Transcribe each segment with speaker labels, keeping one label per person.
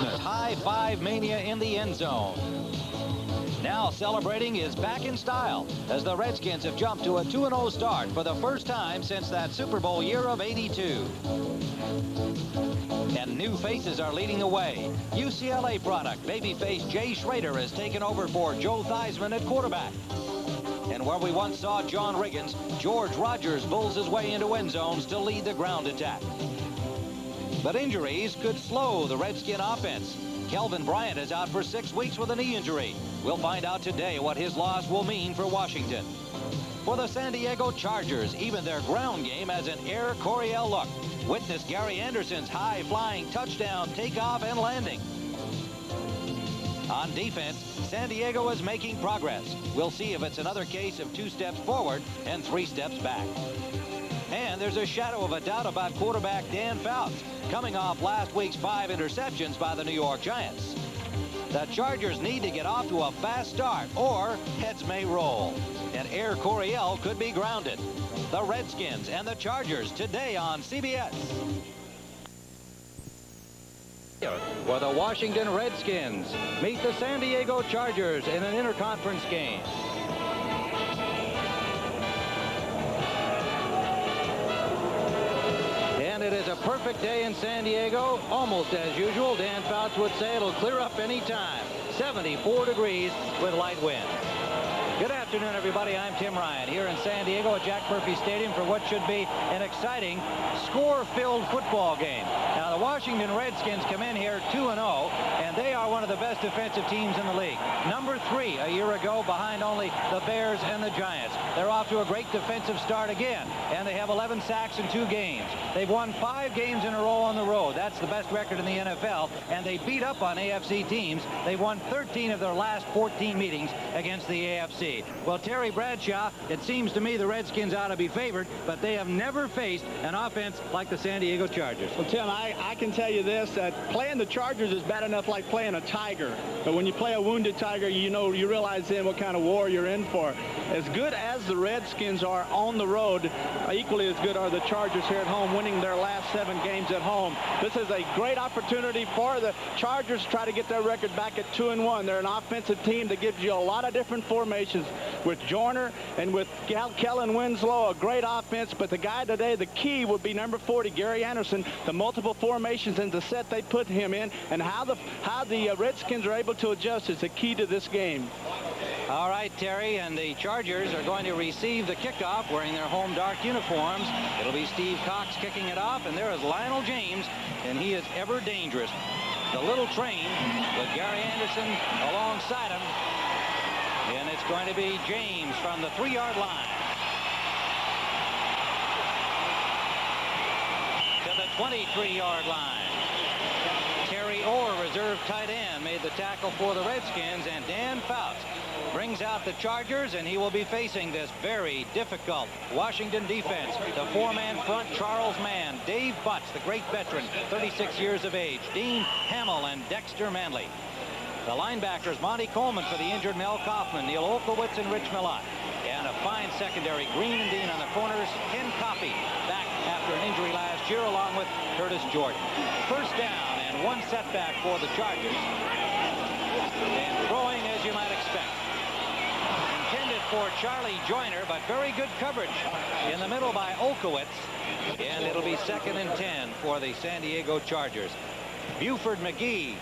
Speaker 1: ultimate high-five mania in the end zone. Now celebrating is back in style as the Redskins have jumped to a 2-0 start for the first time since that Super Bowl year of '82. And new faces are leading the way. UCLA product babyface Jay Schrader has taken over for Joe Theismann at quarterback. And where we once saw John Riggins, George Rogers bulls his way into end zones to lead the ground attack. But injuries could slow the Redskin offense. Kelvin Bryant is out for 6 weeks with a knee injury. We'll find out today what his loss will mean for Washington. For the San Diego Chargers, even their ground game has an Air Coryell look. Witness Gary Anderson's high-flying touchdown takeoff and landing. On defense, San Diego is making progress. We'll see if it's another case of 2 steps forward and 3 steps back. And there's a shadow of a doubt about quarterback Dan Fouts, coming off last week's 5 interceptions by the New York Giants. The Chargers need to get off to a fast start, or heads may roll, and Air Coryell could be grounded. The Redskins and the Chargers today on CBS. For the Washington Redskins meet the San Diego Chargers in an interconference game. And it is a perfect day in San Diego, almost as usual. Dan Fouts would say it'll clear up any time. 74 degrees with light winds. Good afternoon, everybody. I'm Tim Ryan here in San Diego at Jack Murphy Stadium for what should be an exciting, score-filled football game. Now, the Washington Redskins come in here 2-0, and they are one of the best defensive teams in the league. Number 3 a year ago, behind only the Bears and the Giants. They're off to a great defensive start again, and they have 11 sacks in 2 games. They've won 5 games in a row on the road. That's the best record in the NFL, and they beat up on AFC teams. They've won 13 of their last 14 meetings against the AFC. Well, Terry Bradshaw, it seems to me the Redskins ought to be favored, but they have never faced an offense like the San Diego Chargers.
Speaker 2: Well, Tim, I can tell you this, that playing the Chargers is bad enough like playing a tiger. But when you play a wounded tiger, you realize then what kind of war you're in for. As good as the Redskins are on the road, equally as good are the Chargers here at home, winning their last 7 games at home. This is a great opportunity for the Chargers to try to get their record back at 2-1. They're an offensive team that gives you a lot of different formations with Joyner and with Kellen Winslow, a great offense. But the guy today, the key would be number 40, Gary Anderson, the multiple formations and the set they put him in, and how the Redskins are able to adjust is the key to this game.
Speaker 1: All right, Terry, and the Chargers are going to receive the kickoff wearing their home dark uniforms. It'll be Steve Cox kicking it off, and there is Lionel James, and he is ever dangerous. The little train with Gary Anderson alongside him, and it's going to be James from the 3-yard line to the 23-yard line. Terry Orr, reserve tight end, made the tackle for the Redskins, and Dan Fouts brings out the Chargers, and he will be facing this very difficult Washington defense. The 4-man front, Charles Mann, Dave Butts, the great veteran, 36 years of age, Dean Hamill, and Dexter Manley. The linebackers, Monty Coleman for the injured Mel Kaufman, Neil Olkowitz, and Rich Millot. And a fine secondary, Green and Dean on the corners, Ken Coffey back after an injury last year, along with Curtis Jordan. First down and 1 setback for the Chargers. And throwing as you might expect. Intended for Charlie Joyner, but very good coverage in the middle by Olkowitz. And it'll be 2nd and 10 for the San Diego Chargers. Buford McGee,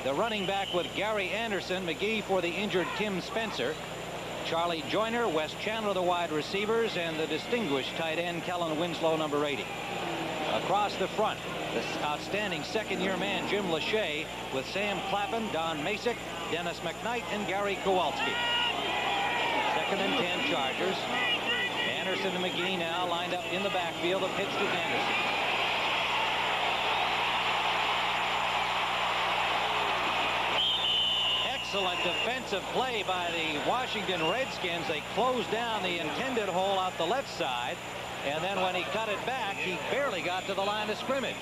Speaker 1: the running back with Gary Anderson, McGee for the injured Tim Spencer. Charlie Joyner, Wes Chandler, the wide receivers, and the distinguished tight end, Kellen Winslow, number 80. Across the front, the outstanding second-year man, Jim Lachey, with Sam Clappin, Don Masick, Dennis McKnight, and Gary Kowalski. 2nd and 10 Chargers. Anderson and McGee now lined up in the backfield. The pitch to Anderson. Excellent defensive play by the Washington Redskins. They closed down the intended hole out the left side, and then when he cut it back, he barely got to the line of scrimmage.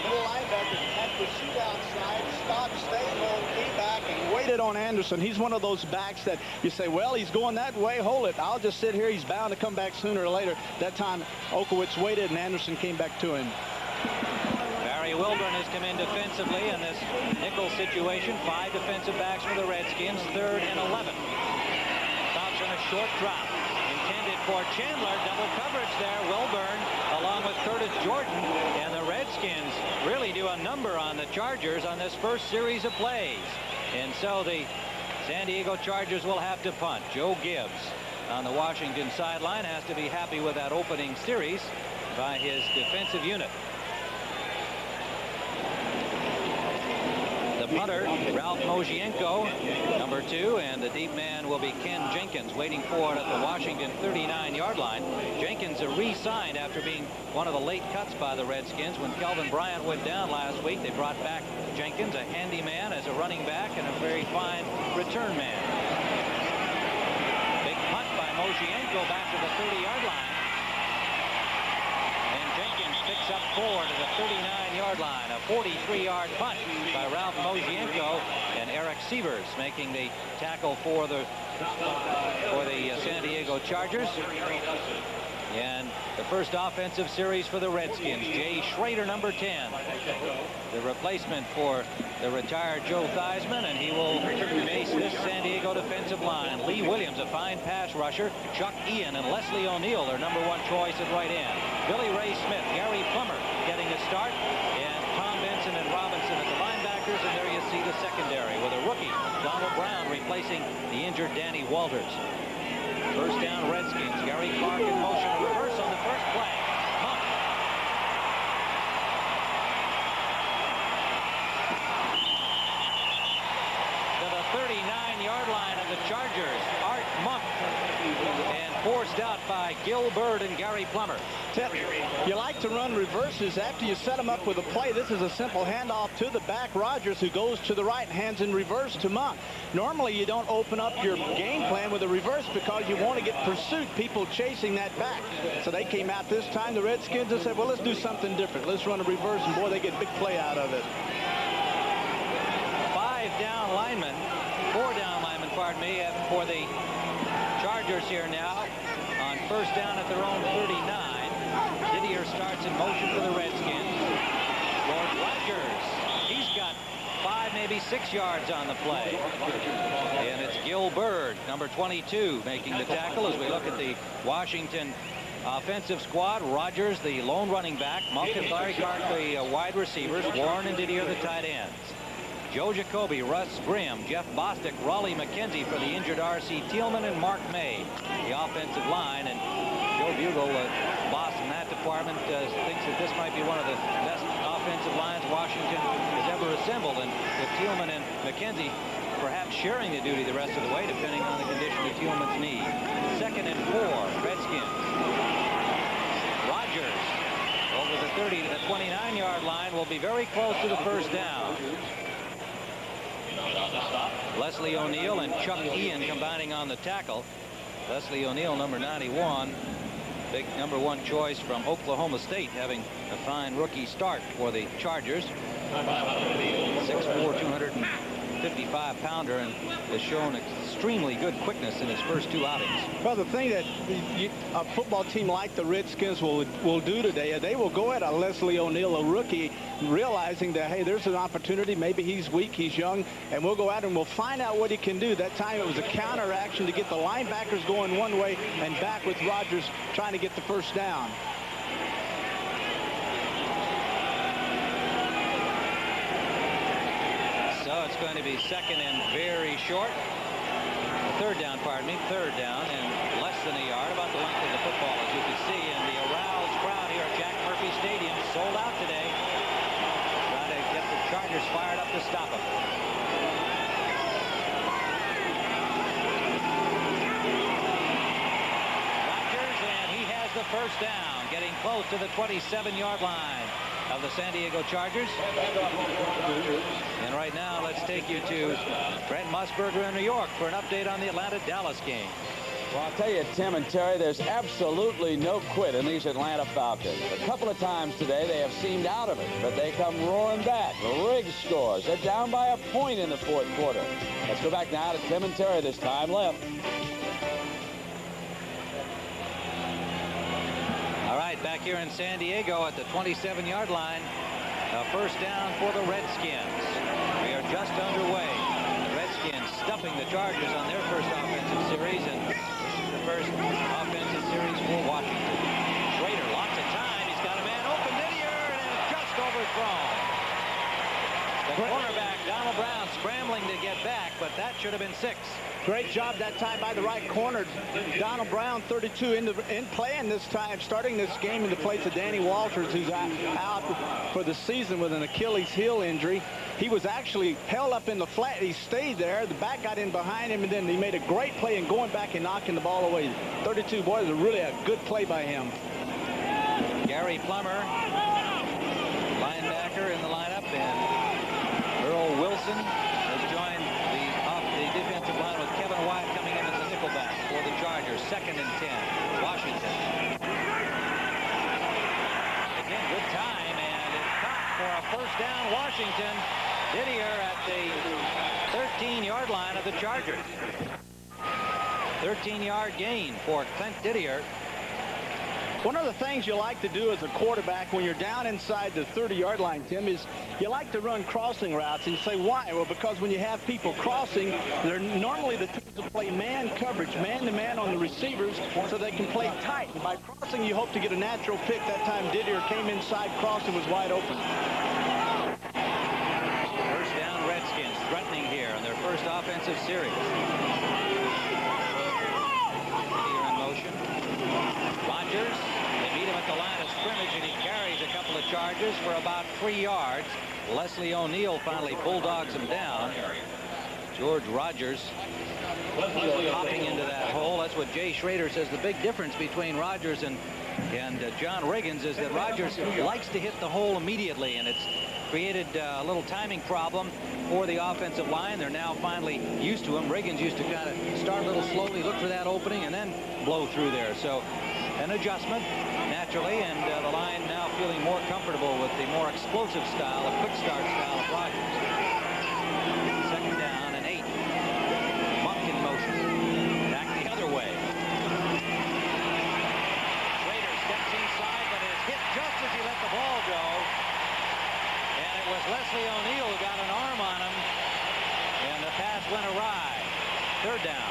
Speaker 2: Middle linebacker had to shoot outside, stop, stay low, be back, and waited on Anderson. He's one of those backs that you say, well, he's going that way, hold it. I'll just sit here. He's bound to come back sooner or later. That time, Olkowitz waited, and Anderson came back to him.
Speaker 1: Barry Wilburn has come in defensively in this nickel situation. 5 defensive backs for the Redskins, 3rd and 11. Fouts on a short drop. Intended for Chandler. Double coverage there. Wilburn along with Curtis Jordan. And the Redskins really do a number on the Chargers on this first series of plays. And so the San Diego Chargers will have to punt. Joe Gibbs on the Washington sideline has to be happy with that opening series by his defensive unit. The punter, Ralph Mozienko, number 2, and the deep man will be Ken Jenkins, waiting for it at the Washington 39-yard line. Jenkins re-signed after being one of the late cuts by the Redskins. When Kelvin Bryant went down last week, they brought back Jenkins, a handy man as a running back and a very fine return man. Big punt by Mozienko back to the 30-yard line. And Jenkins picks up 4 to the 39-yard line. A 43-yard punt by Ralph Mozienko, and Eric Sievers making the tackle for the San Diego Chargers. And the first offensive series for the Redskins. Jay Schrader, number 10, the replacement for the retired Joe Theismann, and he will face this San Diego defensive line. Lee Williams, a fine pass rusher. Chuck Ian and Leslie O'Neal, their number 1 choice at right end. Billy Ray Smith, Gary Plummer getting a start, and Tom Benson and Robinson at the linebackers. And there you see the secondary with a rookie, Donald Brown, replacing the injured Danny Walters. First down, Redskins. Gary Clark in motion. A reverse on the first play. Monk. To the 39-yard line of the Chargers. Art Monk. And forced out by Gil Byrd and Gary Plummer.
Speaker 2: You like to run reverses after you set them up with a play. This is a simple handoff to the back, Rogers, who goes to the right, hands in reverse to Monk. Normally you don't open up your game plan with a reverse because you want to get pursuit, people chasing that back. So they came out this time, the Redskins, and said, well, let's do something different. Let's run a reverse, and boy, they get big play out of it.
Speaker 1: 4 down linemen, pardon me, for the Chargers here now on first down at their own 39. Didier starts in motion for the Redskins. George Rogers, he's got 5, maybe 6 yards on the play. And it's Gil Byrd, number 22, making the tackle as we look at the Washington offensive squad. Rogers, the lone running back. Monk and Larry Clark, the wide receivers. Warren and Didier, the tight ends. Joe Jacoby, Russ Grimm, Jeff Bostic, Raleigh McKenzie for the injured R.C. Thielman, and Mark May, the offensive line. And Joe Bugle, boss in that department, thinks that this might be one of the best offensive lines Washington has ever assembled. And with Thielman and McKenzie perhaps sharing the duty the rest of the way, depending on the condition of Thielman's knee. 2nd and 4, Redskins. Rogers over the 30 to the 29-yard line will be very close to the first down. Leslie O'Neal and Chuck Ian combining on the tackle. Leslie O'Neal, number 91, big number 1 choice from Oklahoma State, having a fine rookie start for the Chargers. 6'4", 255-pounder, and has shown extremely good quickness in his first 2 outings.
Speaker 2: Well, the thing that a football team like the Redskins will do today, they will go at a Leslie O'Neal, a rookie, realizing that, hey, there's an opportunity. Maybe he's weak, he's young, and we'll go at him. We'll find out what he can do. That time it was a counter action to get the linebackers going one way and back with Rogers trying to get the first down.
Speaker 1: So it's going to be 2nd and very short. 3rd down, pardon me. 3rd down and less than a yard, about the length of the football, as you can see. And the aroused crowd here at Jack Murphy Stadium sold out today. Trying to get the Chargers fired up to stop them. Rogers, and he has the first down, getting close to the 27-yard line of the San Diego Chargers. And right now, let's take you to Brent Musburger in New York for an update on the Atlanta-Dallas game.
Speaker 3: Well, I'll tell you, Tim and Terry, there's absolutely no quit in these Atlanta Falcons. A couple of times today, they have seemed out of it, but they come roaring back. Riggs scores. They're down by a point in the 4th quarter. Let's go back now to Tim and Terry this time left.
Speaker 1: All right, back here in San Diego at the 27-yard line. A first down for the Redskins. We are just underway. The Redskins stuffing the Chargers on their first offensive series, and this is the first offensive series for Washington. Schrader, lots of time. He's got a man open. Didier, and it's just overthrown. The cornerback, Donald Brown, scrambling to get back, but that should have been 6.
Speaker 2: Great job that time by the right corner. Donald Brown, 32, in playing this time, starting this game in the place of Danny Walters, who's out for the season with an Achilles heel injury. He was actually held up in the flat. He stayed there. The back got in behind him, and then he made a great play in going back and knocking the ball away. 32, boy, it was really a good play by him.
Speaker 1: Gary Plummer, linebacker in the lineup, and Earl Wilson has joined the defensive line with Kevin Wyatt coming in as a nickelback for the Chargers. 2nd and 10. Washington. Again, good time, and it's caught for a first down. Washington. Didier at the 13-yard line of the Chargers. 13-yard gain for Clint Didier.
Speaker 2: One of the things you like to do as a quarterback when you're down inside the 30-yard line, Tim, is you like to run crossing routes. And you say, why? Well, because when you have people crossing, they're normally the teams will play man coverage, man-to-man on the receivers, so they can play tight. And by crossing, you hope to get a natural pick. That time, Didier came inside, crossed, and was wide open.
Speaker 1: First down, Redskins threatening here on their first offensive series. Didier in motion. Rodgers, they meet him at the line of scrimmage, and he carries a couple of charges for about 3 yards. Leslie O'Neal finally bulldogs him down. George Rodgers hopping into that hole. That's what Jay Schrader says. The big difference between Rodgers and John Riggins is that Rodgers likes to hit the hole immediately, and it's created a little timing problem for the offensive line. They're now finally used to him. Riggins used to kind of start a little slowly, look for that opening, and then blow through there. So an adjustment, naturally, and the line now feeling more comfortable with the more explosive style, a quick start style of Rodgers. 2nd down and 8. Monk in motion. Back the other way. Schrader steps inside, but is hit just as he let the ball go. And it was Leslie O'Neal who got an arm on him, and the pass went awry. 3rd down.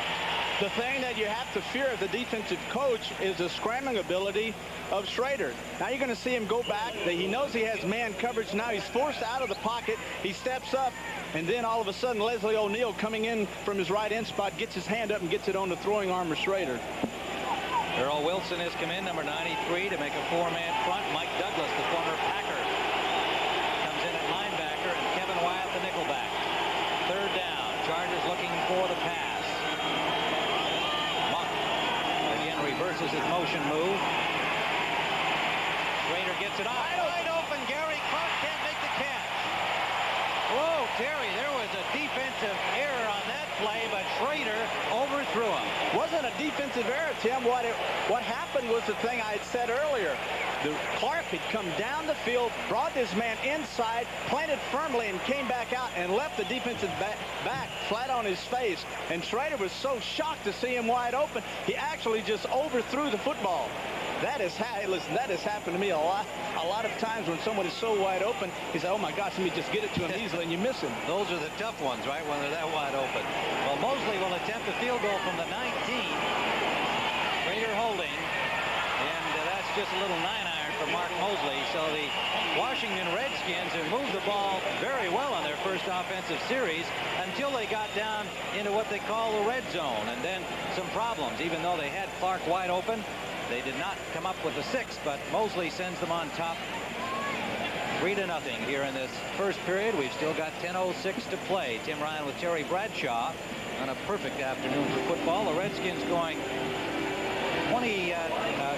Speaker 2: The thing that you have to fear as a defensive coach is the scrambling ability of Schrader. Now you're going to see him go back. He knows he has man coverage. Now he's forced out of the pocket. He steps up, and then all of a sudden Leslie O'Neal coming in from his right end spot gets his hand up and gets it on the throwing arm of Schrader.
Speaker 1: Earl Wilson has come in, number 93, to make a 4-man front. Mike Douglas, the former Packer, comes in at linebacker, and Kevin Wyatt, the nickelback. 3rd down. Chargers looking for the pass. Reverses his motion move. Schrader gets it off. Wide open. Gary Clark can't make the catch. Whoa, Terry, there was a defensive error on that play, but Schrader overthrew him.
Speaker 2: Wasn't a defensive error, Tim. What happened was the thing I had said earlier. Clark had come down the field, brought this man inside, planted firmly, and came back out and left the defensive back flat on his face. And Schrader was so shocked to see him wide open, he actually just overthrew the football. Listen, that has happened to me a lot of times when someone is so wide open. He said, oh my gosh, let me just get it to him easily, and you miss him.
Speaker 1: Those are the tough ones, right, when they're that wide open. Well, Mosley will attempt a field goal from the 19. Schrader holding, and that's just a little 9-iron for Mark Mosley. So the Washington Redskins have moved the ball very well on their first offensive series until they got down into what they call the red zone, and then some problems. Even though they had Clark wide open, they did not come up with a 6, but Mosley sends them on top 3-0 here in this first period. We've still got 10:06 to play. Tim Ryan with Terry Bradshaw on a perfect afternoon for football. The Redskins going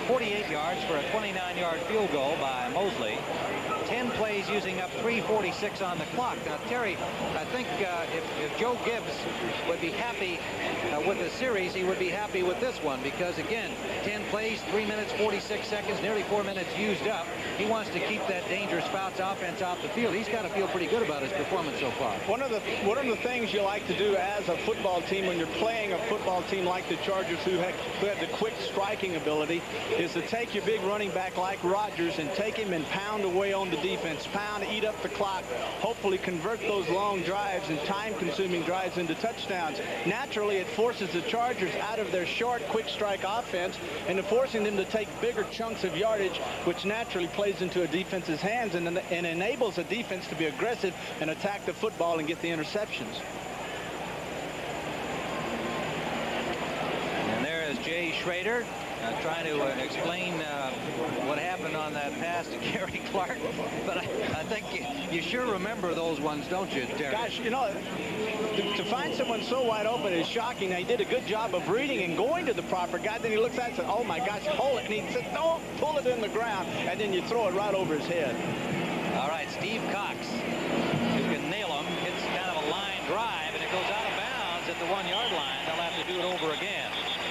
Speaker 1: 48 yards for a 29-yard field goal by Mosley. 10 plays using up 3:46 on the clock. Now, Terry, I think if Joe Gibbs would be happy with the series, he would be happy with this one because, again, 10 plays, 3 minutes, 46 seconds, nearly 4 minutes used up. He wants to keep that dangerous Spouts offense off the field. He's got to feel pretty good about his performance so far.
Speaker 2: One of the things you like to do as a football team when you're playing a football team like the Chargers, who have the quick striking ability, is to take your big running back like Rodgers and take him and pound away on the defense, pound, eat up the clock, hopefully convert those long drives and time-consuming drives into touchdowns. Naturally, it forces the Chargers out of their short, quick strike offense and forcing them to take bigger chunks of yardage, which naturally plays into a defense's hands and enables a defense to be aggressive and attack the football and get the interceptions.
Speaker 1: And there is Jay Schrader trying to explain what happened on that pass to Gary Clark. But I think you sure remember those ones, don't you, Terry?
Speaker 2: Gosh, you know, to find someone so wide open is shocking. He did a good job of reading and going to the proper guy. Then he looks at it and says, oh, my gosh, hold it. And he said, don't pull it in the ground. And then you throw it right over his head.
Speaker 1: All right, Steve Cox, who can nail him, hits kind of a line drive, and it goes out of bounds at the 1-yard line. They'll have to do it over again.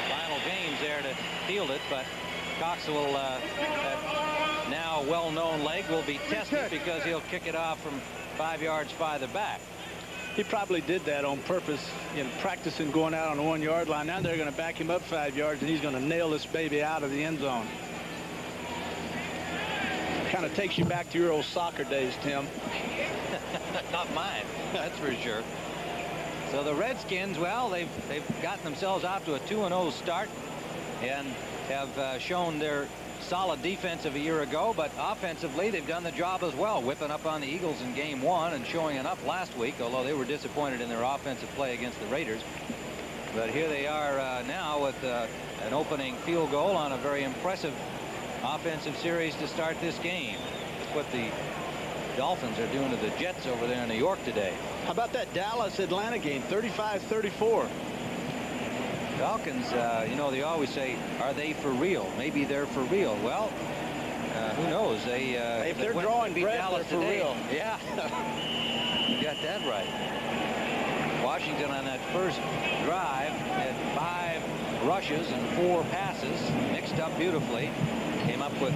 Speaker 1: Lionel James there to field it, but Cox will, that now well-known leg will be tested because he'll kick it off from 5 yards farther back.
Speaker 2: He probably did that on purpose, you know, practicing going out on the 1-yard line. Now they're going to back him up 5 yards, and he's going to nail this baby out of the end zone. Kind of takes you back to your old soccer days, Tim.
Speaker 1: Not mine, that's for sure. So the Redskins, well, they've gotten themselves out to a 2-0 start and have shown their solid defense of a year ago, but offensively they've done the job as well, whipping up on the Eagles in game 1 and showing enough last week, although they were disappointed in their offensive play against the Raiders. But here they are now with an opening field goal on a very impressive offensive series to start this game. That's what the Dolphins are doing to the Jets over there in New York today.
Speaker 2: How about that Dallas-Atlanta game, 35-34?
Speaker 1: Falcons, you know, they always say, are they for real? Maybe they're for real. Well, who knows?
Speaker 2: If they're drawing breath,
Speaker 1: Dallas
Speaker 2: they're for
Speaker 1: today.
Speaker 2: real.
Speaker 1: Yeah, you got that right. Washington on that first drive had 5 rushes and 4 passes, mixed up beautifully. Came up with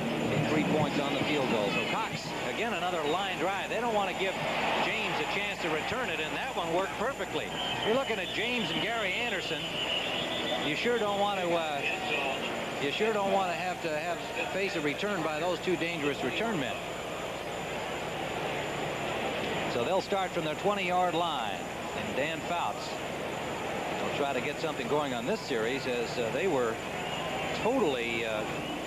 Speaker 1: 3 points on the field goal. So Cox, again, another line drive. They don't want to give James a chance to return it, and that one worked perfectly. You're looking at James and Gary Anderson. You sure don't want to. You sure don't want to have face a return by those 2 dangerous return men. So they'll start from their 20-yard line, and Dan Fouts will try to get something going on this series as they were totally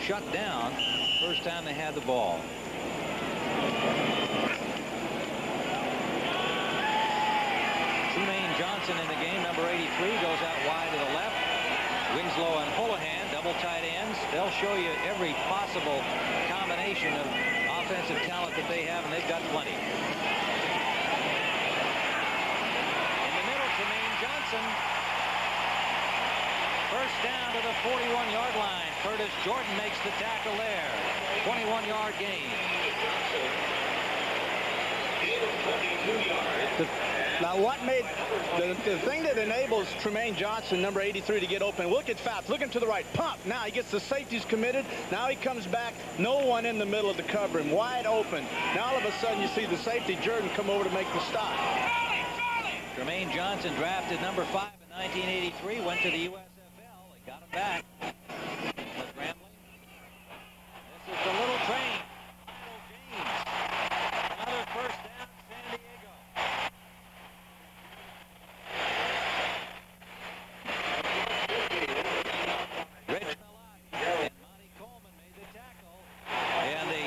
Speaker 1: shut down first time they had the ball. Trumaine Johnson in the game, number 83, goes out wide to the left. Winslow and Houlihan, double tight ends. They'll show you every possible combination of offensive talent that they have, and they've got plenty. In the middle, Trumaine Johnson. First down to the 41-yard line. Curtis Jordan makes the tackle there. 21-yard gain.
Speaker 2: Now, what made the thing that enables Trumaine Johnson, number 83, to get open? Look at Fouts, looking to the right, pump. Now he gets the safeties committed. Now he comes back, no one in the middle of the cover, him wide open. Now all of a sudden you see the safety Jordan come over to make the stop.
Speaker 1: Trumaine Johnson, drafted number 5 in 1983, went to the USFL. They got him back. With Grambling. This is the little train. James. Another first down, San Diego. Rich Malott and Monty Coleman made the tackle. And the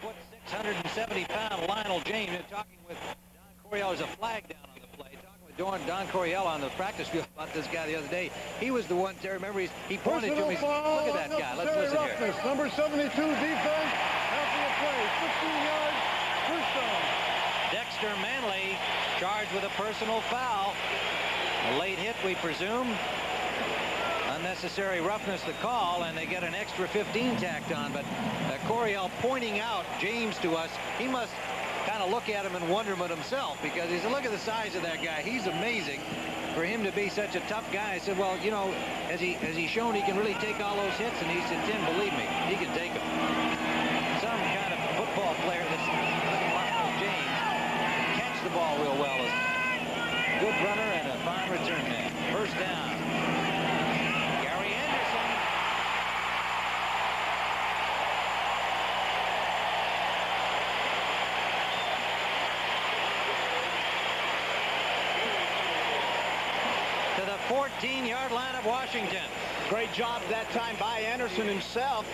Speaker 1: 5'6", 670-pound Lionel James, talking with Don Coryell. There's a flag down on the play. Talking with Don Coryell on the practice field about this guy the other day. He was the one, Terry, remember, he pointed to him. He said, look at that guy. Let's listen here.
Speaker 4: Number 72 defense. After the play, 15 yards, first down.
Speaker 1: Dexter Manley charged with a personal foul. A late hit, we presume. Unnecessary roughness the call, and they get an extra 15 tacked on. But Coryell pointing out James to us, he must kind of look at him in wonderment himself, because he said, look at the size of that guy. He's amazing. For him to be such a tough guy, I said, well, you know, has he shown he can really take all those hits? And he said, Tim, believe me, he can take them. Some kind of football player that's like James catch the ball real well. Good runner and a fine return man. First down. Gary Anderson. 14-yard line of Washington.
Speaker 2: Great job that time by Anderson himself.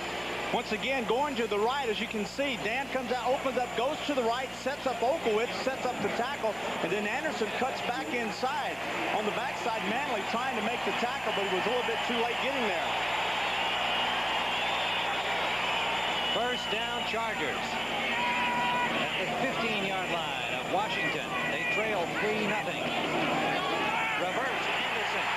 Speaker 2: Once again, going to the right, as you can see, Dan comes out, opens up, goes to the right, sets up Okowitz, sets up the tackle, and then Anderson cuts back inside. On the backside, Manley trying to make the tackle, but he was a little bit too late getting there.
Speaker 1: First down, Chargers. At the 15-yard line of Washington. They trail 3-0. Reverse, Anderson.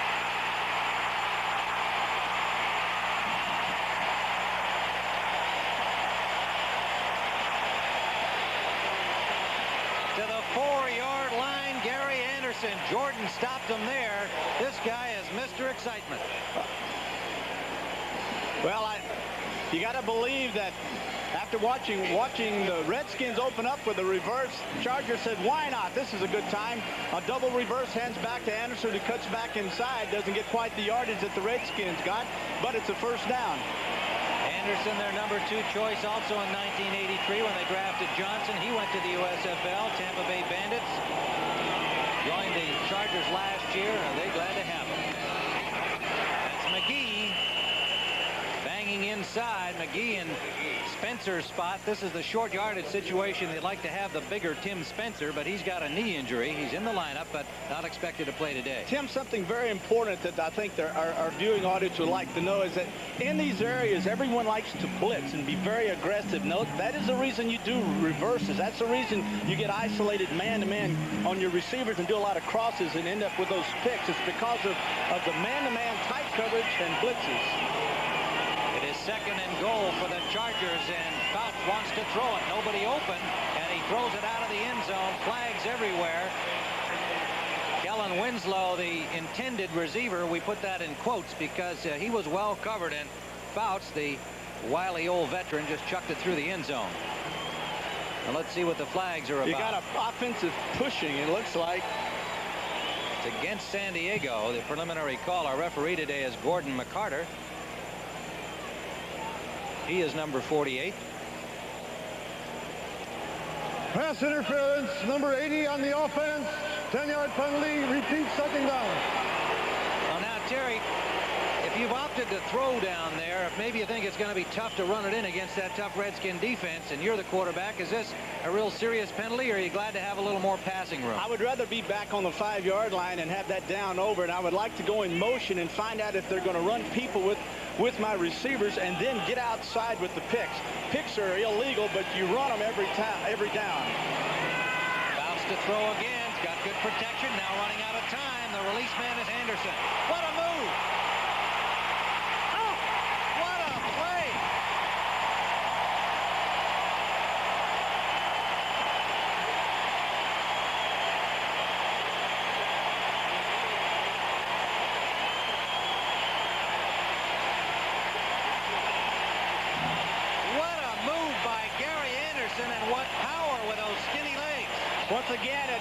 Speaker 1: To the 4-yard line, Gary Anderson. Jordan stopped him there. This guy is Mr. Excitement.
Speaker 2: Well, you got to believe that after watching the Redskins open up with a reverse, Chargers said, why not? This is a good time. A double reverse, hands back to Anderson, who cuts back inside. Doesn't get quite the yardage that the Redskins got, but it's a first down.
Speaker 1: Anderson, their number 2 choice, also in 1983 when they drafted Johnson. He went to the USFL. Tampa Bay Bandits joined the Chargers last year, and they're glad to have him. That's McGee banging inside. McGee in Spencer's spot. This is the short yardage situation. They'd like to have the bigger Tim Spencer, but he's got a knee injury. He's in the lineup, but not expected to play today.
Speaker 2: Tim, something very important that I think our viewing audience would like to know is that in these areas, everyone likes to blitz and be very aggressive. No, that is the reason you do reverses. That's the reason you get isolated man-to-man on your receivers and do a lot of crosses and end up with those picks. It's because of the man-to-man tight coverage and blitzes.
Speaker 1: It is second and goal for the Chargers, and Fouts wants to throw it. Nobody open, and he throws it out of the end zone. Flags everywhere. Kellen Winslow, the intended receiver, we put that in quotes because he was well covered, and Fouts, the wily old veteran, just chucked it through the end zone. And let's see what the flags are about.
Speaker 2: You got an offensive pushing, it looks like.
Speaker 1: It's against San Diego. The preliminary call. Our referee today is Gordon McCarter. He is number 48.
Speaker 4: Pass interference, number 80 on the offense. 10-yard penalty, repeat second down.
Speaker 1: Well, now, Terry, if you've opted to throw down there, maybe you think it's going to be tough to run it in against that tough Redskin defense, and you're the quarterback. Is this a real serious penalty, or are you glad to have a little more passing room?
Speaker 2: I would rather be back on the 5-yard line and have that down over, and I would like to go in motion and find out if they're going to run people with my receivers and then get outside with the picks. Picks are illegal, but you run them every down.
Speaker 1: Fouts to throw again. He's got good protection. Now running out of time. The release man is Anderson. What a move! Oh, what a play! What a move by Gary Anderson, and what power with those skinny legs.
Speaker 2: Once again, it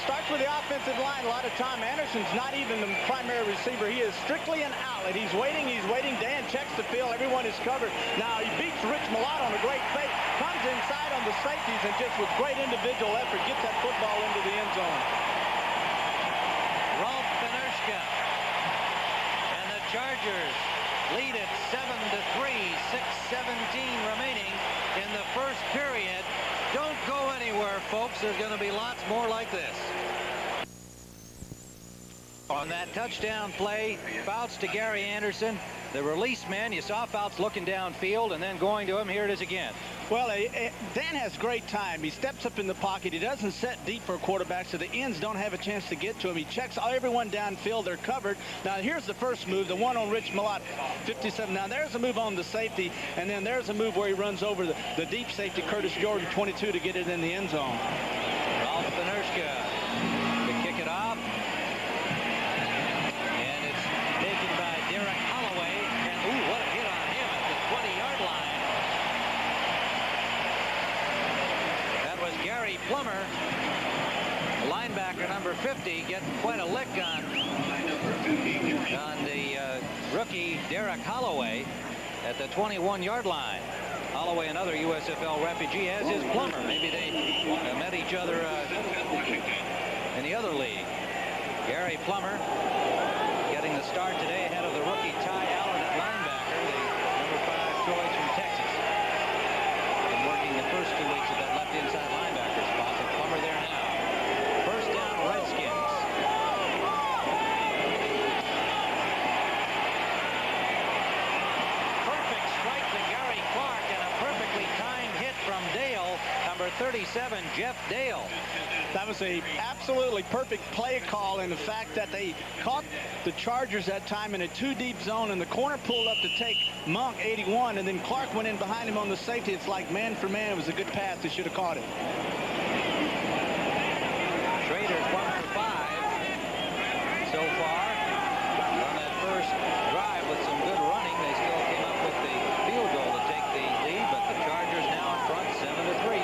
Speaker 2: starts with the offensive line. A lot of time, Anderson's not even the primary receiver. He is strictly an outlet. He's waiting. Dan checks the field. Everyone is covered. Now he beats Rich Malott on a great fake. Comes inside on the safeties and just with great individual effort gets that football into the end zone.
Speaker 1: Rolf Benerschka. And the Chargers lead it 7-3. 6:17 remaining in the first period. Don't go anywhere, folks. There's going to be lots more like this. On that touchdown play, Fouts to Gary Anderson. The release man, you saw Fouts looking downfield and then going to him. Here it is again.
Speaker 2: Well, Dan has great time. He steps up in the pocket. He doesn't set deep for a quarterback, so the ends don't have a chance to get to him. He checks everyone downfield. They're covered. Now, here's the first move, the one on Rich Malott, 57. Now, there's a move on the safety, and then there's a move where he runs over the deep safety, Curtis Jordan, 22, to get it in the end zone.
Speaker 1: Rolf Benerschka to kick it off. And it's taken by Derek Holloway. And, ooh, what a hit on him at the 20-yard line. That was Gary Plummer, linebacker number 50, getting quite a lick on the rookie Derek Holloway at the 21-yard line. Holloway, another USFL refugee, as is Plummer. Maybe they met each other in the other league. Gary Plummer getting the start today ahead of the rookie Ty Allen at linebacker, the number 5 choice from Texas. Been working the first 2 weeks of that left inside linebacker spot. So Plummer there now. First down, Redskins. Perfect strike to Gary Clark and a perfectly timed hit from Dale, number 37, Jeff Dale.
Speaker 2: That was a absolutely perfect play call in the fact that they caught the Chargers that time in a 2-deep zone, and the corner pulled up to take Monk, 81, and then Clark went in behind him on the safety. It's like man for man. It was a good pass. They should have caught it.
Speaker 1: Schrader's 1 for 5 so far on that first drive with some good running. They still came up with the field goal to take the lead, but the Chargers now in front 7-3.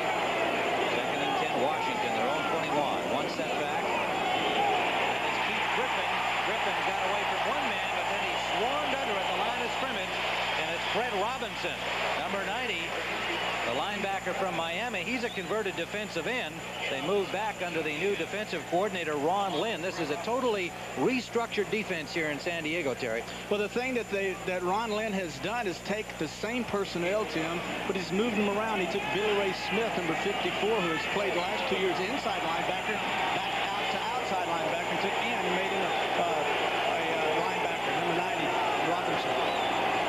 Speaker 1: Second and 10, Washington, their own 21. One setback. That is Keith Griffin. Griffin got away from one man, but then he swarmed under at the line of scrimmage, and it's Fred Robinson, number 90, the linebacker from Miami. He's a converted defensive end. They moved back under the new defensive coordinator, Ron Lynn. This is a totally restructured defense here in San Diego, Terry.
Speaker 2: Well, the thing that Ron Lynn has done is take the same personnel, Tim, but he's moved them around. He took Billy Ray Smith, number 54, who has played the last 2 years inside linebacker, back out to outside linebacker, and took Ian and made him a linebacker, number 90, Robinson.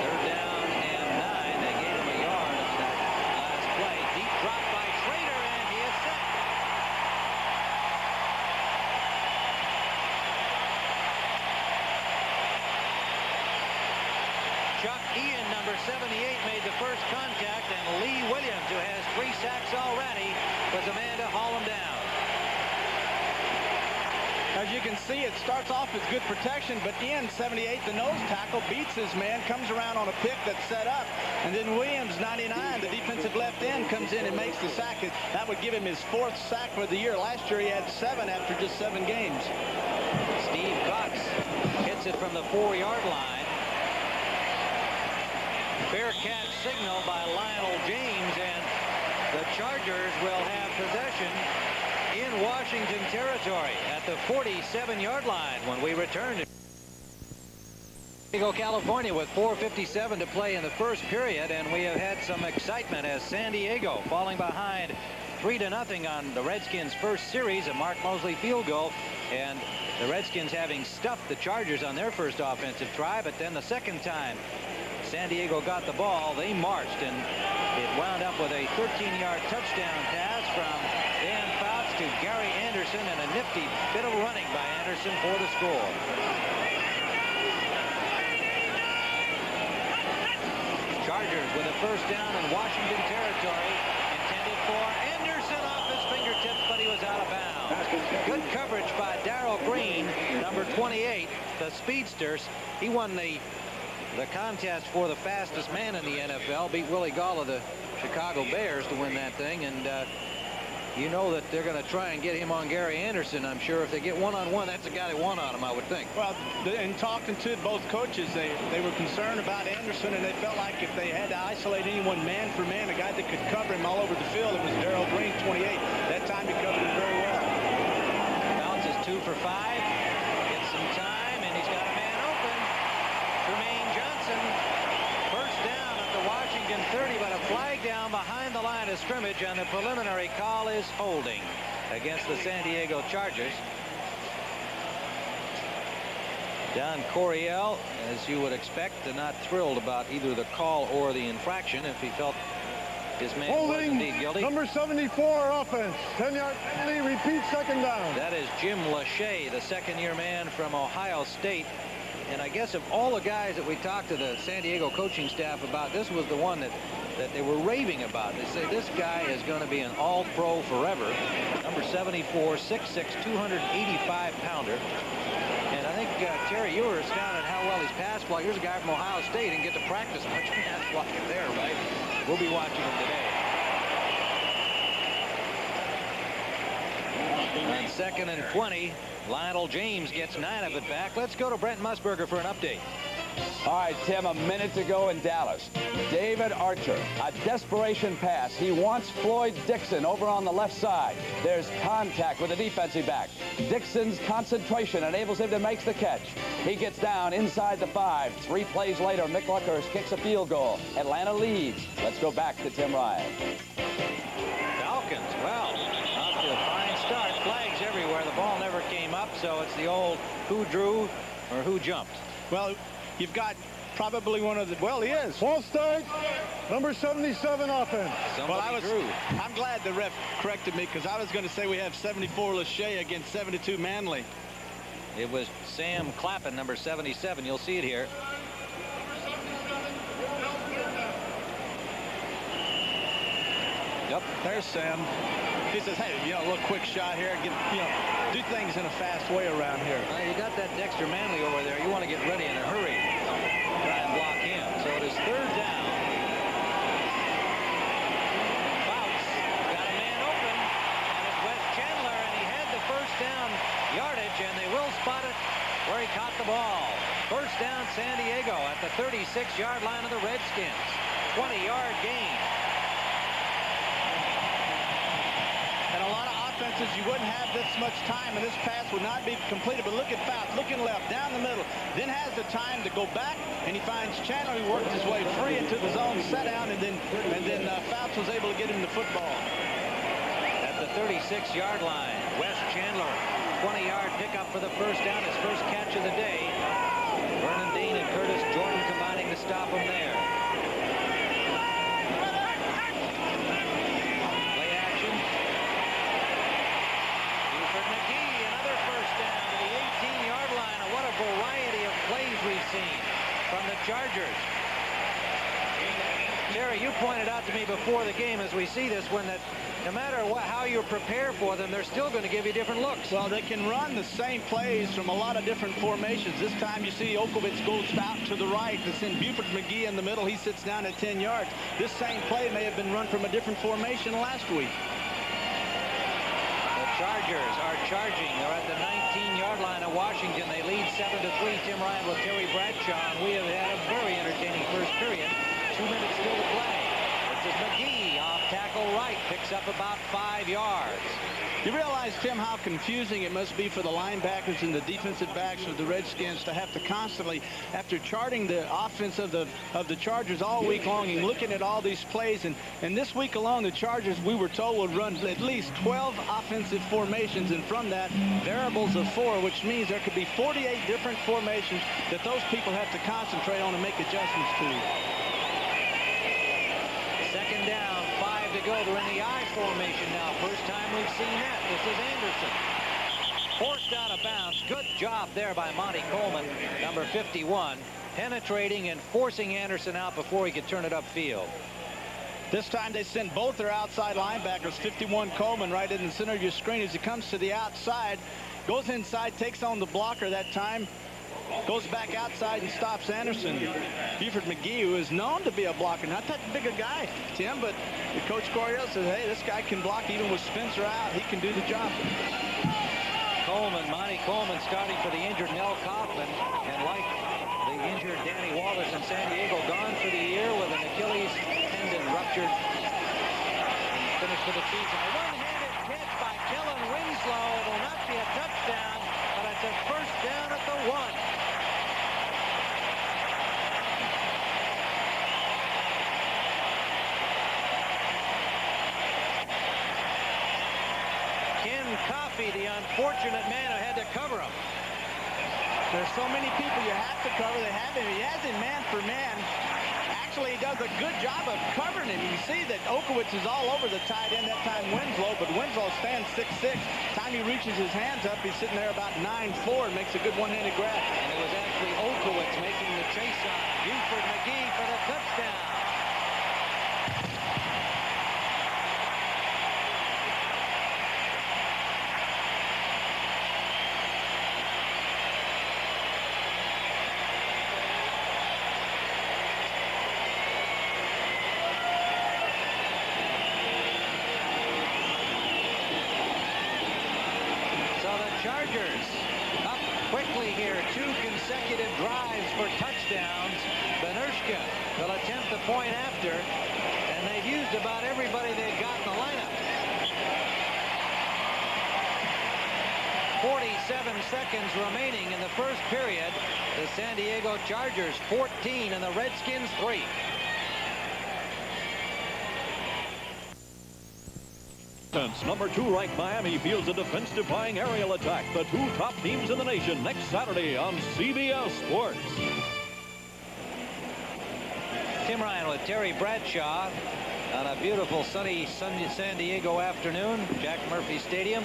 Speaker 1: Third down and 9. They gave him a yard on that last play. Deep drop by Schrader, and he is sacked. Chuck Ian, number 78, made the first contact, and Lee Williams, who has 3 sacks already, was the man to haul him down.
Speaker 2: As you can see, it starts off as good protection, but Ian, 78, the nose tackle, beats his man, comes around on a pick that's set up, and then Williams, 99, the defensive left end, comes in and makes the sack. That would give him his 4th sack for the year. Last year he had 7 after just 7 games.
Speaker 1: Steve Cox hits it from the 4-yard line. Fair catch signal by Lionel James, and the Chargers will have possession in Washington territory at the 47-yard line when we return to San Diego, California, with 4:57 to play in the first period, and we have had some excitement as San Diego falling behind 3-0 on the Redskins' first series, a Mark Mosley field goal, and the Redskins having stuffed the Chargers on their first offensive try. But then the second time San Diego got the ball, they marched, and it wound up with a 13-yard touchdown pass from Dan Fouts to Gary Anderson, and a nifty bit of running by Anderson for the score. Chargers with a first down in Washington territory, intended for Anderson, off his fingertips, but he was out of bounds. Good coverage by Darrell Green, number 28, the speedsters. He won the contest for the fastest man in the NFL, beat Willie Gall of the Chicago Bears to win that thing, and you know that they're going to try and get him on Gary Anderson. I'm sure if they get one-on-one, that's the guy they want on him, I would think.
Speaker 2: Well, in talking to both coaches, they were concerned about Anderson, and they felt like if they had to isolate anyone man for man, a guy that could cover him all over the field, it was Darrell Green, 28. That time he covered him very well.
Speaker 1: Bounce is 2 for 5. Gets some time, and he's got a man open. Tremaine Johnson, first down at the Washington 30, but a flag down behind the line of scrimmage, and the preliminary call is holding against the San Diego Chargers. Don Coryell, as you would expect, not thrilled about either the call or the infraction, if he felt his man was indeed guilty.
Speaker 4: Number 74 offense, 10-yard penalty, repeat second down.
Speaker 1: That is Jim Lachey, the second-year man from Ohio State. And I guess of all the guys that we talked to the San Diego coaching staff about, this was the one that they were raving about. They say this guy is going to be an all-pro forever. Number 74, 6'6", 285-pounder. And I think, Terry, you were astounded how well he's passed blocked. Here's a guy from Ohio State and get to practice much pass blocking there, right? We'll be watching him today. On 2nd and 20, Lionel James gets 9 of it back. Let's go to Brent Musburger for an update.
Speaker 3: All right, Tim, a minute to go in Dallas. David Archer, a desperation pass. He wants Floyd Dixon over on the left side. There's contact with the defensive back. Dixon's concentration enables him to make the catch. He gets down inside the 5. 3 plays later, Mick Luckhurst kicks a field goal. Atlanta leads. Let's go back to Tim Ryan.
Speaker 1: Falcons, well, off to a fine start. Flags everywhere. The ball never came up, so it's the old who drew or who jumped.
Speaker 2: Well, you've got probably one of the, well, he is.
Speaker 4: False start, number 77 offense.
Speaker 1: Somebody drew.
Speaker 2: I'm glad the ref corrected me because I was going to say we have 74 Lachey against 72 Manley.
Speaker 1: It was Sam Clappin, number 77. You'll see it here.
Speaker 2: Yep, there's Sam. He says, hey, a little quick shot here. Do things in a fast way around here.
Speaker 1: You got that Dexter Manley over there. You want to get ready in a hurry. Try and block him. So it is 3rd down. Fouts got a man open. And it's Wes Chandler, and he had the 1st down yardage, and they will spot it where he caught the ball. 1st down San Diego at the 36-yard line of the Redskins. 20-yard gain.
Speaker 2: And a lot of offenses, you wouldn't have this much time, and this pass would not be completed. But look at Fouts, looking left, down the middle, then has the time to go back, and he finds Chandler. He worked his way free into the zone, sat down, and then Fouts was able to get him the football.
Speaker 1: At the 36-yard line, Wes Chandler, 20-yard pickup for the 1st down, his first catch of the day. Vernon Dean and Curtis Jordan combining to stop him there. From the Chargers. Jerry, you pointed out to me before the game as we see this when that no matter how you prepare for them, they're still going to give you different looks.
Speaker 2: Well, they can run the same plays from a lot of different formations. This time you see Okowitz goes out to the right. They send Buford McGee in the middle. He sits down at 10 yards. This same play may have been run from a different formation last week.
Speaker 1: Chargers are charging. They're at the 19-yard line of Washington. They lead 7-3. Tim Ryan with Terry Bradshaw. And we have had a very entertaining first period. 2 minutes still to play. This is McGee off tackle right. Picks up about 5 yards.
Speaker 2: You realize, Tim, how confusing it must be for the linebackers and the defensive backs of the Redskins to have to constantly, after charting the offense of the Chargers all week long and looking at all these plays, and this week alone, the Chargers, we were told, would run at least 12 offensive formations, and from that, variables of 4, which means there could be 48 different formations that those people have to concentrate on and make adjustments to.
Speaker 1: 2nd down, 5 to go. They're in the I formation now. First time we've seen that. This is Anderson. Forced out of bounds. Good job there by Monty Coleman, number 51, penetrating and forcing Anderson out before he could turn it upfield.
Speaker 2: This time they sent both their outside linebackers, 51 Coleman, right in the center of your screen as he comes to the outside, goes inside, takes on the blocker that time, goes back outside and stops Anderson. Buford McGee, who is known to be a blocker, not that big a guy, Tim, but Coach Coryell says, hey, this guy can block even with Spencer out. He can do the job.
Speaker 1: Coleman, Monty Coleman, starting for the injured Nell Kaufman, and like the injured Danny Wallace in San Diego, gone for the year with an Achilles tendon ruptured. Finished for the season. A one-handed catch by Kellen Winslow. It will not be a touchdown, but it's a 1st down at the 1. Coffey, the unfortunate man who had to cover him.
Speaker 2: There's so many people you have to cover. They have him. He has him man for man. Actually, he does a good job of covering him. You see that Okowitz is all over the tight end that time, Winslow, but Winslow stands 6'6". Time he reaches his hands up, he's sitting there about 9'4" and makes a good one-handed grab.
Speaker 1: And it was actually Okowitz making the chase on Buford McGee for the touchdown. Chargers up quickly here. 2 consecutive drives for touchdowns. Benershka will attempt the point after, and they've used about everybody they've got in the lineup. 47 seconds remaining in the first period. The San Diego Chargers 14 and the Redskins 3.
Speaker 5: Number 2 ranked Miami fields a defense-defying aerial attack. The 2 top teams in the nation next Saturday on CBS Sports.
Speaker 1: Tim Ryan with Terry Bradshaw on a beautiful sunny San Diego afternoon, Jack Murphy Stadium.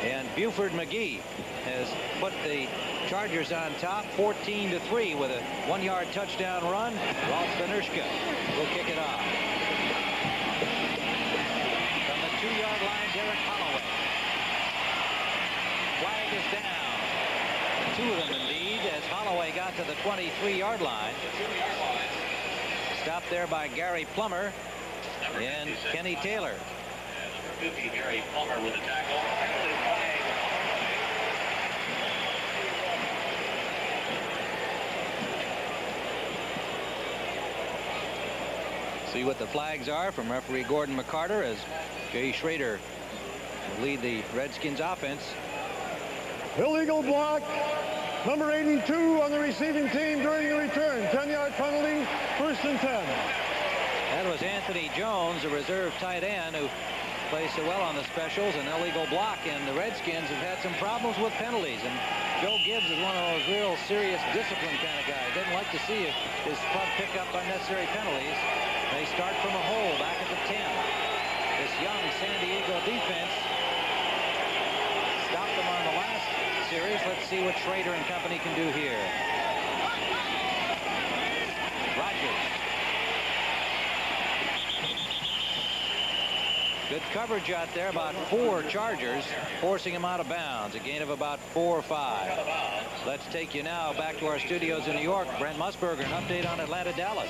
Speaker 1: And Buford McGee has put the Chargers on top 14-3 with a 1-yard touchdown run. Rolf Benershka will kick it off. From the 2-yard line, Derek Holloway. Flag is down. 2 of them indeed, as Holloway got to the 23-yard line. Stopped there by Gary Plummer and Kenny Taylor.
Speaker 6: Gary Plummer with a tackle.
Speaker 1: See what the flags are from referee Gordon McCarter as Jay Schrader will lead the Redskins offense.
Speaker 4: Illegal block. Number 82 on the receiving team during the return. 10-yard penalty. 1st and 10.
Speaker 1: That was Anthony Jones, a reserve tight end who plays so well on the specials. An illegal block, and the Redskins have had some problems with penalties. And Joe Gibbs is one of those real serious discipline kind of guys. Doesn't like to see his club pick up unnecessary penalties. They start from a hole back at the 10. This young San Diego defense stopped them on the last series. Let's see what Schrader and company can do here. Rodgers. Good coverage out there. About 4 Chargers forcing him out of bounds. A gain of about 4 or 5. Let's take you now back to our studios in New York. Brent Musburger, an update on Atlanta-Dallas.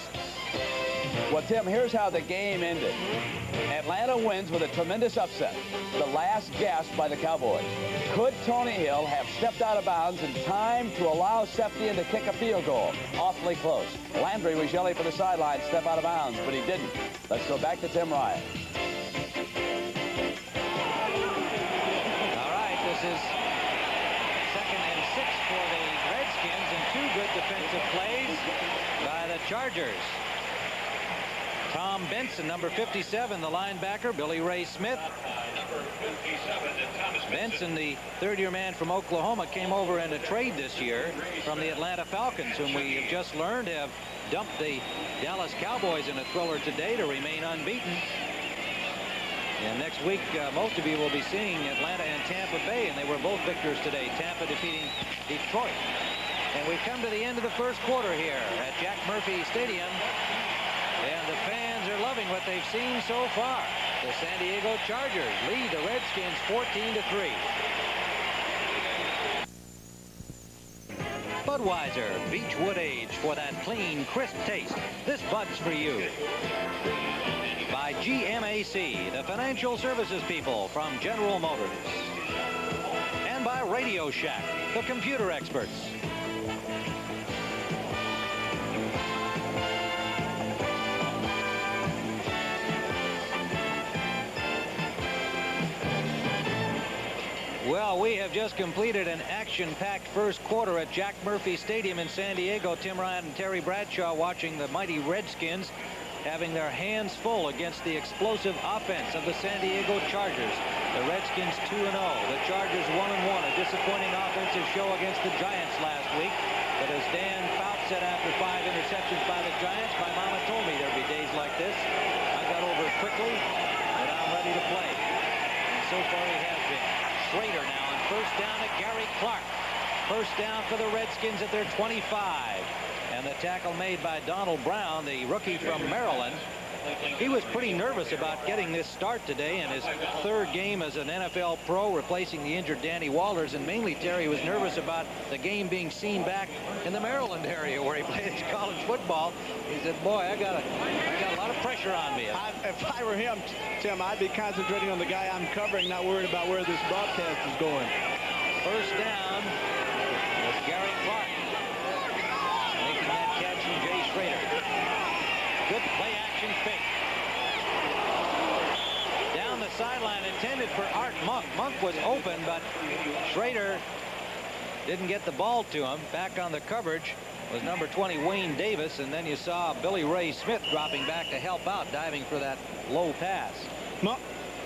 Speaker 3: Well, Tim, here's how the game ended. Atlanta wins with a tremendous upset. The last gasp by the Cowboys. Could Tony Hill have stepped out of bounds in time to allow Septian to kick a field goal? Awfully close. Landry was yelling for the sideline, step out of bounds, but he didn't. Let's go back to Tim Ryan.
Speaker 1: All right, this is 2nd and 6 for the Redskins, and 2 good defensive plays by the Chargers. Tom Benson, number 57, the linebacker. Billy Ray Smith. Benson, the 3rd-year man from Oklahoma, came over in a trade this year from the Atlanta Falcons, whom we have just learned have dumped the Dallas Cowboys in a thriller today to remain unbeaten. And next week, most of you will be seeing Atlanta and Tampa Bay, and they were both victors today. Tampa defeating Detroit. And we've come to the end of the first quarter here at Jack Murphy Stadium. And the fans are loving what they've seen so far. The San Diego Chargers lead the Redskins 14-3. Budweiser Beechwood Age for that clean, crisp taste. This Bud's for you. By GMAC, the financial services people from General Motors. And by Radio Shack, the computer experts. Well, we have just completed an action-packed first quarter at Jack Murphy Stadium in San Diego. Tim Ryan and Terry Bradshaw watching the mighty Redskins having their hands full against the explosive offense of the San Diego Chargers. The Redskins 2-0. The Chargers 1-1. A disappointing offensive show against the Giants last week. But as Dan Fouts said after 5 interceptions by the Giants, my mama told me there'd be days like this. I got over it quickly, and I'm ready to play. And so far he has been. Schrader now on first down to Gary Clark. First down for the Redskins at their 25. And the tackle made by Donald Brown, the rookie from Maryland. He was pretty nervous about getting this start today in his 3rd game as an NFL pro, replacing the injured Danny Walters. And mainly, Terry was nervous about the game being seen back in the Maryland area where he played his college football. He said, boy, I got a lot of pressure on me.
Speaker 2: If I were him, Tim, I'd be concentrating on the guy I'm covering, not worried about where this broadcast is going.
Speaker 1: First down It's Gary Clark making that catch from Jay Schrader. Good play-action fake. Down the sideline, intended for Art Monk. Monk was open, but Schrader didn't get the ball to him. Back on the coverage was number 20, Wayne Davis, and then you saw Billy Ray Smith dropping back to help out, diving for that low pass.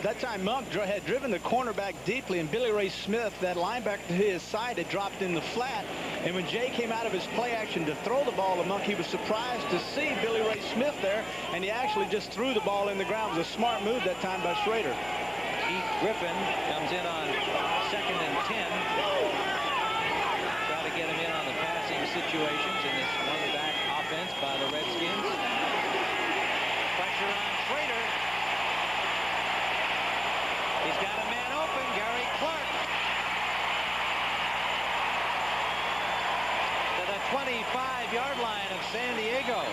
Speaker 2: That time Monk had driven the cornerback deeply, and Billy Ray Smith, that linebacker to his side, had dropped in the flat. And when Jay came out of his play action to throw the ball to Monk, he was surprised to see Billy Ray Smith there, and he actually just threw the ball in the ground. It was a smart move that time by Schrader.
Speaker 1: Keith Griffin comes in on 2nd and 10. Try to get him in on the passing situations in this one-back offense by the Redskins. Pressure on Schrader. He's got a man open, Gary Clark. To the 25-yard line of San Diego.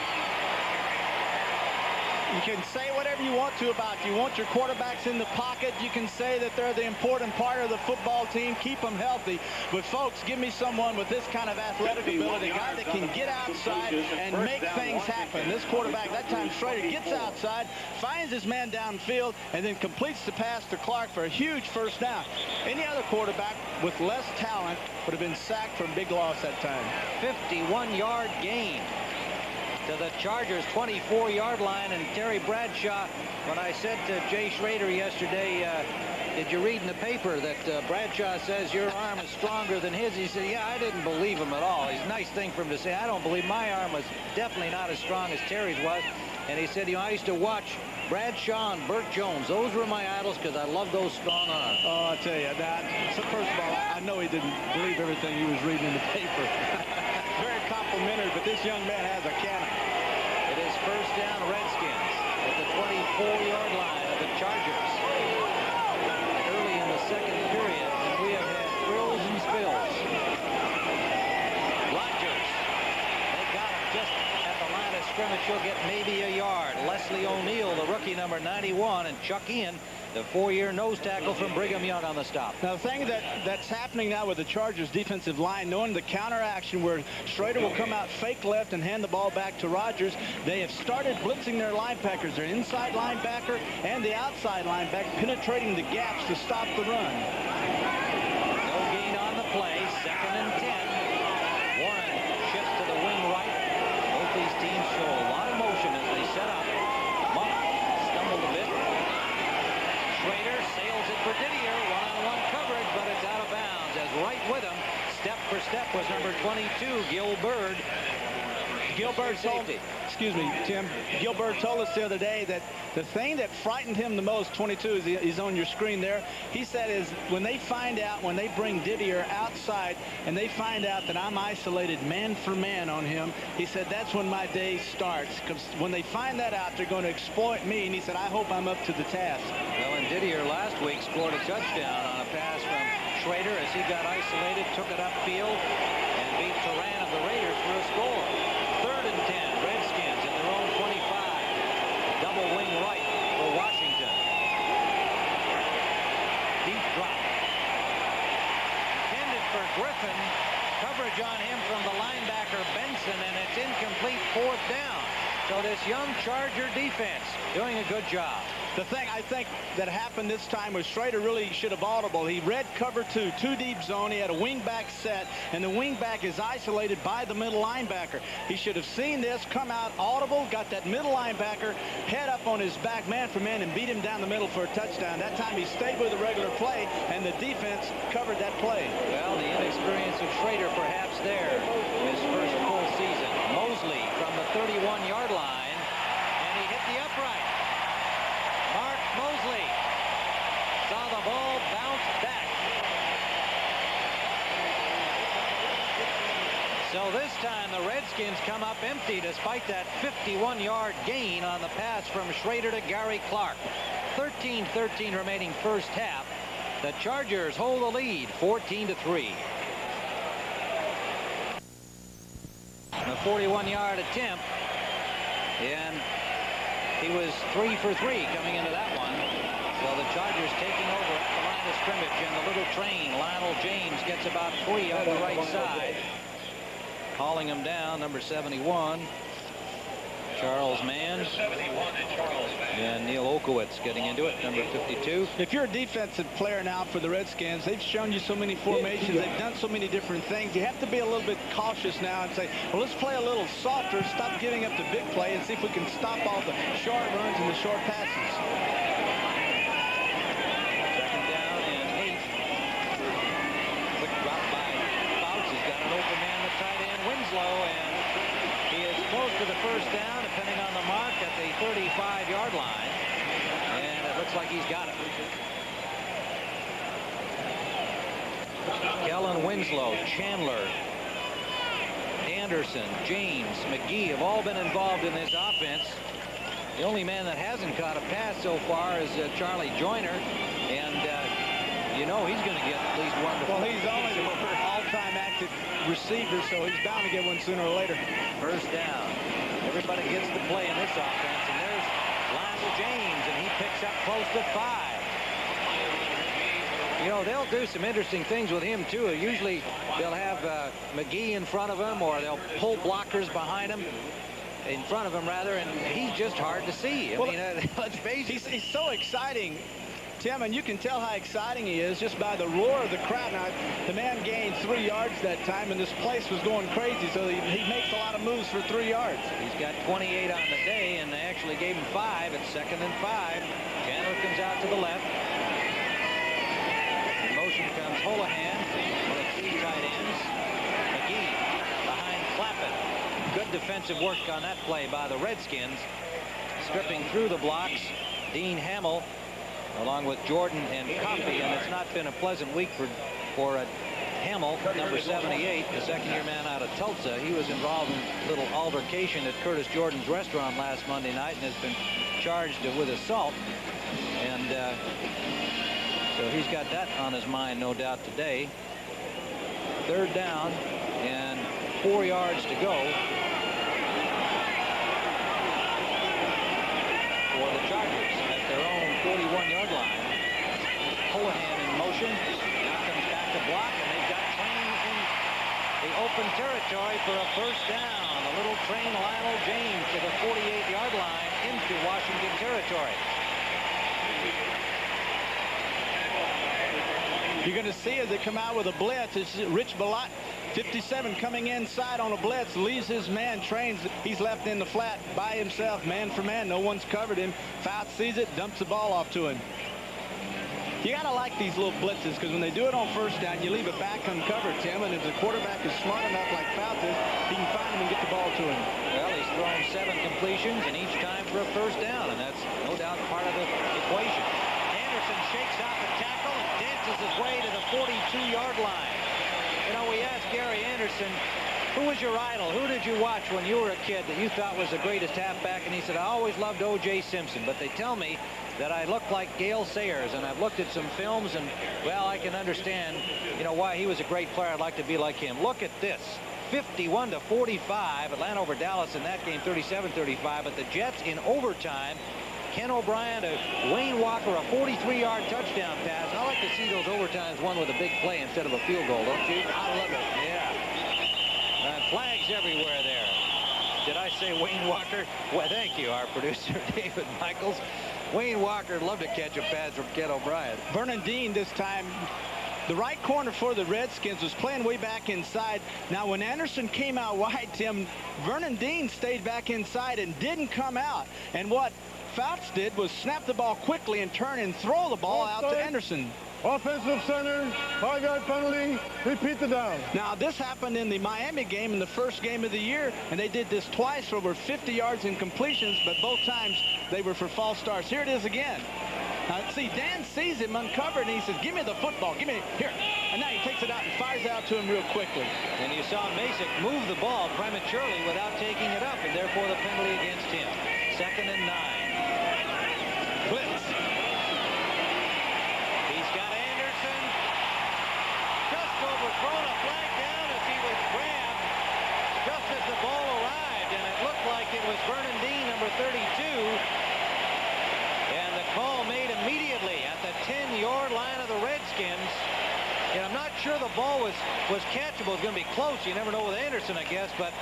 Speaker 2: You can say whatever you want to about you want your quarterbacks in the pocket. You can say that they're the important part of the football team. Keep them healthy. But, folks, give me someone with this kind of athletic ability, a guy that can get outside and make things happen. This quarterback, that time Schrader, gets outside, finds his man downfield, and then completes the pass to Clark for a huge first down. Any other quarterback with less talent would have been sacked for a big loss that time.
Speaker 1: 51-yard gain to the Chargers' 24-yard line. And Terry Bradshaw, when I said to Jay Schrader yesterday, did you read in the paper that Bradshaw says your arm is stronger than his? He said, yeah, I didn't believe him at all. It's a nice thing for him to say. I don't believe my arm was definitely not as strong as Terry's was. And he said, you know, I used to watch Bradshaw and Burt Jones. Those were my idols because I love those strong arms.
Speaker 2: Oh, I'll tell you that. So first of all, I know he didn't believe everything he was reading in the paper. Very complimentary, but this young man has a cannon.
Speaker 1: It is first down Redskins at the 24-yard line of the Chargers. Early in the second period, and we have had thrills and spills. Rodgers, they got him just at the line of scrimmage. He'll get maybe a yard. Leslie O'Neal, the rookie, number 91, and Chuck Ian, the 4-year nose tackle from Brigham Young, on the stop.
Speaker 2: Now, the thing that's happening now with the Chargers defensive line, knowing the counter action where Schrader will come out fake left and hand the ball back to Rodgers, they have started blitzing their linebackers, their inside linebacker and the outside linebacker, penetrating the gaps to stop the run.
Speaker 1: No gain on the play. 2nd and 10. Warren shifts to the wing right. Both these teams show a lot of motion as they set up. Monk stumbled a bit. Schrader sails it for Didier. One-on-one coverage, but it's out of bounds. As right with him, step for step, was number 22, Gil Bird.
Speaker 2: Gilbert told, excuse me, Tim, Gilbert told us the other day that the thing that frightened him the most, 22, is he's on your screen there. He said is when they bring Didier outside and they find out that I'm isolated man for man on him, he said that's when my day starts. Because when they find that out, they're going to exploit me. And he said, I hope I'm up to the task.
Speaker 1: Well, and Didier last week scored a touchdown on a pass from Schrader as he got isolated, took it upfield, and beat Turan of the Raiders for a score. 3rd and 10, Redskins in their own 25. Double wing right for Washington. Deep drop. Intended for Griffin. Coverage on him from the linebacker Benson, and it's incomplete, 4th down. So this young Charger defense doing a good job.
Speaker 2: The thing I think that happened this time was Schrader really should have audible. He read cover 2 deep zone. He had a wingback set, and the wingback is isolated by the middle linebacker. He should have seen this, come out audible, got that middle linebacker, head up on his back man for man, and beat him down the middle for a touchdown. That time he stayed with the regular play, and the defense covered that play.
Speaker 1: Well, the inexperience of Schrader perhaps there, his first full season. Mosley from the 31-yard line, and he hit the upright. Mark Mosley saw the ball bounce back. So this time the Redskins come up empty despite that 51-yard gain on the pass from Schrader to Gary Clark. 13-13 remaining first half. The Chargers hold the lead 14-3. The 41-yard attempt, and he was 3 for 3 coming into that one. So So the Chargers taking over at the line of scrimmage, and the little train, Lionel James, gets about 3 on the right side. Calling him down, number 71. Charles Mann and Neil Okowitz getting into it, number 52.
Speaker 2: If you're a defensive player now for the Redskins, they've shown you so many formations. They've done so many different things. You have to be a little bit cautious now and say, well, let's play a little softer, stop giving up the big play, and see if we can stop all the short runs and the short passes.
Speaker 1: Second down and 8. Quick drop by Fouts. He's got an open man, the tight end, Winslow, and he is close to the first down, depending on the mark, at the 35-yard line. And it looks like he's got it. Kellen Winslow, Chandler, Anderson, James, McGee have all been involved in this offense. The only man that hasn't caught a pass so far is Charlie Joyner. And you know he's going to get at least one.
Speaker 2: Well, he's only the all-time active receiver, so he's bound to get one sooner or later.
Speaker 1: First down. Everybody gets to play in this offense, and there's Lionel James, and he picks up close to 5. You know, they'll do some interesting things with him, too. Usually they'll have McGee in front of him, or they'll pull blockers behind him, in front of him, rather, and he's just hard to see. I mean, let's face it.
Speaker 2: He's so exciting, Tim, and you can tell how exciting he is just by the roar of the crowd. Now, the man gained 3 yards that time, and this place was going crazy, so he makes a lot of moves for 3 yards.
Speaker 1: He's got 28 on the day, and they actually gave him 5. It's 2nd and 5. Chandler comes out to the left. In motion comes Holohan with 3 tight ends. McGee behind Clappett. Good defensive work on that play by the Redskins. Stripping through the blocks, Dean Hamill, along with Jordan and Coffey, and it's not been a pleasant week for Hamill, number 78, the second-year man out of Tulsa. He was involved in a little altercation at Curtis Jordan's restaurant last Monday night and has been charged with assault. And so he's got that on his mind, no doubt, today. 3rd down and 4 yards to go for the Chargers at their own 41-yard line. Holohan in motion. Now comes back to block, and they've got Train in the open territory for a first down. A little train, Lionel James, to the 48-yard line into Washington territory.
Speaker 2: You're going to see as they come out with a blitz, it's Rich Balot, 57, coming inside on a blitz, leaves his man, Trains. He's left in the flat by himself, man for man. No one's covered him. Fouts sees it, dumps the ball off to him. You got to like these little blitzes, because when they do it on first down, you leave a back uncovered, Tim, and if the quarterback is smart enough like Fouts is, he can find him and get the ball to him.
Speaker 1: Well, he's thrown 7 completions, and each time for a first down, and that's no doubt part of the equation. Anderson shakes out the tackle and dances his way to the 42-yard line. You know, we asked Gary Anderson, who was your idol? Who did you watch when you were a kid that you thought was the greatest halfback? And he said, I always loved O.J. Simpson, but they tell me that I look like Gale Sayers, and I've looked at some films, and, well, I can understand, you know, why he was a great player. I'd like to be like him. Look at this. 51-45. Atlanta over Dallas in that game, 37-35. But the Jets in overtime, Ken O'Brien to Wayne Walker, a 43-yard touchdown pass. I like to see those overtimes won with a big play instead of a field goal, don't you? I love it. Yeah. Flags everywhere there. Did I say Wayne Walker? Well, thank you, our producer, David Michaels. Wayne Walker would love to catch a pass from Ken O'Brien.
Speaker 2: Vernon Dean this time, the right corner for the Redskins, was playing way back inside. Now, when Anderson came out wide, Tim, Vernon Dean stayed back inside and didn't come out. And what Fouts did was snap the ball quickly and turn and throw the ball out to Anderson.
Speaker 4: Offensive center, 5-yard penalty, repeat the down.
Speaker 2: Now, this happened in the Miami game in the first game of the year, and they did this twice for over 50 yards in completions, but both times they were for false starts. Here it is again. Now, see, Dan sees him uncovered, and he says, give me the football, give me, here. And now he takes it out and fires out to him real quickly.
Speaker 1: And you saw Masick move the ball prematurely without taking it up, and therefore the penalty against him. 2nd and 9. Blitz. He's got Anderson. Just overthrown, a flag down as he was grabbed just as the ball arrived, and it looked like it was Vernon Dean, number 32. And the call made immediately And I'm not sure the ball was catchable. It's going to be close. You never know with Anderson, I guess, but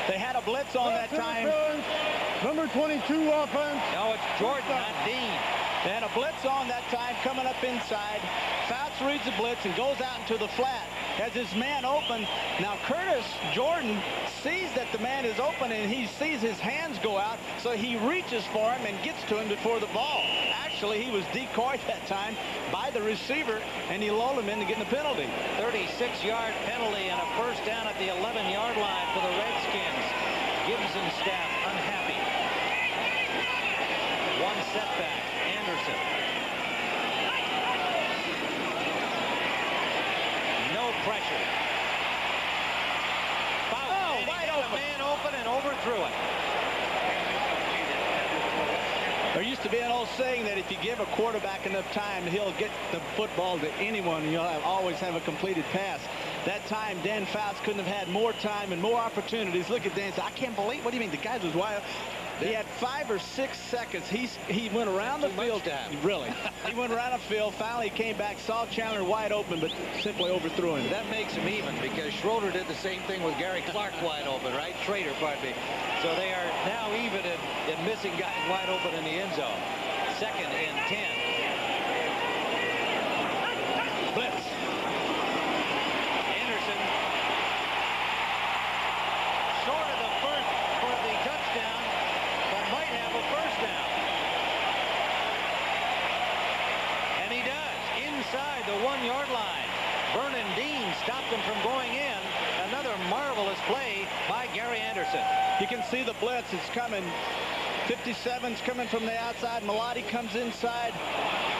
Speaker 2: they had a blitz on that time.
Speaker 4: Number 22 offense.
Speaker 1: no, it's Jordan, not Dean.
Speaker 2: They had a blitz on that time coming up inside. Fouts reads the blitz and goes out into the flat. Has his man open. Now Curtis Jordan sees that the man is open and he sees his hands go out, so he reaches for him and gets to him before the ball. Actually, he was decoyed that time by the receiver and he lulled him into getting the penalty.
Speaker 1: 36-yard penalty and a first down at the 11-yard line for the Redskins. Gibson's staff unhappy. One setback. Anderson. No pressure. Foul.
Speaker 2: Oh,
Speaker 1: And he
Speaker 2: wide
Speaker 1: got
Speaker 2: open.
Speaker 1: a man open and overthrew it.
Speaker 2: There used to be an old saying that if you give a quarterback enough time, he'll get the football to anyone and you'll always have a completed pass. That time, Dan Fouts couldn't have had more time and more opportunities. Look at Dan. I can't believe. What do you mean? The guy was wild. He had 5 or 6 seconds. He went around the field. Really. He went around the field. Finally came back, saw Chandler wide open, but simply overthrew him.
Speaker 1: That makes him even because Schroeder did the same thing with Gary Clark wide open, right? Schrader, pardon me. So they are now even in missing guys wide open in the end zone. 2nd and 10.
Speaker 2: Blitz.
Speaker 1: Anderson. Short of the first for the touchdown, but might have a first down. And he does. Inside the 1-yard line. Vernon Dean stopped him from going in. Another marvelous play by Gary Anderson.
Speaker 2: You can see the blitz is coming. 57's coming from the outside. Malati comes inside.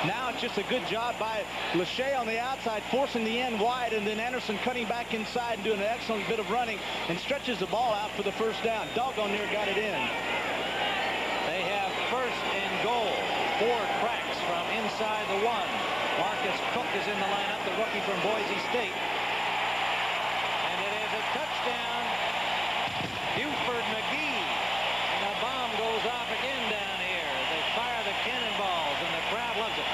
Speaker 2: Now it's just a good job by Lachey on the outside, forcing the end wide, and then Anderson cutting back inside and doing an excellent bit of running and stretches the ball out for the first down. Doggone near got it in.
Speaker 1: They have 1st and goal. 4 cracks from inside the 1. Marcus Cook is in the lineup, the rookie from Boise State. And it is a touchdown. Buford McGee. And a bomb goes off again down here. They fire the cannonballs, and the crowd loves it.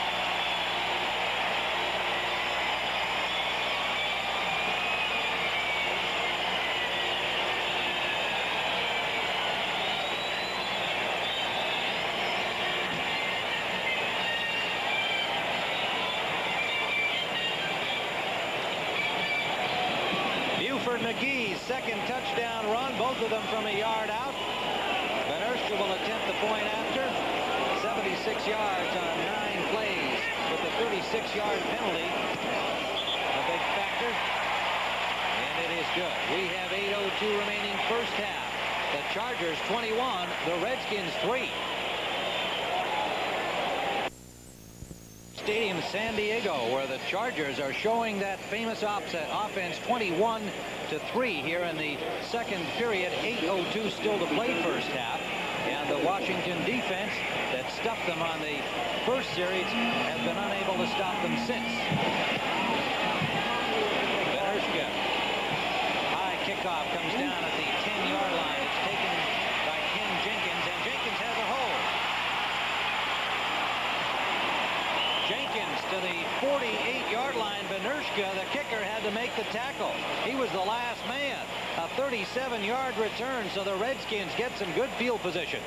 Speaker 1: Buford McGee's 2nd touchdown run, both of them from a yard out. Benershka will attempt the point after. 76 yards on 9 plays with the 36-yard penalty. A big factor. And it is good. We have 8:02 remaining first half. The Chargers 21, the Redskins 3. Stadium, San Diego, where the Chargers are showing that famous offense 21-3 here in the 2nd period. 8:02 still to play first half. And the Washington defense that stuffed them on the first series has been unable to stop them since. Benershka. High kickoff comes down at the 10-yard line. It's taken by Ken Jenkins, and Jenkins has a hold. Jenkins to the 48-yard line. Benershka, the kicker, had to make the tackle. He was the last man. A 37-yard return, so the Redskins get some good field position.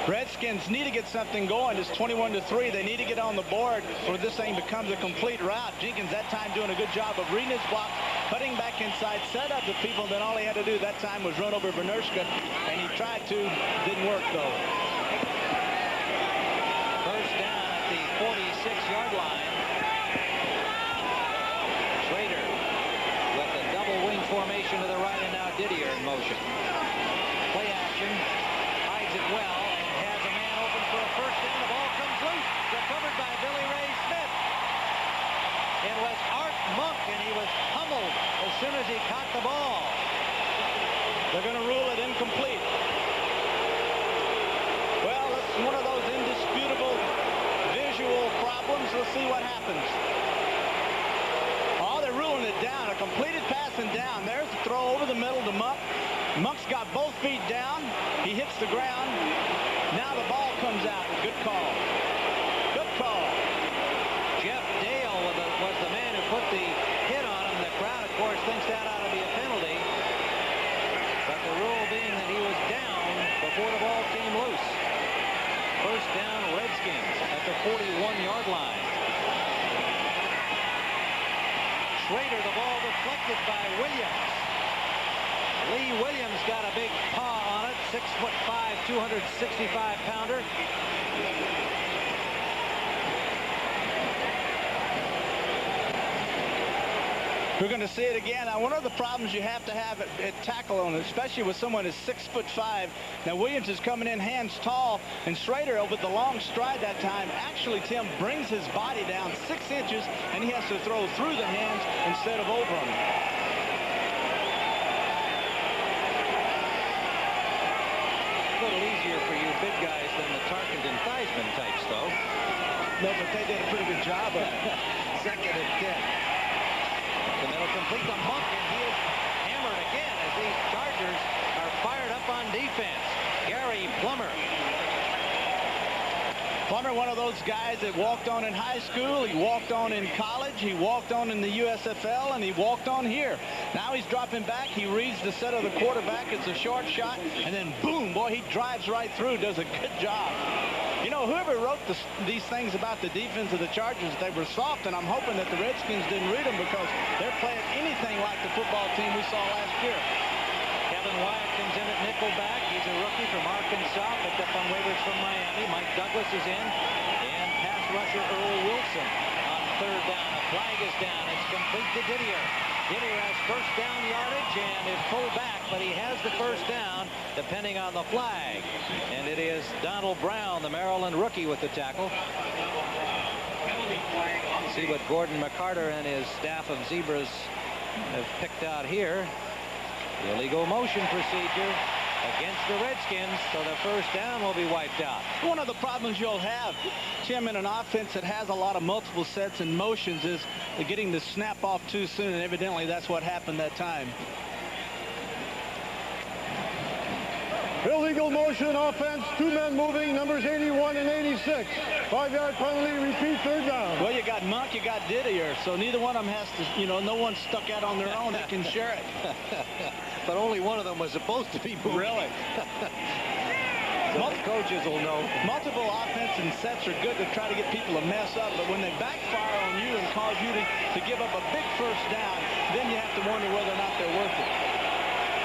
Speaker 2: Redskins need to get something going. It's 21-3. They need to get on the board or this thing becomes a complete rout. Jenkins that time doing a good job of reading his block, cutting back inside, set up the people. Then all he had to do that time was run over Benershka, and he tried to. Didn't work, though.
Speaker 1: First down at the 46-yard line. Schrader with the double wing formation to the right, and now Didier in motion. Play action. Hides it well and has a man open for a first down. The ball comes loose. Recovered by Billy Ray Smith. It was Art Monk, and he was pummeled as soon as he caught the ball.
Speaker 2: They're going to rule it incomplete. Well, it's one of those indisputable visual problems. Let's see what happens. Oh, they're ruling it down. A completed pass and down. There's the throw over the middle to Monk. Monk's got both feet down. He hits the ground. Now the ball comes out. Good call. Good call.
Speaker 1: Schrader, the ball deflected by Williams. Lee Williams got a big paw on it. 6'5", 265-pounder.
Speaker 2: We're going to see it again. Now, one of the problems you have to have at tackle on, especially with someone who's 6'5". Now, Williams is coming in hands tall, and Schrader, with the long stride that time, actually, Tim, brings his body down 6 inches, and he has to throw through the hands instead of over them.
Speaker 1: A little easier for you big guys than the Tarkenton Theismann types, though.
Speaker 2: No, but they did a pretty good job of it.
Speaker 1: 2nd and 10. The middle complete to Monk, and he is hammered again as these Chargers are fired up on defense. Gary Plummer.
Speaker 2: Plummer, one of those guys that walked on in high school, he walked on in college, he walked on in the USFL, and he walked on here. Now he's dropping back. He reads the set of the quarterback. It's a short shot, and then boom, boy, he drives right through, does a good job. You know, whoever wrote these things about the defense of the Chargers, they were soft, and I'm hoping that the Redskins didn't read them because they're playing anything like the football team we saw last year.
Speaker 1: Kevin Wyatt comes in at nickelback. He's a rookie from Arkansas, picked up on waivers from Miami. Mike Douglas is in, and pass rusher Earl Wilson on 3rd down. A flag is down. It's complete to Didier. Didier has first down yardage and is pulled back, but he has the first down depending on the flag. And it is Donald Brown, the Maryland rookie, with the tackle. See what Gordon McCarter and his staff of Zebras have picked out here. The illegal motion procedure against the Redskins, so the first down will be wiped out.
Speaker 2: One of the problems you'll have, Tim, in an offense that has a lot of multiple sets and motions is getting the snap off too soon, and evidently that's what happened that time.
Speaker 4: Illegal motion offense, 2 men moving, numbers 81 and 86. 5-yard penalty, repeat, 3rd down.
Speaker 2: Well, you got Monk, you got Didier, so neither one of them has to, you know, no one's stuck out on their own. They can share it.
Speaker 1: But only one of them was supposed to be moved.
Speaker 2: Really?
Speaker 1: So the coaches will know.
Speaker 2: Multiple offense and sets are good to try to get people to mess up, but when they backfire on you and cause you to give up a big first down, then you have to wonder whether or not they're worth it.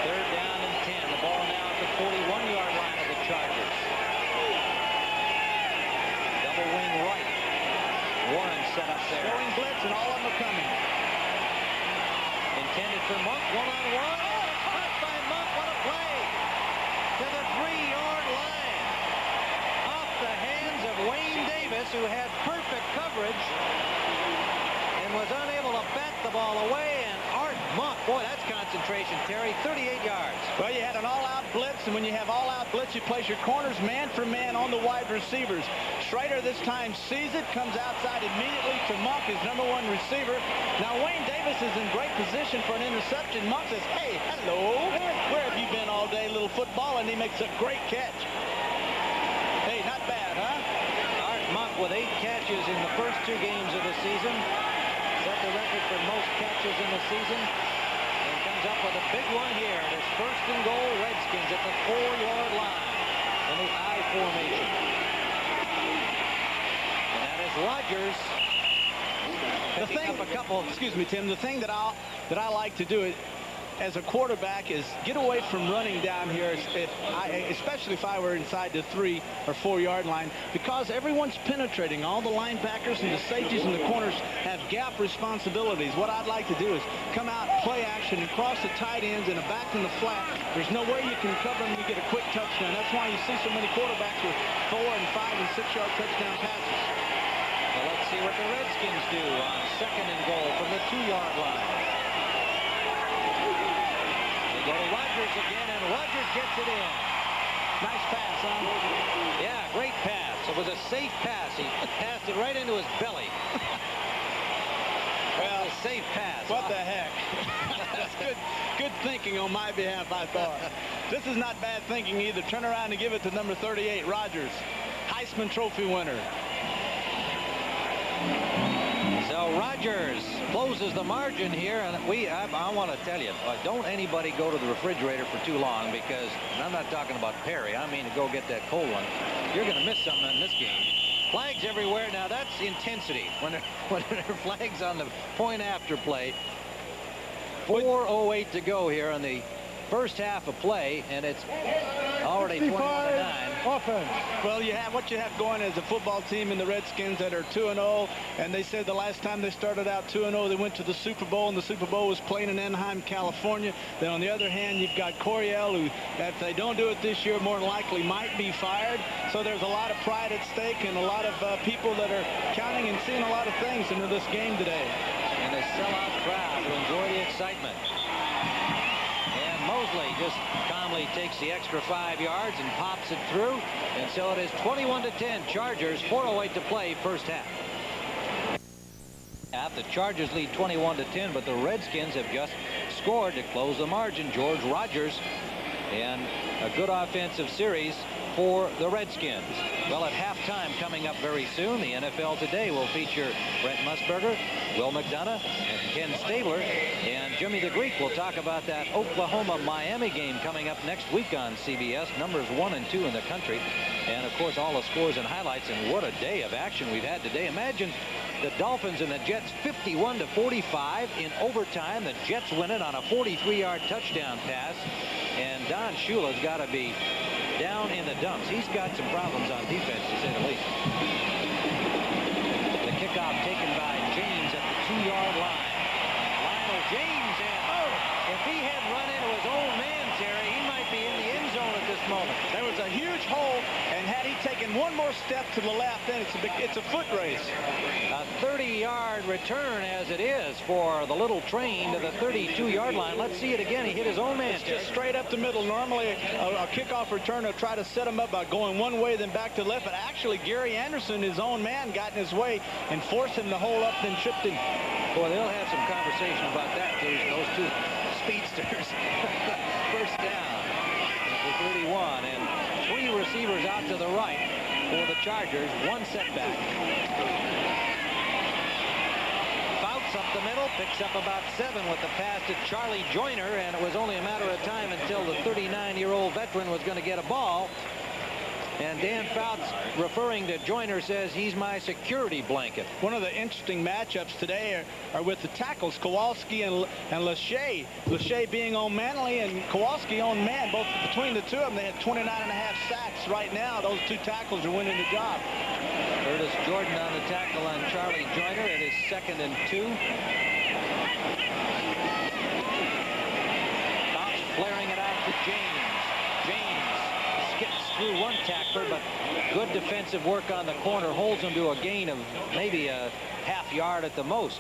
Speaker 1: 3rd down and 10. The ball now at the 41-yard line of the Chargers. Double wing right. Warren set up there.
Speaker 2: Throwing blitz, and all of them are coming.
Speaker 1: Intended for Monk, one-on-one. Oh, caught by Monk. What a play! To the 3-yard line. Off the hands of Wayne Davis, who had perfect coverage and was unable to bat the ball away. And Art Monk, boy, that's concentration, Terry. 38 yards.
Speaker 2: Well, you had an all-out blitz, and when you have all-out blitz, you place your corners man for man on the wide receivers. Schrader this time sees it, comes outside immediately to Monk, his #1 receiver. Now, Wayne Davis is in great position for an interception. Monk says, hey, hello, where have you been all day, little football? And he makes a great catch. Hey, not bad, huh?
Speaker 1: Art Monk with 8 catches in the first 2 games of the season. Set the record for most catches in the season. And comes up with a big one here. It is 1st and goal, Redskins at the 4-yard line in the I formation. And that is Rodgers picking up a couple.
Speaker 2: Excuse me, Tim. The thing that I like to do as a quarterback is get away from running down here, especially if I were inside the 3 or 4-yard line, because everyone's penetrating. All the linebackers and the safeties and the corners have gap responsibilities. What I'd like to do is come out, play action, and cross the tight ends and a back in the flat. There's no way you can cover them and you get a quick touchdown. That's why you see so many quarterbacks with 4 and 5 and 6-yard touchdown passes.
Speaker 1: Well, let's see what the Redskins do on 2nd and goal from the 2-yard line. Go to Rodgers again, and Rodgers gets it in.
Speaker 2: Nice pass, huh?
Speaker 1: Yeah, great pass. It was a safe pass. He passed it right into his belly. Well, a safe pass.
Speaker 2: What the heck? That's good thinking on my behalf, I thought. This is not bad thinking either. Turn around and give it to number 38, Rodgers. Heisman Trophy winner.
Speaker 1: So Rodgers closes the margin here, and I want to tell you, don't anybody go to the refrigerator for too long, because, and I'm not talking about Perry, I mean to go get that cold one. You're going to miss something in this game. Flags everywhere. Now that's intensity. When there are flags on the point after play. 4:08 to go here on the first half of play, and it's already 21-9.
Speaker 4: Offense.
Speaker 2: Well, what you have going is a football team in the Redskins that are 2-0, and they said the last time they started out 2-0, they went to the Super Bowl, and the Super Bowl was playing in Anaheim, California. Then on the other hand, you've got Coryell, who, if they don't do it this year, more than likely might be fired. So there's a lot of pride at stake and a lot of people that are counting and seeing a lot of things into this game today.
Speaker 1: And a sellout crowd will enjoy the excitement. Mosley just calmly takes the extra 5 yards and pops it through, and so it is 21-10 Chargers. 4:08 to play, first half. The Chargers lead 21-10, but the Redskins have just scored to close the margin. George Rogers, and a good offensive series for the Redskins. Well, at halftime coming up very soon, the NFL Today will feature Brent Musburger, Will McDonough, and Ken Stabler. And Jimmy the Greek will talk about that Oklahoma-Miami game coming up next week on CBS, numbers 1 and 2 in the country. And, of course, all the scores and highlights. And what a day of action we've had today. Imagine the Dolphins and the Jets 51-45 in overtime. The Jets win it on a 43-yard touchdown pass. And Don Shula's got to be down in the dumps. He's got some problems on defense, to say the least. The kickoff taken by James at the 2-yard line. Lionel James, and if he had run into his own man, Terry, he might be in the end zone at this moment.
Speaker 2: There was a huge hole, and had he taken one more step to the left, then it's a foot race.
Speaker 1: A 30-yard return as it is for the little train to the 32-yard line. Let's see it again. He hit his own man.
Speaker 2: It's just straight up the middle. Normally, a kickoff return will try to set him up by going one way, then back to the left. But actually, Gary Anderson, his own man, got in his way and forced him to hole up, then tripped him.
Speaker 1: Boy, they'll have some conversation about that, those two speedsters. First down at the 31, and 3 receivers out to the right for the Chargers. 1 setback. Fouts up the middle, picks up about 7 with the pass to Charlie Joyner, and it was only a matter of time until the 39-year-old veteran was going to get a ball. And Dan Fouts, referring to Joyner, says he's my security blanket.
Speaker 2: One of the interesting matchups today are with the tackles, Kowalski and Lachey. Lachey being on Manley and Kowalski on man. Both between the two of them, they had 29.5 sacks. Right now, those two tackles are winning the job.
Speaker 1: Curtis Jordan on the tackle on Charlie Joyner. It is 2nd and 2. Fouts flaring it out to James. Skips through one tackler, but good defensive work on the corner holds him to a gain of maybe a half yard at the most.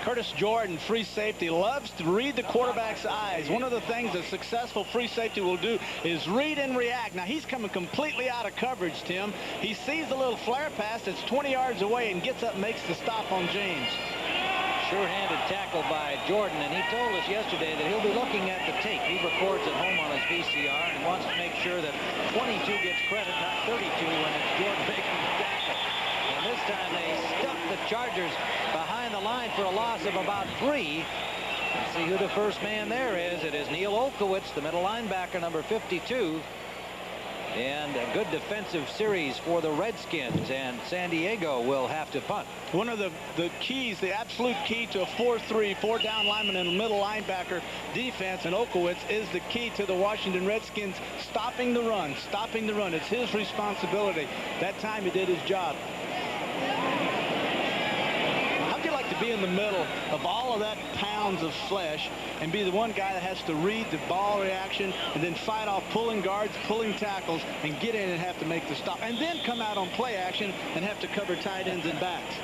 Speaker 2: Curtis Jordan, free safety, loves to read the quarterback's eyes. One of the things a successful free safety will do is read and react. Now, he's coming completely out of coverage, Tim. He sees a little flare pass that's 20 yards away and gets up and makes the stop on James.
Speaker 1: Sure-handed tackle by Jordan, and he told us yesterday that he'll be looking at the tape. He records at home on his VCR and wants to make sure that 22 gets credit, not 32, when it's Jordan making the tackle. And this time they stuffed the Chargers behind the line for a loss of about 3. Let's see who the first man there is. It is Neil Olkowitz, the middle linebacker, number 52. And a good defensive series for the Redskins, and San Diego will have to punt.
Speaker 2: One of the keys, the absolute key to a 4-3, 4-down lineman and a middle linebacker defense, and Olkowitz is the key to the Washington Redskins stopping the run. It's his responsibility. That time he did his job. How'd you like to be in the middle of all of that pounds of flesh and be the one guy that has to read the ball reaction and then fight off pulling guards, pulling tackles, and get in and have to make the stop, and then come out on play action and have to cover tight ends and backs?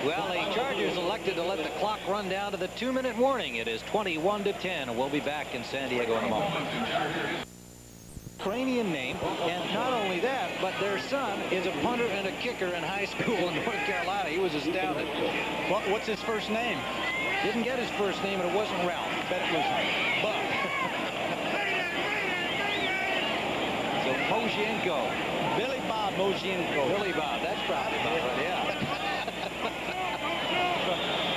Speaker 1: Well, the Chargers elected to let the clock run down to the 2-minute warning. It is 21-10, and we'll be back in San Diego in a moment. Ukrainian name, and not only that, but their son is a punter and a kicker in high school in North Carolina. He was astounded.
Speaker 2: What's his first name?
Speaker 1: Didn't get his first name, and it wasn't Ralph.
Speaker 2: Bet it was Buck.
Speaker 1: So Moshienko.
Speaker 2: Billy Bob Moshienko.
Speaker 1: Billy Bob, that's probably about right, yeah.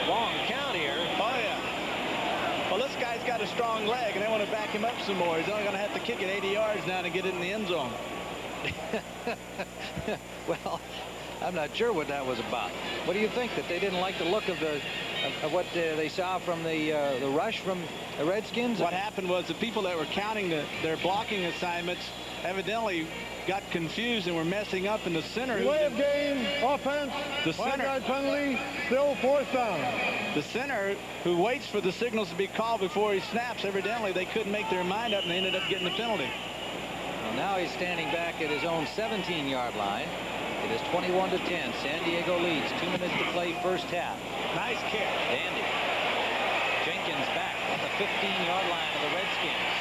Speaker 1: Long count here.
Speaker 2: Oh, yeah. Well, this guy's got a strong leg, and they want to back him up some more. He's only going to have to kick it 80 yards now to get it in the end zone.
Speaker 1: Well, I'm not sure what that was about. What do you think? That they didn't like the look of what they saw from the rush from the Redskins?
Speaker 2: What happened was the people that were counting their blocking assignments evidently got confused and were messing up in the center.
Speaker 4: Delay of game, offense,
Speaker 2: The center.
Speaker 4: 5-yard penalty, still 4th down.
Speaker 2: The center, who waits for the signals to be called before he snaps, evidently they couldn't make their mind up and they ended up getting the penalty.
Speaker 1: Well, now he's standing back at his own 17-yard line. It is 21-10. San Diego leads. 2 minutes to play first half.
Speaker 2: Nice kick.
Speaker 1: Dandy. Jenkins back at the 15-yard line of the Redskins.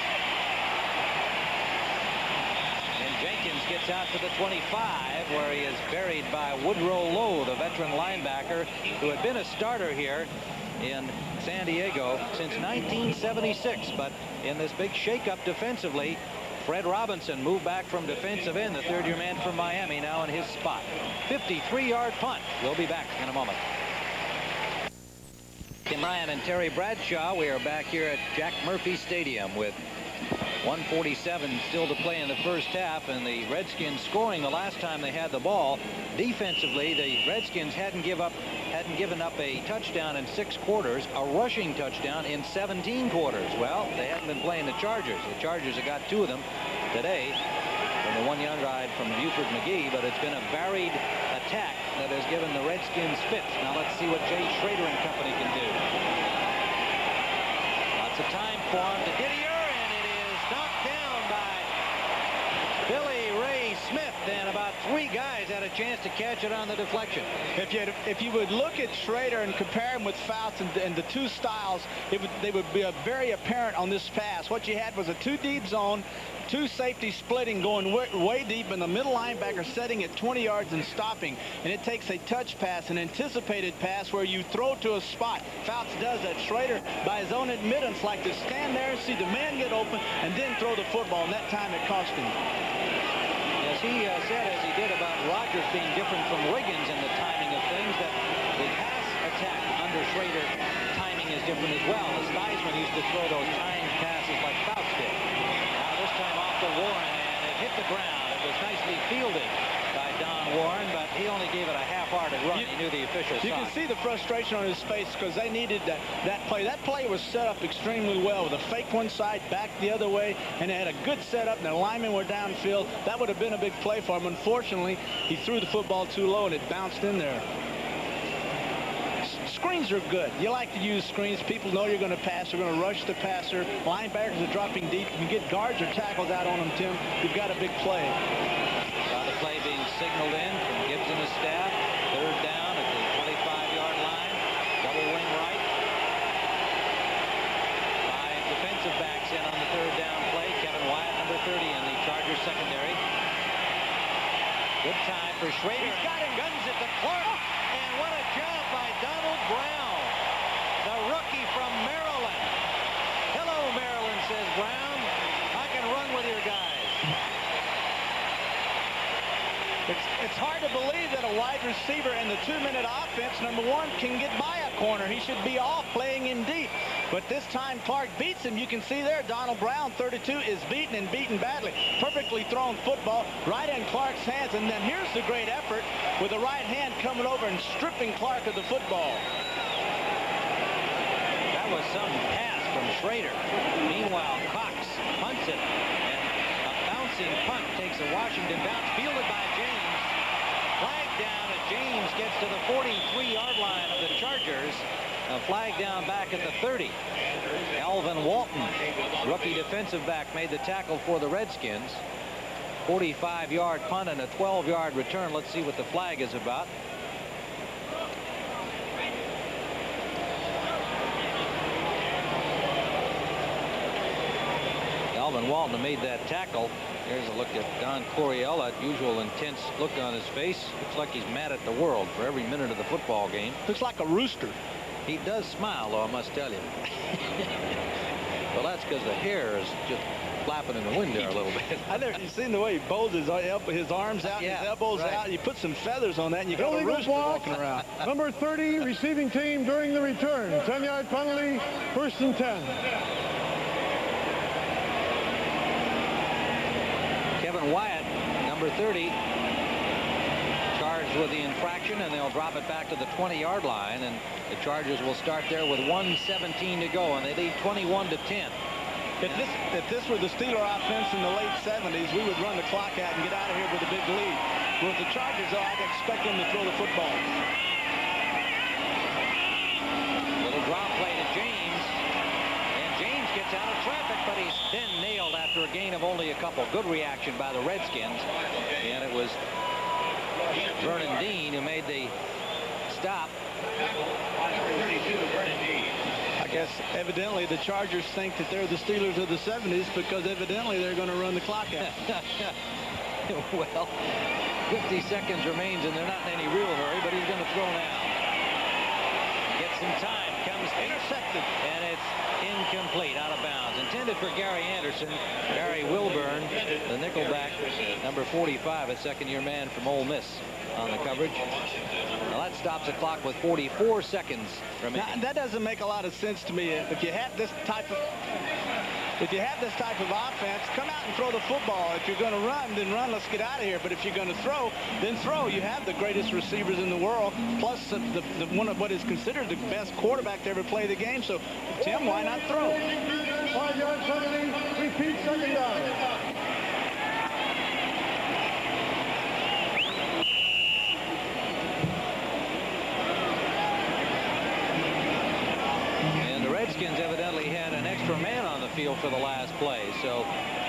Speaker 1: And Jenkins gets out to the 25, where he is buried by Woodrow Lowe, the veteran linebacker who had been a starter here in San Diego since 1976. But in this big shakeup defensively, Fred Robinson moved back from defensive end, the third-year man from Miami, now in his spot. 53-yard punt. We'll be back in a moment. Tim Ryan and Terry Bradshaw. We are back here at Jack Murphy Stadium with 1:47 still to play in the first half, and the Redskins scoring the last time they had the ball. Defensively, the Redskins hadn't given up a touchdown in 6 quarters, a rushing touchdown in 17 quarters. Well, they hadn't been playing the Chargers. The Chargers have got 2 of them today from the 1-yard ride from Buford McGee, but it's been a varied attack that has given the Redskins fits. Now let's see what Jay Schrader and company can do. Lots of time for him to Didier, and it is knocked down by Billy Ray Smith, and about 3 guys had a chance to catch it on the deflection.
Speaker 2: If you would look at Schrader and compare him with Fouts and the 2 styles, they would be very apparent on this pass. What you had was a 2 deep zone, 2 safeties splitting, going way deep, and the middle linebacker setting at 20 yards and stopping. And it takes a touch pass, an anticipated pass where you throw to a spot. Fouts does that. Schrader, by his own admittance, like to stand there and see the man get open and then throw the football, and that time it cost him.
Speaker 1: Yes, he said, as he did about Rodgers being different from Riggins in the timing of things, that the pass attack under Schrader timing is different as well. The Theismann used to throw those timed passes like Fouts did. Now this time off to Warren, and it hit the ground. It was nicely fielded by Don Warren, but he only gave it a half-hearted run. He knew the official
Speaker 2: You
Speaker 1: saw
Speaker 2: can
Speaker 1: it.
Speaker 2: see the frustration on his face because they needed that play. That play was set up extremely well with a fake one side, back the other way, and they had a good setup, and the linemen were downfield. That would have been a big play for him. Unfortunately, he threw the football too low, and it bounced in there. Screens are good. You like to use screens. People know you're going to pass. They're going to rush the passer. Linebackers are dropping deep. You can get guards or tackles out on them, Tim. You've got a big play.
Speaker 1: Saw the play being signaled in from Gibbs and his staff. 3rd down at the 25-yard line. Double wing right. 5 defensive backs in on the 3rd down play. Kevin Wyatt, number 30, in the Chargers secondary. Good time for Schrader. He's got him. Guns at the Clark. And what a job by Donald Brown, the rookie from Maryland. Hello, Maryland, says Brown. I can run with your guys.
Speaker 2: It's hard to believe that a wide receiver in the 2-minute offense, number 1, can get by a corner. He should be off playing in deep. But this time Clark beats him. You can see there Donald Brown, 32, is beaten and beaten badly. Perfectly thrown football right in Clark's hands. And then here's the great effort with the right hand coming over and stripping Clark of the football.
Speaker 1: That was some pass from Schrader. Meanwhile, Cox punts it. And a bouncing punt takes a Washington bounce, fielded by James. Flag down as James gets to the 43-yard line of the Chargers. A flag down back at the 30. Alvin Walton, rookie defensive back, made the tackle for the Redskins. 45-yard punt and a 12-yard return. Let's see what the flag is about. Alvin Walton made that tackle. Here's a look at Don Coryell, that usual intense look on his face. Looks like he's mad at the world for every minute of the football game.
Speaker 2: Looks like a rooster.
Speaker 1: He does smile, though, I must tell you. Well, that's because the hair is just flapping in the wind there a little bit.
Speaker 2: You've seen the way he bowls his arms out,
Speaker 1: Yeah,
Speaker 2: his elbows
Speaker 1: right.
Speaker 2: out. You put some feathers on that, and you got a
Speaker 4: Illegal
Speaker 2: rooster
Speaker 4: block.
Speaker 2: walking around.
Speaker 4: Number 30, receiving team during the return. 10-yard penalty, 1st and 10.
Speaker 1: Kevin Wyatt, number 30, yards with the infraction, and they'll drop it back to the 20-yard line, and the Chargers will start there with 1:17 to go, and they lead 21-10.
Speaker 2: If this were the Steeler offense in the late 70s, we would run the clock out and get out of here with a big lead. With the Chargers, though, I'd expect them to throw the football.
Speaker 1: Little drop play to James, and James gets out of traffic, but he's then nailed after a gain of only a couple. Good reaction by the Redskins, and it was Vernon Dean who made the stop.
Speaker 2: I guess evidently the Chargers think that they're the Steelers of the 70s because evidently they're going to run the clock out.
Speaker 1: Well, 50 seconds remains, and they're not in any real hurry, but he's going to throw now. Gets some time, comes intercepted, and it's incomplete, out of bounds. Intended for Gary Anderson. Barry Wilburn, the nickelback, number 45, a second-year man from Ole Miss on the coverage. Now that stops the clock with 44 seconds remaining.
Speaker 2: Now, that doesn't make a lot of sense to me. If you have this type of offense, come out and throw the football. If you're going to run, then run. Let's get out of here. But if you're going to throw, then throw. You have the greatest receivers in the world, plus the one of what is considered the best quarterback to ever play the game. So, Tim, why not throw?
Speaker 4: 5-yard penalty. Repeat, second down.
Speaker 1: Redskins evidently had an extra man on the field for the last play, so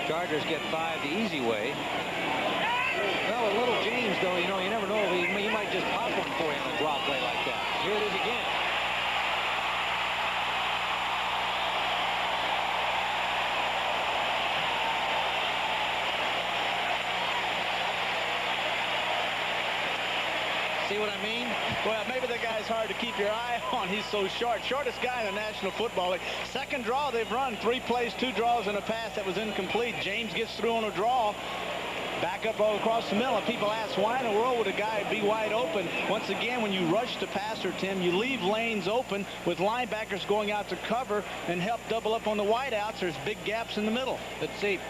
Speaker 1: Chargers get 5 the easy way. Well, with little James, though, you never know. He might just pop one for you on a drop play like that. Here it is again. See what I mean?
Speaker 2: Well, maybe the guy's hard to keep your eye on. He's so short. Shortest guy in the National Football League. Second draw they've run. 3 plays, 2 draws, and a pass that was incomplete. James gets through on a draw. Back up all across the middle. And people ask, why in the world would a guy be wide open? Once again, when you rush the passer, Tim, you leave lanes open with linebackers going out to cover and help double up on the wideouts. There's big gaps in the middle.
Speaker 1: But see,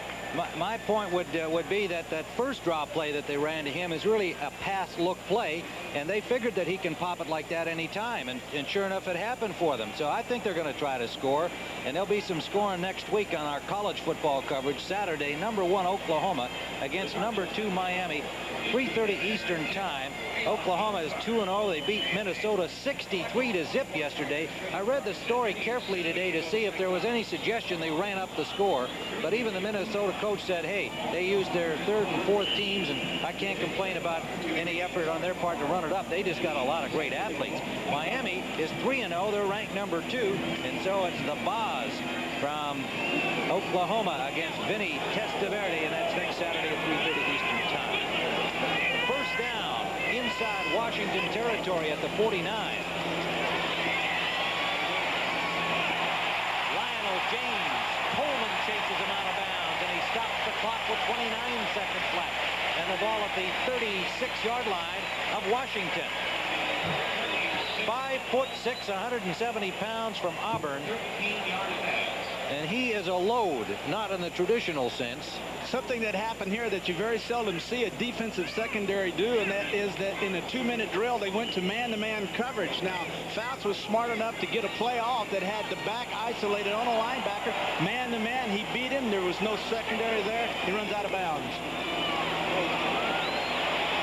Speaker 1: my point would be that first drop play that they ran to him is really a pass look play, and they figured that he can pop it like that any time, and sure enough it happened for them. So I think they're going to try to score, and there'll be some scoring next week on our college football coverage. Saturday, number 1 Oklahoma against number 2 Miami, 3:30 Eastern time. Oklahoma is 2-0. They beat Minnesota 63-0 yesterday. I read the story carefully today to see if there was any suggestion they ran up the score, but even the Minnesota coach said, hey, they used their 3rd and 4th teams, and I can't complain about any effort on their part to run it up. They just got a lot of great athletes. Miami is 3-0. They're ranked number 2, and so it's the Boz from Oklahoma against Vinny Testaverde, and that's next Saturday at 3:30 Eastern time. First down inside Washington territory at the 49. Lionel James. Coleman chases him out of bounds, and he stops the clock with 29 seconds left. And the ball at the 36-yard line of Washington. 5'6", 170 pounds from Auburn. And he is a load, not in the traditional sense.
Speaker 2: Something that happened here that you very seldom see a defensive secondary do, and that is that in a 2-minute drill they went to man-to-man coverage. Now, Fouts was smart enough to get a play off that had the back isolated on a linebacker. Man-to-man, he beat him. There was no secondary there. He runs out of bounds.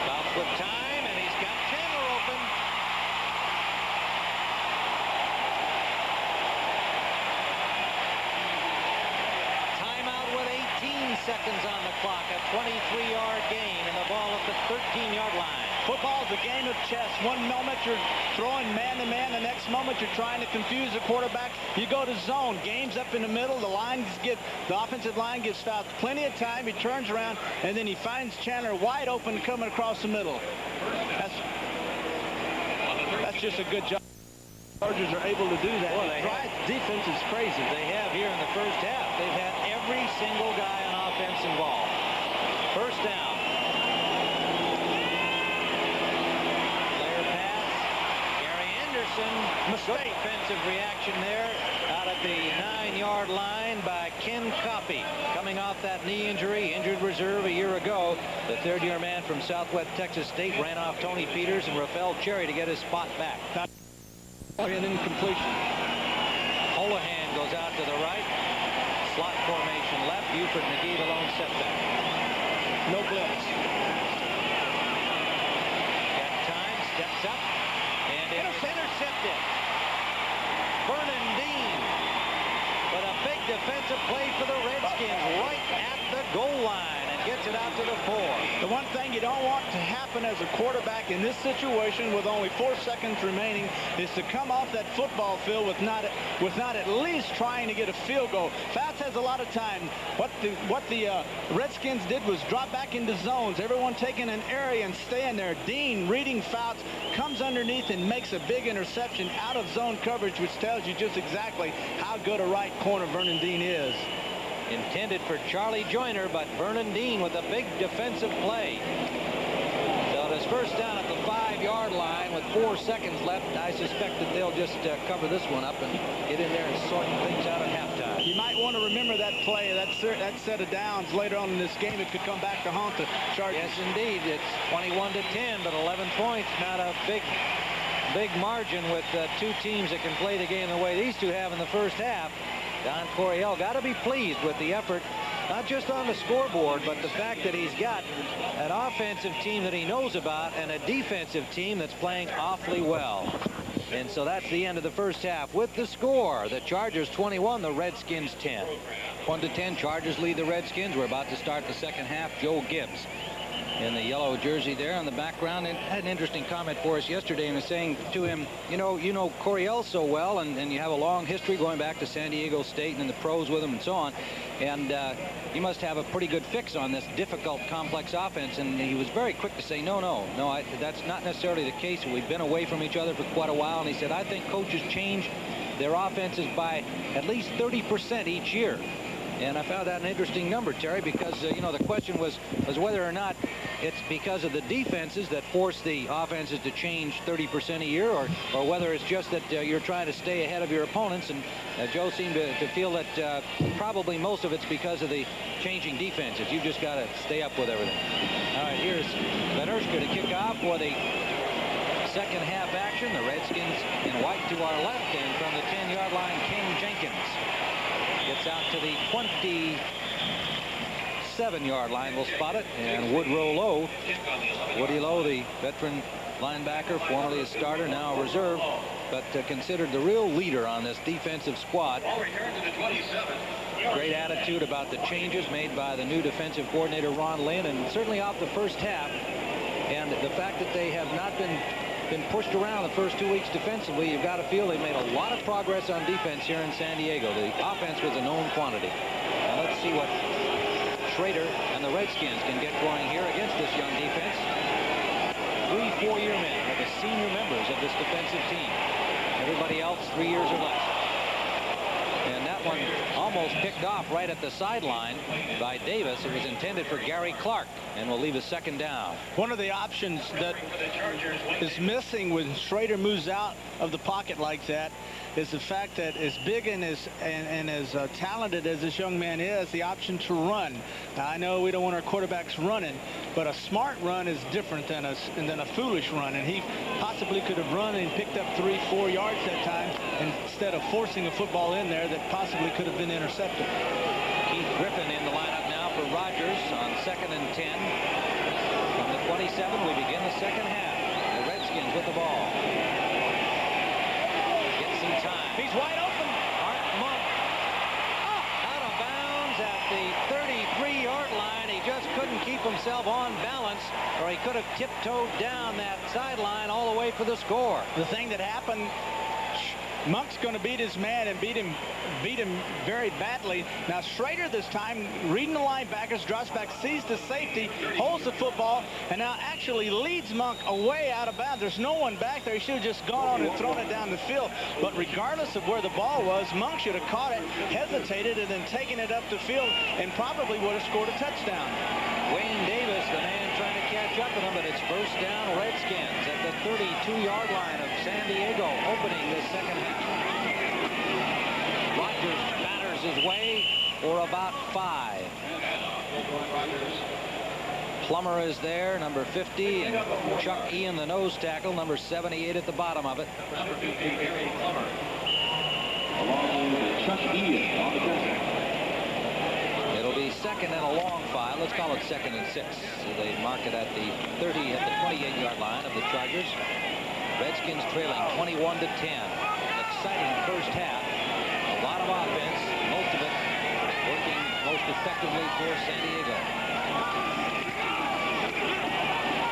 Speaker 1: Fouts with time, and he's got Chandler open. Timeout with 18 seconds on the clock. A 23-yard gain, and the ball at the 13-yard line.
Speaker 2: Football is a game of chess. One moment you're throwing man-to-man. The next moment you're trying to confuse the quarterback. You go to zone. Game's up in the middle. The offensive line gives Fouts plenty of time. He turns around, and then he finds Chandler wide open coming across the middle. That's just a good job. Chargers are able to do that.
Speaker 1: Well, defense is crazy. They have here in the first half. They've had every single guy on offense involved. First down. Player pass. Gary Anderson. Good defensive reaction there out at the 9-yard line by Ken Coffey. Coming off that knee injury, injured reserve a year ago. The third-year man from Southwest Texas State ran off Tony Peters and Rafael Cherry to get his spot back.
Speaker 2: And then completion.
Speaker 1: Holohan goes out to the right. Slot formation left. Buford McGee the lone setback.
Speaker 2: No blitz.
Speaker 1: Got time, steps up, and it's intercepted. Vernon Dean with a big defensive play for the Redskins right at the goal line and gets it out to the 4.
Speaker 2: The one thing you don't want to happen as a quarterback in this situation with only 4 seconds remaining is to come off that football field with not at least trying to get a field goal. Fouts has a lot of time. What the Redskins did was drop back into zones. Everyone taking an area and staying there. Dean reading Fouts, comes underneath and makes a big interception out of zone coverage, which tells you just exactly how good a right corner Vernon Dean is.
Speaker 1: Intended for Charlie Joyner, but Vernon Dean with a big defensive play. So it is first down at the 5-yard line with 4 seconds left. I suspect that they'll just cover this one up and get in there and sort things out at halftime.
Speaker 2: You might want to remember that play, that set of downs later on in this game. It could come back to haunt the Chargers.
Speaker 1: Yes, indeed. It's 21-10, but 11 points. Not a big margin with two teams that can play the game the way these two have in the first half. Don Coryell got to be pleased with the effort, not just on the scoreboard, but the fact that he's got an offensive team that he knows about and a defensive team that's playing awfully well. And so that's the end of the first half with the score. The Chargers 21, the Redskins 10. 1-10, Chargers lead the Redskins. We're about to start the second half. Joe Gibbs in the yellow jersey there on the background, and had an interesting comment for us yesterday, and was saying to him, you know Coryell so well, and you have a long history going back to San Diego State and in the pros with him and so on, and you must have a pretty good fix on this difficult, complex offense. And he was very quick to say, no, that's not necessarily the case. We've been away from each other for quite a while, and he said, I think coaches change their offenses by at least 30% each year. And I found that an interesting number, Terry, because, the question was whether or not it's because of the defenses that force the offenses to change 30% a year, or whether it's just that you're trying to stay ahead of your opponents. And Joe seemed to feel that probably most of it's because of the changing defenses. You've just got to stay up with everything. All right, here's Benershka to kick off for the second half action. The Redskins in white to our left, and from the 10-yard line, King Jenkins gets out to the 27-yard line. We'll spot it. And Woodrow Lowe, Woody Lowe, the veteran linebacker, formerly a starter, now a reserve, but considered the real leader on this defensive squad. Great attitude about the changes made by the new defensive coordinator, Ron Lynn, and certainly off the first half. And the fact that they have not been pushed around the first 2 weeks defensively, you've got to feel they've made a lot of progress on defense here in San Diego. The offense was a known quantity. Now let's see what Schrader and the Redskins can get going here against this young defense. 3 four-year men are the senior members of this defensive team. Everybody else 3 years or less. And that one almost picked off right at the sideline by Davis. It was intended for Gary Clark and will leave a second down.
Speaker 2: One of the options that is missing when Schrader moves out of the pocket like that is the fact that as big and as talented as this young man is, the option to run. Now, I know we don't want our quarterbacks running, but a smart run is different than a foolish run, and he possibly could have run and picked up 3-4 yards that time instead of forcing a football in there that possibly could have been intercepted.
Speaker 1: Keith Griffin in the lineup now for Rogers on 2nd and 10. From the 27, we begin the second half. The Redskins with the ball. He's wide open. Art Monk out of bounds at the 33-yard line. He just couldn't keep himself on balance, or he could have tiptoed down that sideline all the way for the score.
Speaker 2: The thing that happened, Monk's going to beat his man and beat him very badly. Now Schrader this time, reading the linebackers, drops back, sees the safety, holds the football, and now actually leads Monk away out of bounds. There's no one back there. He should have just gone on and thrown it down the field. But regardless of where the ball was, Monk should have caught it, hesitated, and then taken it up the field, and probably would have scored a touchdown.
Speaker 1: Wayne Davis, the man trying to catch catch up with them, but it's first down Redskins at the 32-yard line of San Diego, opening this second half. Rogers batters his way for about 5. Plummer is there, number 50, and Chuck Ian, the nose tackle, number 78 at the bottom of it.
Speaker 6: Number 50, Gary Plummer. Along with Chuck Ian on the center.
Speaker 1: It'll be second and a long file. Let's call it second and 6. So they mark it at the 28-yard line of the Chargers. Redskins trailing 21 to 10. Exciting first half. A lot of offense, most of it working most effectively for San Diego.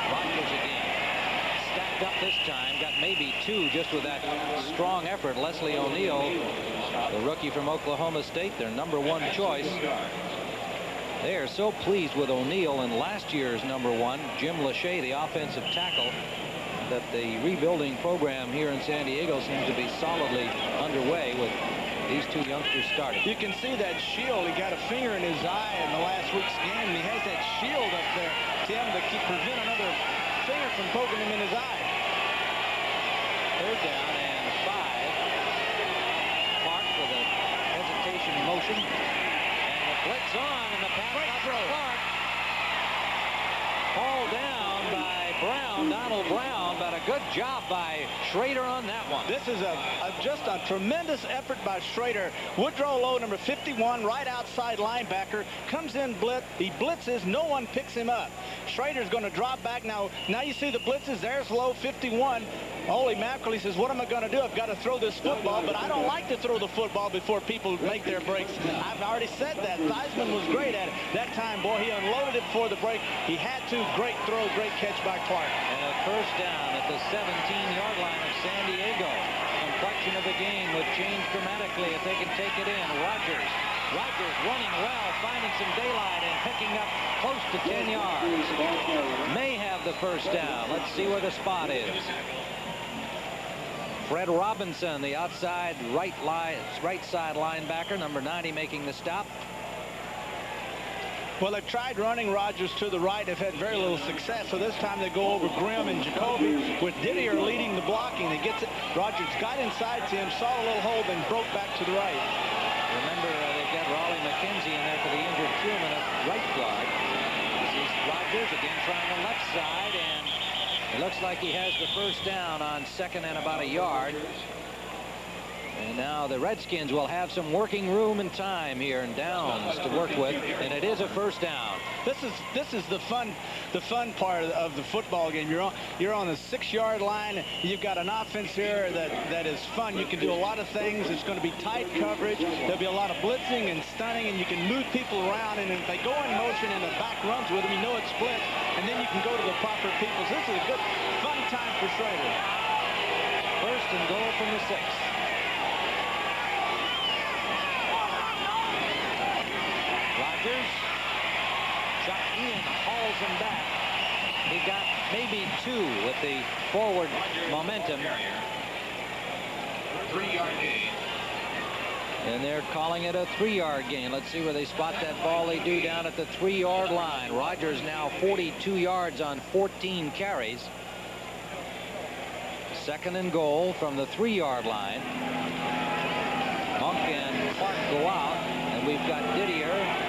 Speaker 1: Rogers again. Stacked up this time. Got maybe 2 just with that strong effort. Leslie O'Neal, the rookie from Oklahoma State, their number 1 choice. They are so pleased with O'Neal and last year's number 1, Jim Lachey, the offensive tackle, that the rebuilding program here in San Diego seems to be solidly underway with these 2 youngsters starting.
Speaker 2: You can see that shield. He got a finger in his eye in the last week's game, and he has that shield up there, Tim, to prevent another finger from poking him in his eye.
Speaker 1: Third down and 5. Clark with a hesitation motion. And the blitz on, and the pass out to Clark. Hauled down by Brown, Donald Brown, but a good job by Schrader on that one.
Speaker 2: This is just a tremendous effort by Schrader. Woodrow Lowe, number 51, right outside linebacker, comes in blitz. He blitzes. No one picks him up. Schrader's going to drop back. Now you see the blitzes. There's Lowe, 51. Holy mackerel, he says, what am I going to do? I've got to throw this football, but I don't like to throw the football before people make their breaks. I've already said that. Theismann was great at it. That time, boy, he unloaded it before the break. He had to. Great throw, great catch by Clark.
Speaker 1: And a first down at the 17-yard line of San Diego. Complexion of the game would change dramatically if they can take it in. Rogers running well, finding some daylight and picking up close to 10 yards. May have the first down. Let's see where the spot is. Fred Robinson, the outside right side linebacker, number 90, making the stop.
Speaker 2: Well, they've tried running Rogers to the right. They've had very little success. So this time they go over Grimm and Jacoby with Didier leading the blocking. He gets it. Rogers got inside to him, saw a little hole, then broke back to the right.
Speaker 1: Remember, they've got Raleigh McKenzie in there for the injured Truman at right guard. This is Rogers again trying the left side, and it looks like he has the first down on second and about a yard. And now the Redskins will have some working room and time here and downs to work with, and it is a first down.
Speaker 2: This is the fun part of the football game. You're on the 6-yard line. You've got an offense here that is fun. You can do a lot of things. It's going to be tight coverage. There'll be a lot of blitzing and stunning, and you can move people around. And if they go in motion and the back runs with them, you know it's split, and then you can go to the proper people. So this is a good, fun time for Schrader.
Speaker 1: First and goal from the 6. Rogers. Chuck Ian hauls him back. He got maybe 2 with the forward momentum.
Speaker 6: 3-yard gain.
Speaker 1: And they're calling it a 3-yard gain. Let's see where they spot that ball. They do down at the 3-yard line. Rogers now 42 yards on 14 carries. Second and goal from the 3-yard line. Monk and Clark go out, and we've got Didier.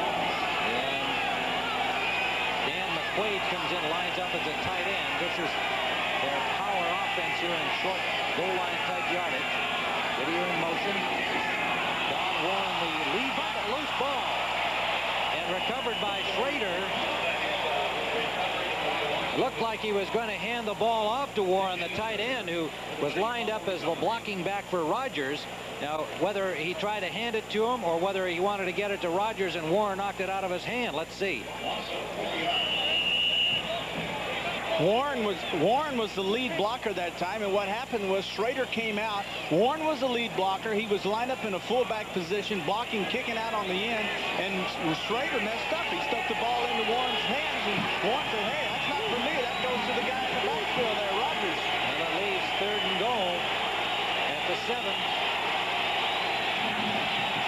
Speaker 1: Wade comes in, lines up as a tight end. This is their power offense here in short goal line type yardage. Didier in motion. Don Warren, the lead by the loose ball. And recovered by Schrader. Looked like he was going to hand the ball off to Warren, the tight end, who was lined up as the blocking back for Rogers. Now, whether he tried to hand it to him or whether he wanted to get it to Rogers and Warren knocked it out of his hand, let's see.
Speaker 2: Warren was the lead blocker that time, and what happened was Schrader came out. Warren was the lead blocker. He was lined up in a fullback position, blocking, kicking out on the end, and Schrader messed up. He stuck the ball into Warren's hands, and Warren said, hey, that's not for me. That goes to the guy in the backfield there, Rogers.
Speaker 1: And it leaves third and goal at the 7.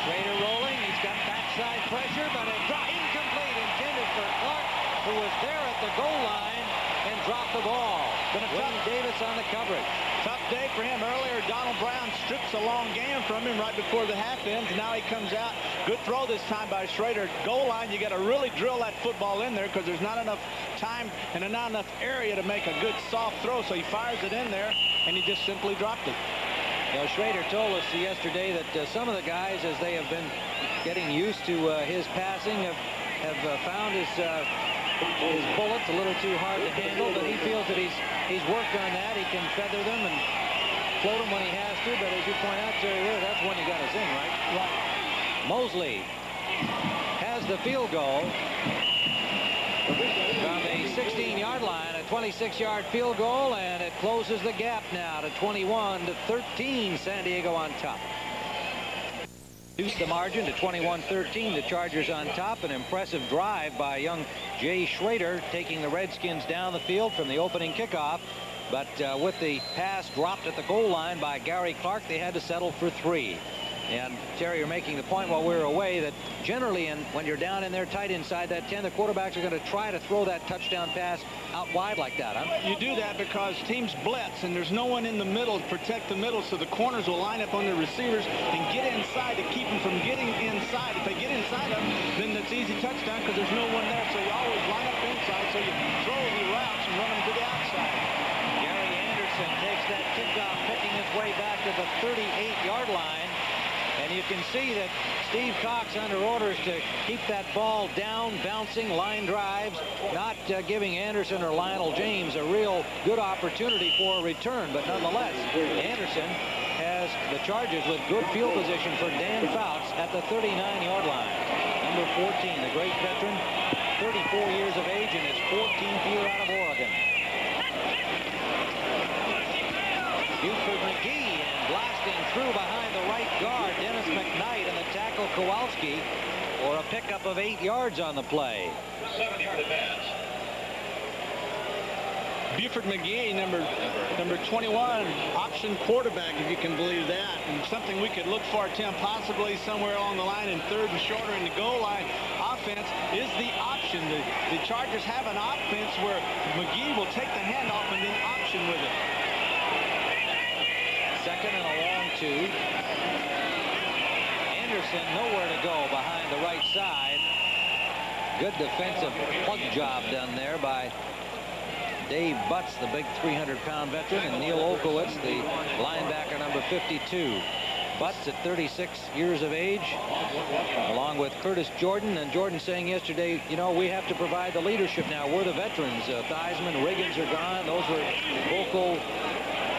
Speaker 1: Schrader rolling. He's got backside pressure, but a drop incomplete intended for Clark, who was there at the goal line. and dropped the ball. Wayne Davis on the coverage.
Speaker 2: Tough day for him. Earlier, Donald Brown strips a long game from him right before the half ends. Now he comes out. Good throw this time by Schrader. Goal line, you got to really drill that football in there because there's not enough time and not enough area to make a good soft throw. So he fires it in there, and he just simply dropped it.
Speaker 1: You know, Schrader told us yesterday that some of the guys, as they have been getting used to his passing, have found his bullets a little too hard to handle, but he feels that he's worked on that. He can feather them and float them when he has to, but as you point out, Terry, that's when you got us in, right?
Speaker 2: Right.
Speaker 1: Mosley has the field goal from the 16-yard line, a 26-yard field goal, and it closes the gap now to 21-13. San Diego on top. Reduce the margin to 21-13. The Chargers on top. An impressive drive by young Jay Schrader, taking the Redskins down the field from the opening kickoff. But with the pass dropped at the goal line by Gary Clark, they had to settle for 3. And Terry, you're making the point while we're away that generally when you're down in there tight inside that 10, the quarterbacks are going to try to throw that touchdown pass out wide like that, huh?
Speaker 2: You do that because teams blitz, and there's no one in the middle to protect the middle, so the corners will line up on the receivers and get inside to keep them from getting inside. If they get inside them, then it's easy touchdown because there's no one there, so you always line up inside, so you throw the routes and run them to the outside.
Speaker 1: Gary Anderson takes that kickoff, picking his way back to the 38-yard line. And you can see that Steve Cox under orders to keep that ball down, bouncing, line drives, not giving Anderson or Lionel James a real good opportunity for a return. But nonetheless, Anderson has the Chargers with good field position for Dan Fouts at the 39-yard line. Number 14, the great veteran, 34 years of age in his 14th year out of Oregon. Buford McGee and blasting through behind the right guard, Dennis McKnight, and the tackle Kowalski for a pickup of 8 yards on the play.
Speaker 6: 7-yard advance.
Speaker 2: Buford McGee, number 21, option quarterback, if you can believe that. And something we could look for, Tim, possibly somewhere along the line in third and shorter in the goal line offense is the option. The Chargers have an offense where McGee will take the handoff and then option with it.
Speaker 1: Second and a long 2. Anderson nowhere to go behind the right side. Good defensive plug job done there by Dave Butts, the big 300-pound veteran, and Neil Olkowitz, the linebacker number 52. Butts at 36 years of age, along with Curtis Jordan. And Jordan saying yesterday, you know, we have to provide the leadership now. We're the veterans. Theismann, Riggins are gone. Those were vocal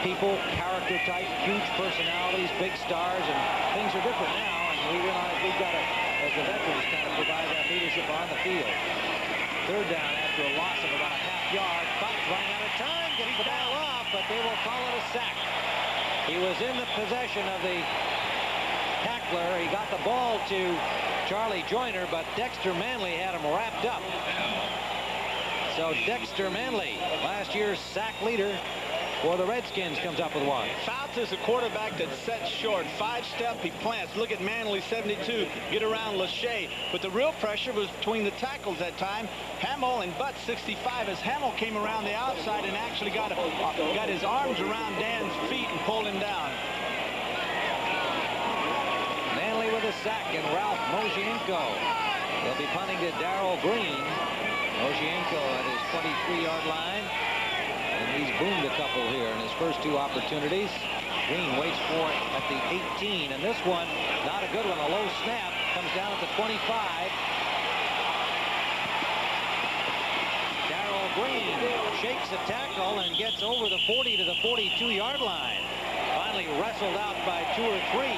Speaker 1: people, character type, huge personalities, big stars, and things are different now. And we realize we've got to, as the veterans, kind of provide that leadership on the field. Third down after a loss of about a half yard. Fox running out of time, gets the ball off, but they will call it a sack. He was in the possession of the tackler. He got the ball to Charlie Joyner, but Dexter Manley had him wrapped up. So Dexter Manley, last year's sack leader for the Redskins, comes up with one.
Speaker 2: Fouts is a quarterback that's set short. 5-step, he plants. Look at Manley, 72. Get around Lachey. But the real pressure was between the tackles that time. Hamill and Butts, 65, as Hamill came around the outside and actually got his arms around Dan's feet and pulled him down.
Speaker 1: Manley with a sack, and Ralph Mosienko. They'll be punting to Darrell Green. Mosienko at his 23-yard line. And he's boomed a couple here in his first 2 opportunities. Green waits for it at the 18. And this one, not a good one. A low snap. Comes down at the 25. Darrell Green shakes a tackle and gets over the 40 to the 42-yard line. Finally wrestled out by 2 or 3.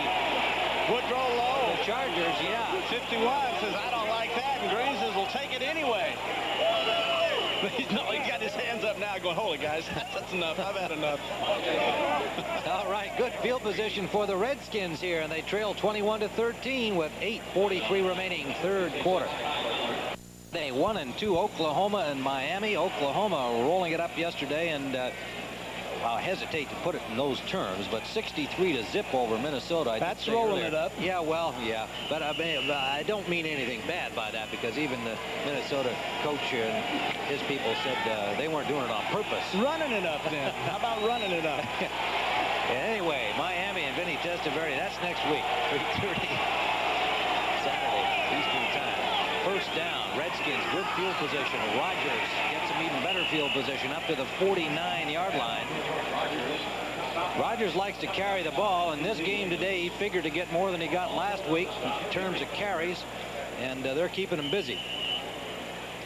Speaker 2: Woodrow Lowe.
Speaker 1: The Chargers, yeah.
Speaker 2: 51 says, I don't like that. And Green says, we'll take it anyway. No, he got his hands up now going, holy guys, that's enough. I've had enough.
Speaker 1: All right, good field position for the Redskins here, and they trail 21-13 with 8:43 remaining, third quarter. They 1-2, Oklahoma and Miami. Oklahoma rolling it up yesterday, and I'll hesitate to put it in those terms, but 63-0 over Minnesota.
Speaker 2: That's rolling it up.
Speaker 1: Yeah, well, yeah. But I don't mean anything bad by that, because even the Minnesota coach and his people said they weren't doing it on purpose.
Speaker 2: Running it up, then. How about running it up?
Speaker 1: Anyway, Miami and Vinny Testaverde, that's next week, 3:30 Saturday, Eastern time. First down, Redskins, good field position. Rodgers gets some even better field position up to the 49-yard line. Rodgers likes to carry the ball. In this game today, he figured to get more than he got last week in terms of carries, and they're keeping him busy.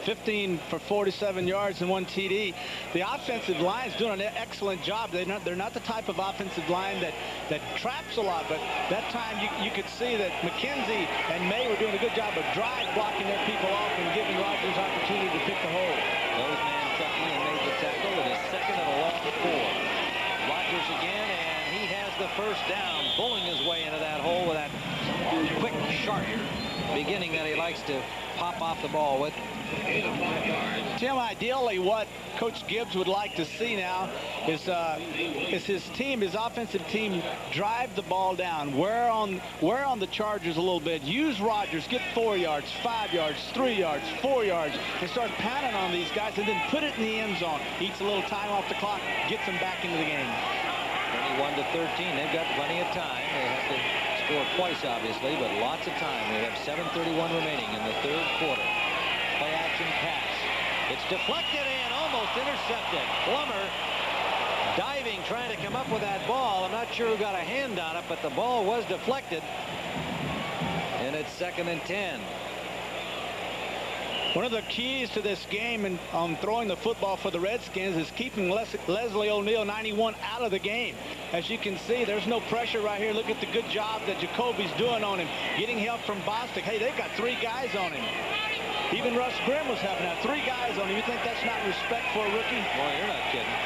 Speaker 2: 15 for 47 yards and 1 TD. The offensive line is doing an excellent job. They're not the type of offensive line that traps a lot, but that time you could see that McKenzie and May were doing a good job of drive blocking their people off and giving Rodgers opportunity to pick the hole.
Speaker 1: Those man Chucky and made the tackle with his second and a long 4. Rodgers again, and he has the first down, bulling his way into that hole with that quick, sharp beginning that he likes to pop off the ball with.
Speaker 2: Tim, ideally what Coach Gibbs would like to see now is his team, his offensive team, drive the ball down, wear on the Chargers a little bit, use Rodgers, get 4 yards, 5 yards, 3 yards, 4 yards, and start pounding on these guys, and then put it in the end zone. Eats a little time off the clock, gets them back into the game.
Speaker 1: 21-13. They've got plenty of time. They have to score twice, obviously, but lots of time. They have 7:31 remaining in the third quarter. Play action pass. It's deflected and almost intercepted. Plummer diving, trying to come up with that ball. I'm not sure who got a hand on it, but the ball was deflected. And it's 2nd and 10.
Speaker 2: One of the keys to this game and on throwing the football for the Redskins is keeping Leslie O'Neal, 91, out of the game. As you can see, there's no pressure right here. Look at the good job that Jacoby's doing on him, getting help from Bostic. Hey, they've got 3 guys on him. Even Russ Grimm was helping out. 3 guys on him. You think that's not respect for a rookie?
Speaker 1: Boy, you're not kidding.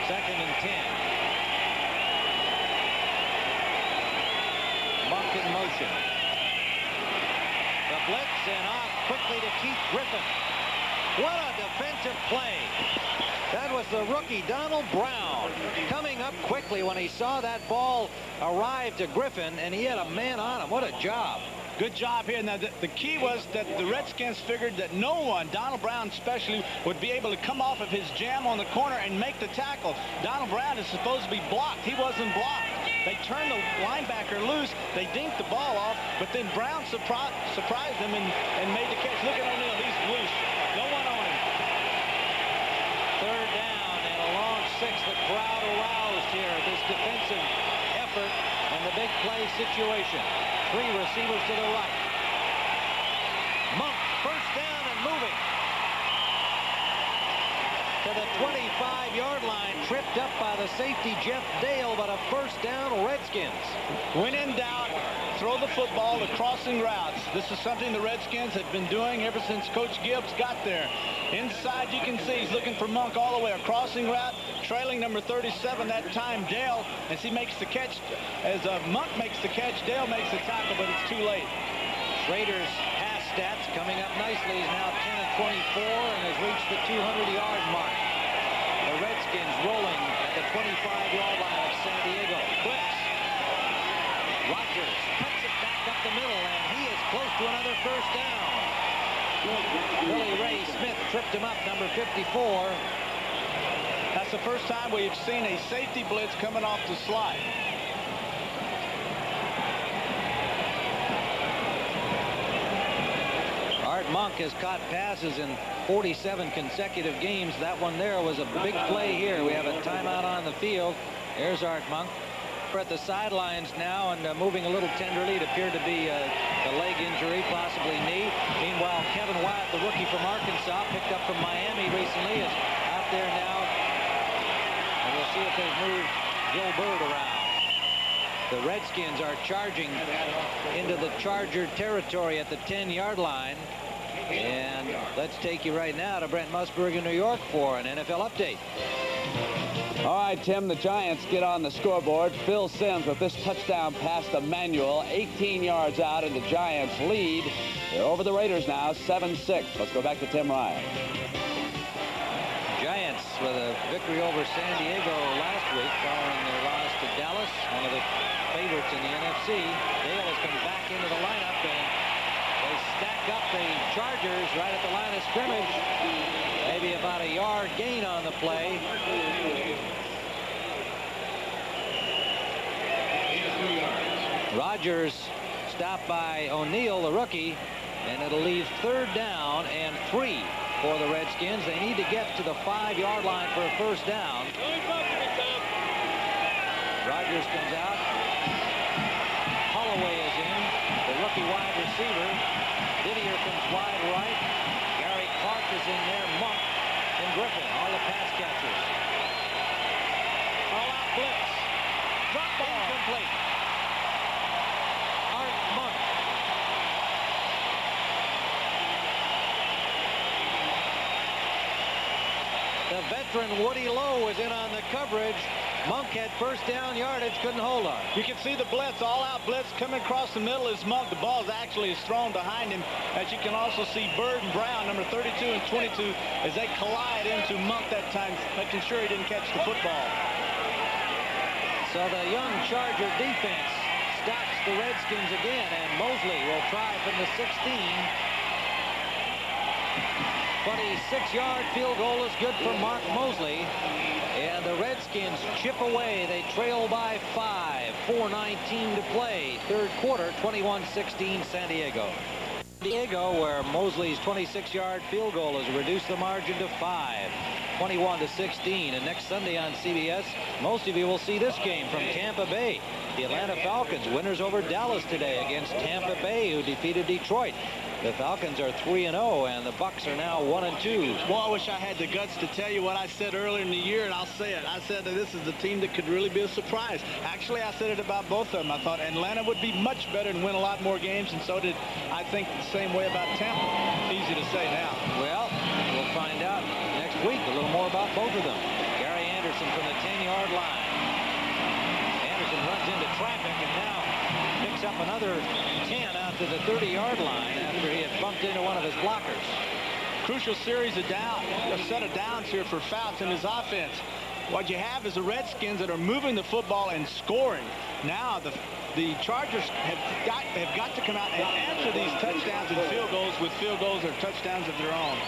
Speaker 1: 2nd and 10. Monk in motion. The blitz and off quickly to Keith Griffin. What a defensive play. That was the rookie Donald Brown coming up quickly when he saw that ball arrive to Griffin, and he had a man on him. What a job.
Speaker 2: Good job here. Now, the key was that the Redskins figured that no one, Donald Brown especially, would be able to come off of his jam on the corner and make the tackle. Donald Brown is supposed to be blocked. He wasn't blocked. They turned the linebacker loose. They dinked the ball off, but then Brown surprised him and made the catch. Look at O'Neal. He's loose. No one on him.
Speaker 1: 3rd down and a long 6. The crowd aroused here at this defensive effort and the big play situation. 3 receivers to the right. Monk, first down and moving to the 25-yard line, tripped up by the safety Jeff Dale, but a first down, Redskins.
Speaker 2: When in doubt, throw the football, the crossing routes. This is something the Redskins have been doing ever since Coach Gibbs got there. Inside, you can see he's looking for Monk all the way. A crossing route, trailing number 37 that time, Dale, as he makes the catch. As Monk makes the catch, Dale makes the tackle, but it's too late.
Speaker 1: Schrader's pass stats coming up nicely. He's now 10 of 24 and has reached the 200-yard mark. The Redskins rolling at the 25-yard line of San Diego. Blitz. Rodgers cuts it back up the middle, and he is close to another first down. Billy Ray Smith tripped him up, number 54.
Speaker 2: That's the first time we've seen a safety blitz coming off the slide.
Speaker 1: Art Monk has caught passes in 47 consecutive games. That one there was a big play here. We have a timeout on the field. There's Art Monk. We're at the sidelines now and moving a little tenderly. It appeared to be a leg injury, possibly knee. Meanwhile, Kevin Wyatt, the rookie from Arkansas, picked up from Miami recently, is out there now. And we'll see if they've moved Joe Bird around. The Redskins are charging into the Charger territory at the 10-yard line. And let's take you right now to Brent Musburg in New York for an NFL update.
Speaker 3: All right, Tim, the Giants get on the scoreboard. Phil Simms with this touchdown pass to Manuel, 18 yards out, and the Giants lead. They're over the Raiders now, 7-6. Let's go back to Tim Ryan.
Speaker 1: Giants with a victory over San Diego last week following their loss to Dallas, one of the favorites in the NFC. Dale has come back into the lineup, and they stack up the Chargers right at the line of scrimmage. Maybe about a yard gain on the play. Rodgers stopped by O'Neal, the rookie, and it'll leave 3rd down and 3 for the Redskins. They need to get to the 5-yard line for a first down. Rodgers comes out. Holloway is in, the rookie wide receiver. Didier comes wide right. Gary Clark is in there. Monk and Griffin, all the pass catchers. All out blitz. Drop ball. Incomplete. Art Monk. The veteran Woody Lowe is in on the coverage. Monk had first down yardage, couldn't hold on.
Speaker 2: You can see the blitz, all-out blitz coming across the middle is Monk. The ball is actually thrown behind him. As you can also see Bird and Brown, number 32 and 22, as they collide into Monk that time, making sure he didn't catch the football.
Speaker 1: So the young Charger defense stops the Redskins again, and Mosley will try from the 16. 26-yard field goal is good for Mark Mosley. And the Redskins chip away. They trail by 5. 4:19 to play. 3rd quarter, 21-16 San Diego. Diego, where Mosley's 26-yard field goal has reduced the margin to 5. 21-16. And next Sunday on CBS, most of you will see this game from Tampa Bay. The Atlanta Falcons, winners over Dallas today against Tampa Bay, who defeated Detroit. The Falcons are 3-0, and the Bucs are now 1-2.
Speaker 2: Well, I wish I had the guts to tell you what I said earlier in the year, and I'll say it. I said that this is the team that could really be a surprise. Actually, I said it about both of them. I thought Atlanta would be much better and win a lot more games, and so did I think the same way about Tampa. It's easy to say now.
Speaker 1: Well, we'll find out next week a little more about both of them. Gary Anderson from the 10-yard line. Anderson runs into traffic and now picks up another 10 out to the 30-yard line after he had bumped into one of his blockers.
Speaker 2: Crucial series of a set of downs here for Fouts in his offense. What you have is the Redskins that are moving the football and scoring. Now the Chargers have got to come out and answer these touchdowns and field goals with field goals or touchdowns of their own.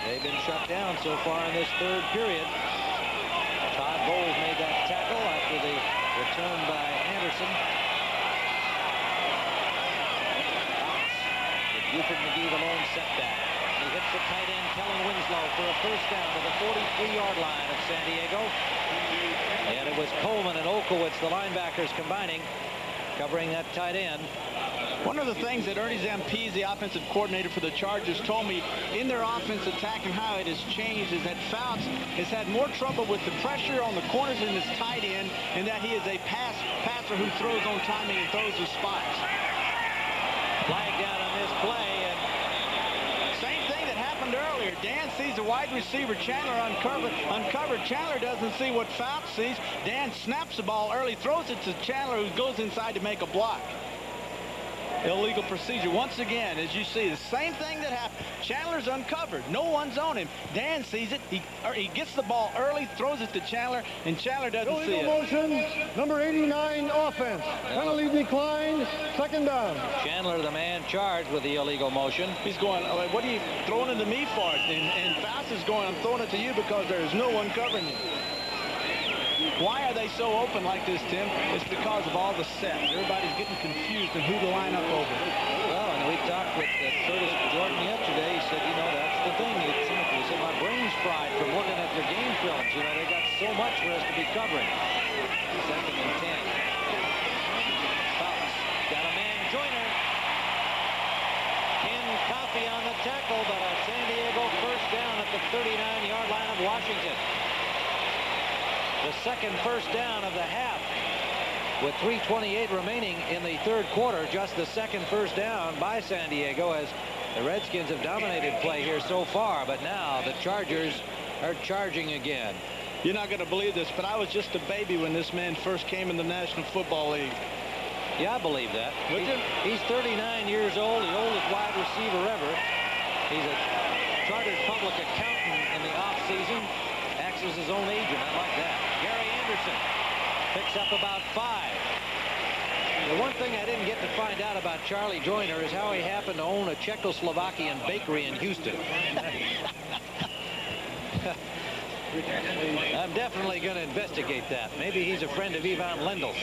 Speaker 1: They've been shut down so far in this 3rd period. Todd Bowles made that tackle after the return by Anderson. Buford McGee, the lone setback. He hits the tight end, Kellen Winslow, for a first down to the 43-yard line of San Diego. And it was Coleman and Olkowitz, the linebackers, combining, covering that tight end.
Speaker 2: One of the things that Ernie Zampese, the offensive coordinator for the Chargers, told me in their offense attack and how it has changed is that Fouts has had more trouble with the pressure on the corners in his tight end, and that he is a passer who throws on timing and throws with spots.
Speaker 1: Flag down on this play, and
Speaker 2: same thing that happened earlier. Dan sees the wide receiver, Chandler uncovered. Chandler doesn't see what Fouts sees. Dan snaps the ball early, throws it to Chandler, who goes inside to make a block. Illegal procedure. Once again, as you see, the same thing that happened. Chandler's uncovered. No one's on him. Dan sees it. He gets the ball early, throws it to Chandler, and Chandler doesn't see it.
Speaker 4: Illegal motion, number 89, offense. Penalty declined, 2nd down.
Speaker 1: Chandler, the man charged with the illegal motion.
Speaker 2: He's going, what are you throwing it to me for? And Fouts is going, I'm throwing it to you because there is no one covering you. Why are they so open like this, Tim? It's because of all the sets. Everybody's getting confused on who to line up over.
Speaker 1: Well, and we talked with Curtis Jordan yesterday. He said, you know, that's the thing. He said, my brain's fried from looking at their game films. You know, they got so much for us to be covering. 2nd and 10. Fouts got a man Joyner. Ken Coffey on the tackle, but a San Diego first down at the 39-yard line of Washington. The second first down of the half. With 3:28 remaining in the 3rd quarter, just the second first down by San Diego, as the Redskins have dominated play here so far. But now the Chargers are charging again.
Speaker 2: You're not going to believe this, but I was just a baby when this man first came in the National Football League.
Speaker 1: Yeah, I believe that.
Speaker 2: Would you?
Speaker 1: He's 39 years old, the oldest wide receiver ever. He's a chartered public accountant in the offseason. acts as his own agent. I like that. Gary Anderson picks up about 5. The one thing I didn't get to find out about Charlie Joyner is how he happened to own a Czechoslovakian bakery in Houston. I'm definitely going to investigate that. Maybe he's a friend of Ivan Lendl's.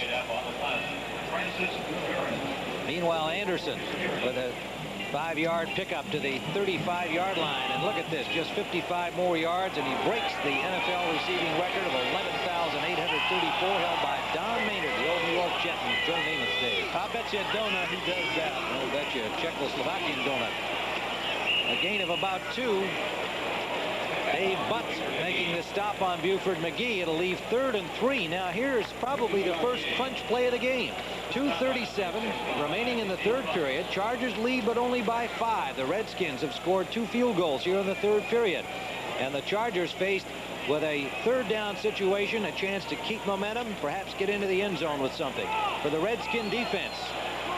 Speaker 1: Meanwhile, Anderson with a 5-yard pickup to the 35-yard line. And look at this, just 55 more yards, and he breaks the NFL receiving record of 11,834 held by Don Maynard, the old New York Jet in Joe Namath's days.
Speaker 2: I bet you a donut he does that.
Speaker 1: I'll bet you a Czechoslovakian donut. A gain of about 2. Dave Butts making the stop on Buford McGee. It'll leave 3rd and 3. Now here's probably the first crunch play of the game. 2:37 remaining in the 3rd period. Chargers lead, but only by 5. The Redskins have scored 2 field goals here in the 3rd period. And the Chargers faced with a 3rd down situation, a chance to keep momentum, perhaps get into the end zone with something. For the Redskin defense,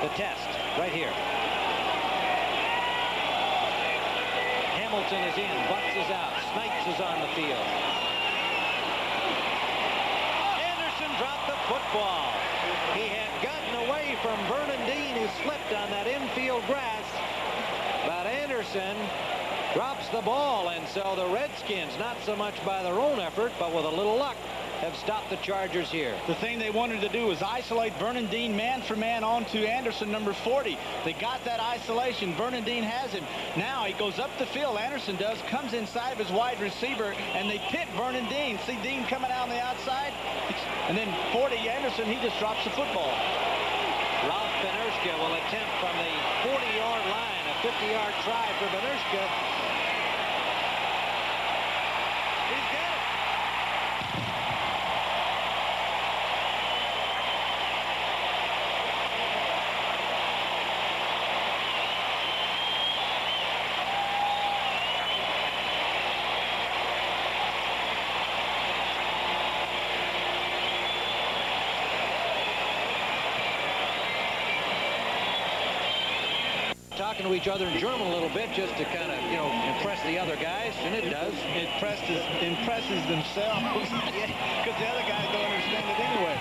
Speaker 1: the test right here. Hamilton is in, Butts is out, Snipes is on the field. Anderson dropped the football. He had gotten away from Vernon Dean, who slipped on that infield grass. But Anderson drops the ball, and so the Redskins, not so much by their own effort, but with a little luck, have stopped the Chargers here.
Speaker 2: The thing they wanted to do was isolate Vernon Dean man for man onto Anderson, number 40. They got that isolation. Vernon Dean has him. Now he goes up the field, Anderson does, comes inside of his wide receiver, and they pit Vernon Dean. See Dean coming out on the outside? And then 40, Anderson, he just drops the football.
Speaker 1: Ralph Benershka will attempt from the 40-yard line, a 50-yard try for Benershka. He's got it. Talking to each other in German a little bit just to kind of, impress the other guys, and it does.
Speaker 2: It impresses themselves because the other guys don't understand it anyway.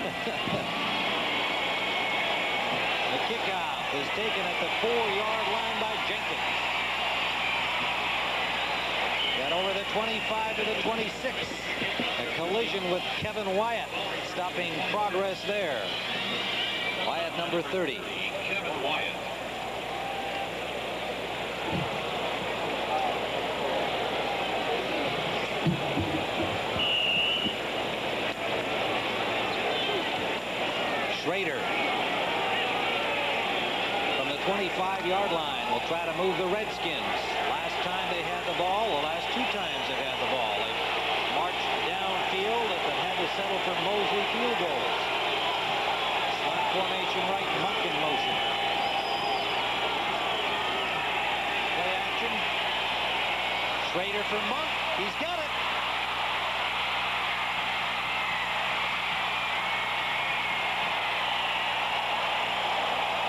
Speaker 1: The kickoff is taken at the 4-yard line by Jenkins. Got over the 25 to the 26. A collision with Kevin Wyatt, stopping progress there. Wyatt, number 30.
Speaker 6: Kevin Wyatt.
Speaker 1: Schrader from the 25-yard line will try to move the Redskins. Last time they had the ball, the last 2 times they've had the ball, they marched downfield but had to settle for Mosley field goals. Slot formation right, Monk in motion. Play action. Schrader for Monk. He's got it.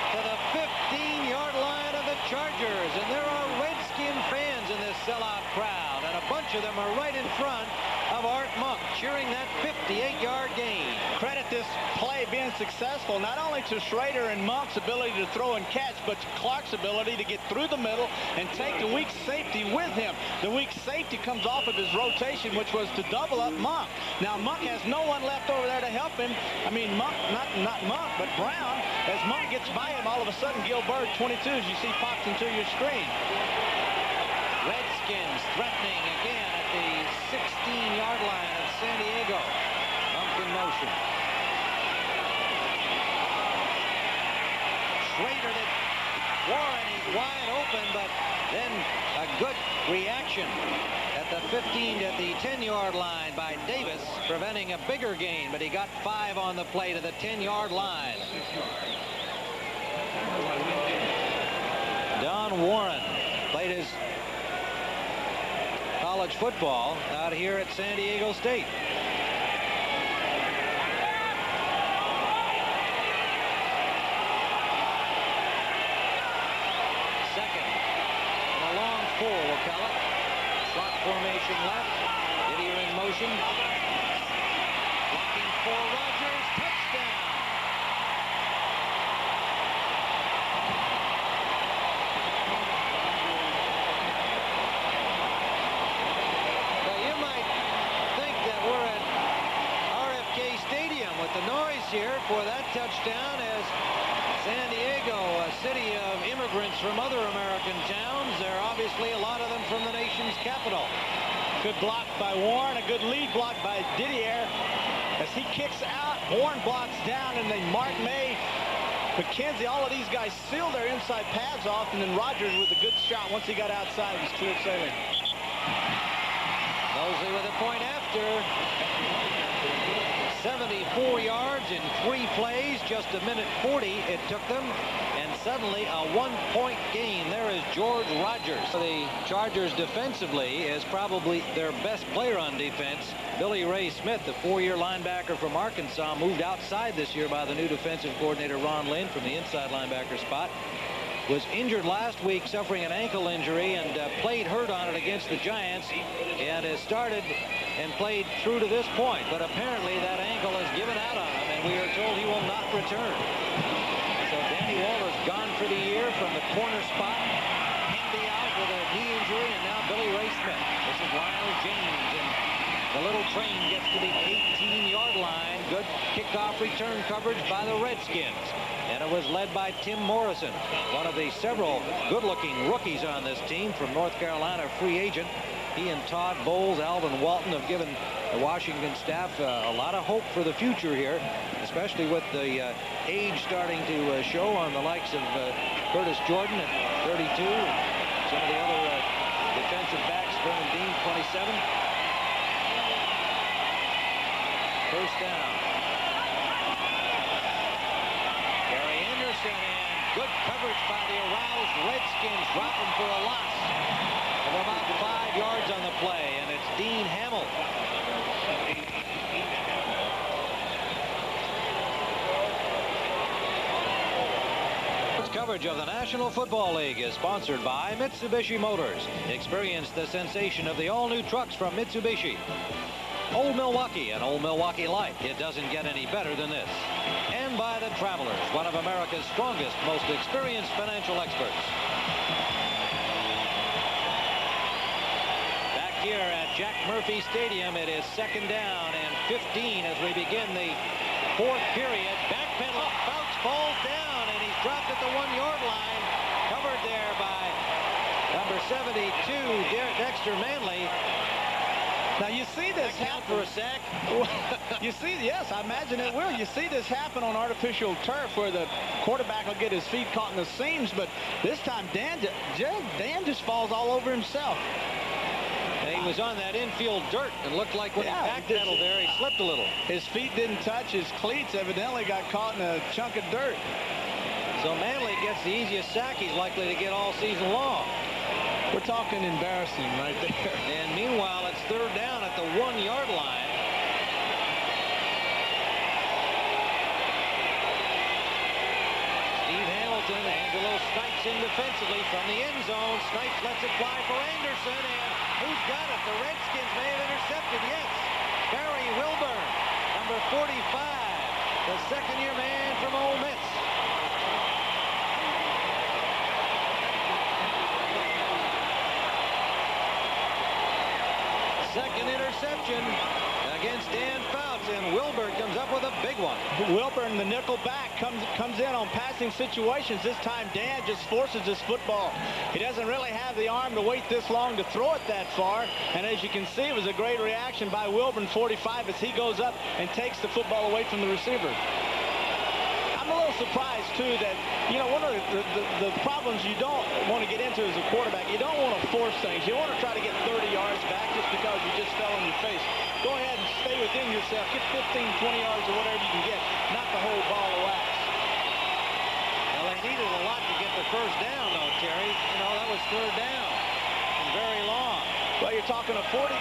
Speaker 1: To the 15-yard line of the Chargers, and there are Redskin fans in this sellout crowd, and a bunch of them are right in front of Art Monk, cheering that 58-yard gain.
Speaker 2: Credit this play being successful not only to Schrader and Monk's ability to throw and catch, but to Clark's ability to get through the middle and take the weak safety with him. The weak safety comes off of his rotation, which was to double up Monk. Now Monk has no one left over there to help him. I mean, Monk, not Monk, but Brown. As Monk gets by him, all of a sudden Gilbert, 22, as you see, pops into your screen.
Speaker 1: Redskins threatening again at the 16-yard line of San Diego. Monk in motion. Schrader to Warren. He's wide open, but then a good reaction at the 15 to the 10-yard line by Davis, preventing a bigger gain, but he got 5 on the play to the 10-yard line. Don Warren played his college football out here at San Diego State. Second and a long 4, we'll call it. Slot formation left. Didier in motion. motion. Blocking for Rogers. Touchdown. Now you might think that we're at RFK Stadium with the noise here for that touchdown, as San Diego, a city of immigrants from other American towns. There are obviously a lot of them from the nation's capital.
Speaker 2: Good block by Warren, a good lead block by Didier. As he kicks out, Warren blocks down, and then Mark May, McKenzie, all of these guys seal their inside pads off, and then Rogers with a good shot. Once he got outside, he was clear sailing.
Speaker 1: Mosley with a point after. 74 yards in 3 plays, just a minute 40 it took them, and suddenly a 1-point gain. There is George Rogers. The Chargers defensively is probably their best player on defense. Billy Ray Smith, the 4-year linebacker from Arkansas, moved outside this year by the new defensive coordinator Ron Lynn from the inside linebacker spot. Was injured last week, suffering an ankle injury, and played hurt on it against the Giants, and has started and played through to this point. But apparently that ankle has given out on him, and we are told he will not return. So Danny Waller's gone for the year from the corner spot. Handy out with a knee injury, and now Billy Ray Smith. This is Lionel James, and the little train gets to the 18-yard line. Good kickoff return coverage by the Redskins. And it was led by Tim Morrison, one of the several good-looking rookies on this team from North Carolina, free agent. He and Todd Bowles, Alvin Walton have given the Washington staff a lot of hope for the future here, especially with the age starting to show on the likes of Curtis Jordan at 32, and some of the other defensive backs, Vernon Dean, 27. First down. Gary Anderson, and good coverage by the aroused Redskins, dropping for a loss of about 5 yards on the play, and it's Dean Hamill. This coverage of the National Football League is sponsored by Mitsubishi Motors. Experience the sensation of the all-new trucks from Mitsubishi. Old Milwaukee and Old Milwaukee Light. It doesn't get any better than this. And by the Travelers, one of America's strongest, most experienced financial experts. Back here at Jack Murphy Stadium, it is second down and 15 as we begin the 4th period. Backpedal, Fouts falls down, and he's dropped at the 1-yard line. Covered there by number 72, Dexter Manley.
Speaker 2: Now you see this happen
Speaker 1: for a sack.
Speaker 2: You see, yes, I imagine it will. You see this happen on artificial turf where the quarterback will get his feet caught in the seams, but this time Dan just falls all over himself.
Speaker 1: And he was on that infield dirt and looked like when he backpedaled there, he slipped a little.
Speaker 2: His feet didn't touch his cleats, evidently got caught in a chunk of dirt.
Speaker 1: So Manley gets the easiest sack he's likely to get all season long.
Speaker 2: We're talking embarrassing right there.
Speaker 1: And meanwhile, it's third down at the 1-yard line. Steve Hamilton, Angelo Snipes in defensively from the end zone. Snipes lets it fly for Anderson, and who's got it? The Redskins may have intercepted, yes. Barry Wilburn, number 45, the second-year man from Ole Miss. Second interception against Dan Fouts, and Wilburn comes up with a big one.
Speaker 2: Wilburn, the nickel back, comes in on passing situations. This time Dan just forces his football. He doesn't really have the arm to wait this long to throw it that far, and as you can see, it was a great reaction by Wilburn, 45, as he goes up and takes the football away from the receiver. I'm a little surprised, too, that, you know, one of the problems you don't want to get into as a quarterback, you don't want to force things. You want to try to get 30 yards back just because you just fell on your face. Go ahead and stay within yourself. Get 15, 20 yards or whatever you can get, not the whole ball of wax.
Speaker 1: Well, they needed a lot to get the first down, though, Terry. You know, that was third down and very long.
Speaker 2: Well, you're talking a 40.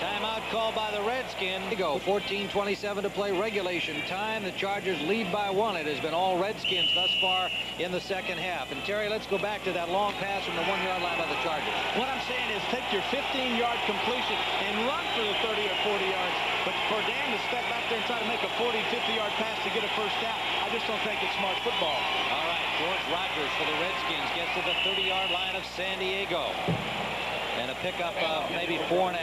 Speaker 1: Timeout called by the Redskins. They go 14:27 to play regulation time. The Chargers lead by 1. It has been all Redskins thus far in the second half. And Terry, let's go back to that long pass from the 1-yard line by the Chargers.
Speaker 2: What I'm saying is take your 15-yard completion and run for the 30 or 40 yards. But for Dan to step out there and try to make a 40, 50-yard pass to get a first down, I just don't think it's smart football.
Speaker 1: All right, George Rogers for the Redskins gets to the 30-yard line of San Diego. And a pickup of maybe 4.5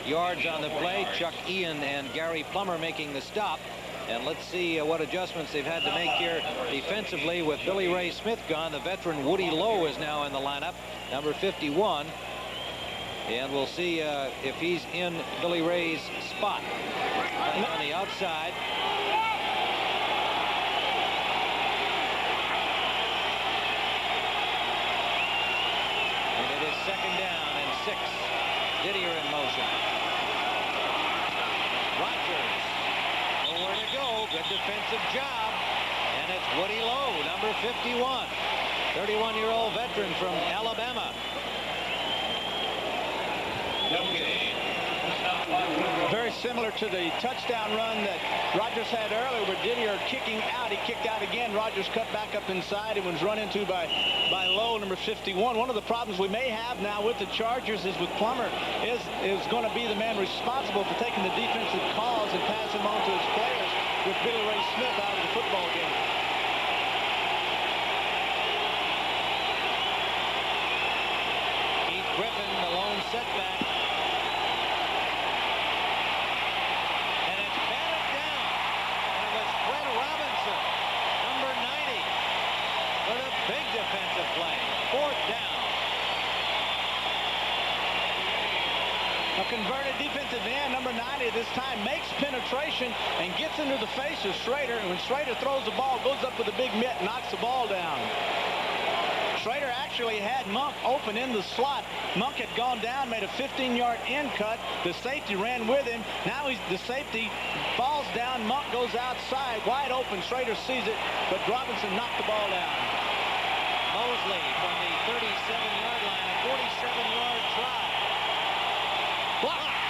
Speaker 1: yards on the play. Chuck Ian and Gary Plummer making the stop. And let's see what adjustments they've had to make here defensively with Billy Ray Smith gone. The veteran Woody Lowe is now in the lineup, number 51. And we'll see if he's in Billy Ray's spot. On the outside. And it is second down and 6. Didier in motion. Rogers. Nowhere to go. Good defensive job. And it's Woody Lowe, number 51. 31-year-old veteran from Alabama.
Speaker 2: Very similar to the touchdown run that Rogers had earlier where Didier kicking out. He kicked out again. Rogers cut back up inside and was run into by Lowe, number 51. One of the problems we may have now with the Chargers is with Plummer is going to be the man responsible for taking the defensive calls and passing them on to his players with Billy Ray Smith out of the football game.
Speaker 1: Keith Griffin, the lone setback. Defensive play. 4th down.
Speaker 2: A converted defensive end, number 90 this time, makes penetration and gets into the face of Schrader. And when Schrader throws the ball, goes up with a big mitt, knocks the ball down. Schrader actually had Monk open in the slot. Monk had gone down, made a 15-yard in cut. The safety ran with him. Now the safety falls down. Monk goes outside, wide open. Schrader sees it, but Robinson knocked the ball down.
Speaker 1: Mosley from the 37-yard line, a 47-yard try. Blocked.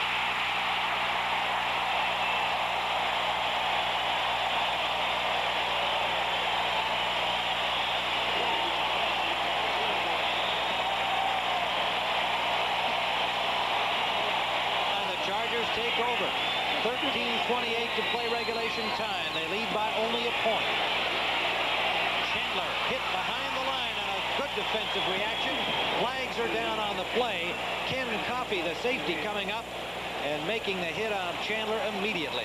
Speaker 1: And the Chargers take over. 13:28 to play regulation time. They lead by only a point. Chandler hit behind the line on a good defensive reaction. Flags are down on the play. Ken Coffey, the safety, coming up and making the hit on Chandler immediately.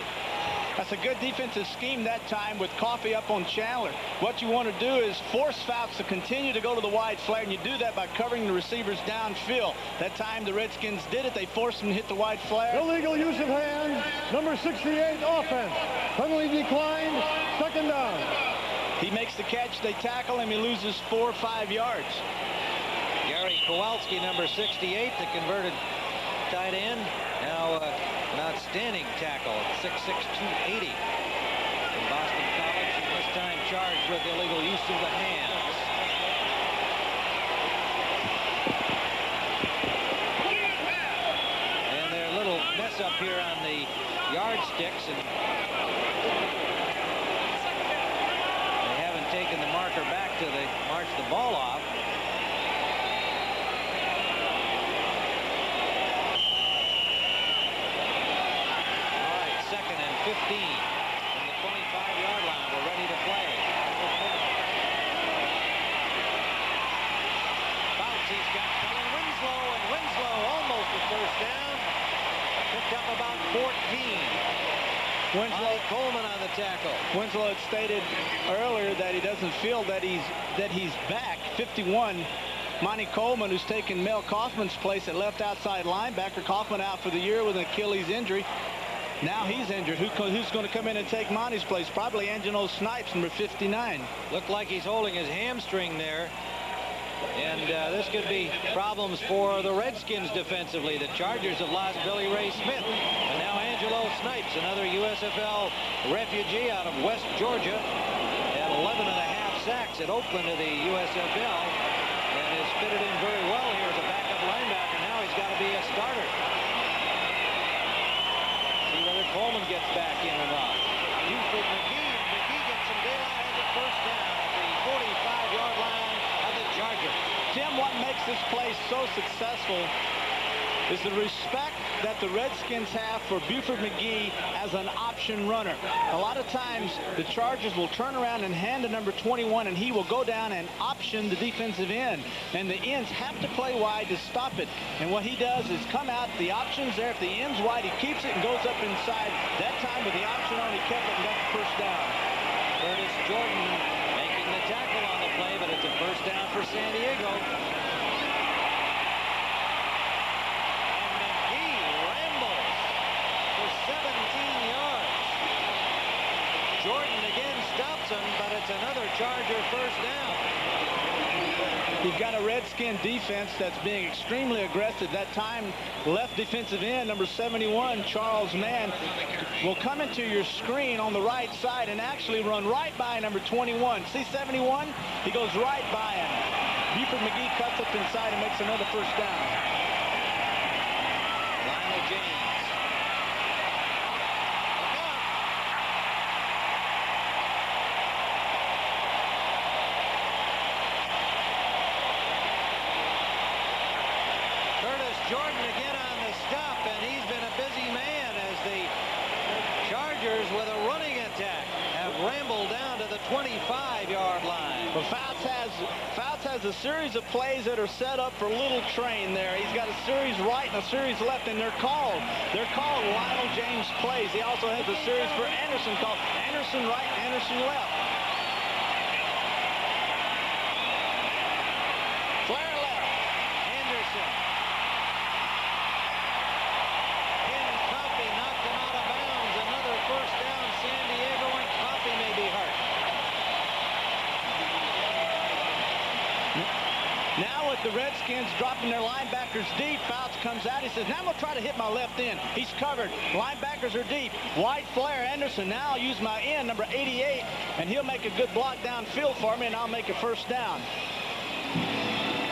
Speaker 2: That's a good defensive scheme that time with Coffey up on Chandler. What you want to do is force Fouts to continue to go to the wide flat, and you do that by covering the receivers downfield. That time the Redskins did it. They forced them to hit the wide flat.
Speaker 4: Illegal use of hands, number 68, offense. Penalty declined, second down.
Speaker 2: He makes the catch, they tackle him, he loses 4 or 5 yards.
Speaker 1: Gary Kowalski, number 68, the converted tight end. Now an outstanding tackle at 6'6", 280 from Boston College, and this time charged with illegal use of the hands. And their little mess up here on the yardsticks, and taking the marker back to march the ball off. All right, 2nd and 15 from the 25-yard line. We're ready to play. Fauci's got Kellen Winslow, and Winslow almost a first down. Picked up about 14. Winslow Coleman on the tackle.
Speaker 2: Winslow had stated earlier that he doesn't feel that he's back. 51, Monty Coleman, who's taken Mel Kaufman's place at left outside linebacker. Kaufman out for the year with an Achilles injury. Now he's injured. Who's going to come in and take Monty's place? Probably Angelo Snipes, number 59.
Speaker 1: Looked like he's holding his hamstring there. And this could be problems for the Redskins defensively. The Chargers have lost Billy Ray Smith. And now Angelo Snipes, another USFL refugee out of West Georgia, had 11.5 sacks at Oakland of the USFL and has fitted in very well here as a backup linebacker. Now he's got to be a starter. Coleman gets back in and on. Buford McGee, and McGee gets some daylight at the first down at the 45-yard line of the Chargers.
Speaker 2: Tim, what makes this play so successful is the respect that the Redskins have for Buford McGee as an option runner. A lot of times the Chargers will turn around and hand to number 21, and he will go down and option the defensive end, and the ends have to play wide to stop it. And what he does is come out, the option's there. If the end's wide, he keeps it and goes up inside. That time with the option on, he kept it and got the first down.
Speaker 1: Curtis Jordan making the tackle on the play, but it's a first down for San Diego. Jordan again stops him, but it's another Charger first down.
Speaker 2: You've got a Redskin defense that's being extremely aggressive. That time, left defensive end, number 71, Charles Mann, will come into your screen on the right side and actually run right by number 21. See 71? He goes right by him. Buford McGee cuts up inside and makes another first down.
Speaker 1: Lionel James. Jordan again on the stop, and he's been a busy man as the Chargers, with a running attack, have rambled down to the 25-yard line.
Speaker 2: Well, Fouts has a series of plays that are set up for Little Train there. He's got a series right and a series left, and they're called Lionel James plays. He also has a series for Anderson called Anderson right, Anderson left. Flair left.
Speaker 1: Anderson. Knocked him out of bounds. Another first down, San Diego, and Coffey may be hurt.
Speaker 2: Now with the Redskins dropping their linebackers deep, Fouts comes out. He says, now I'm going to try to hit my left end. He's covered. Linebackers are deep. Wide flare, Anderson. Now I'll use my end, number 88, and he'll make a good block downfield for me, and I'll make a first down.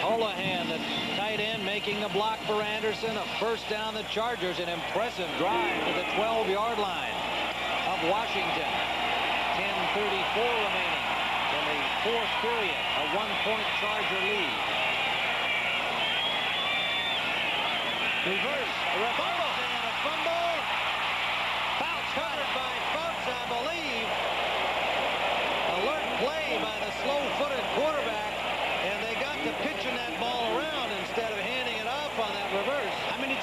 Speaker 1: Holohan, the tight end, making the block for Anderson. A first down, the Chargers. An impressive drive to the 12-yard line of Washington. 10:34 remaining in the fourth period. A one-point Charger lead.
Speaker 2: Reverse. A fumble.
Speaker 1: And a fumble. Fouts covered by Fouts, I believe. Alert play by the slow-footed quarterback. And they got to pitching that ball around instead of handing it off on that reverse.
Speaker 2: How many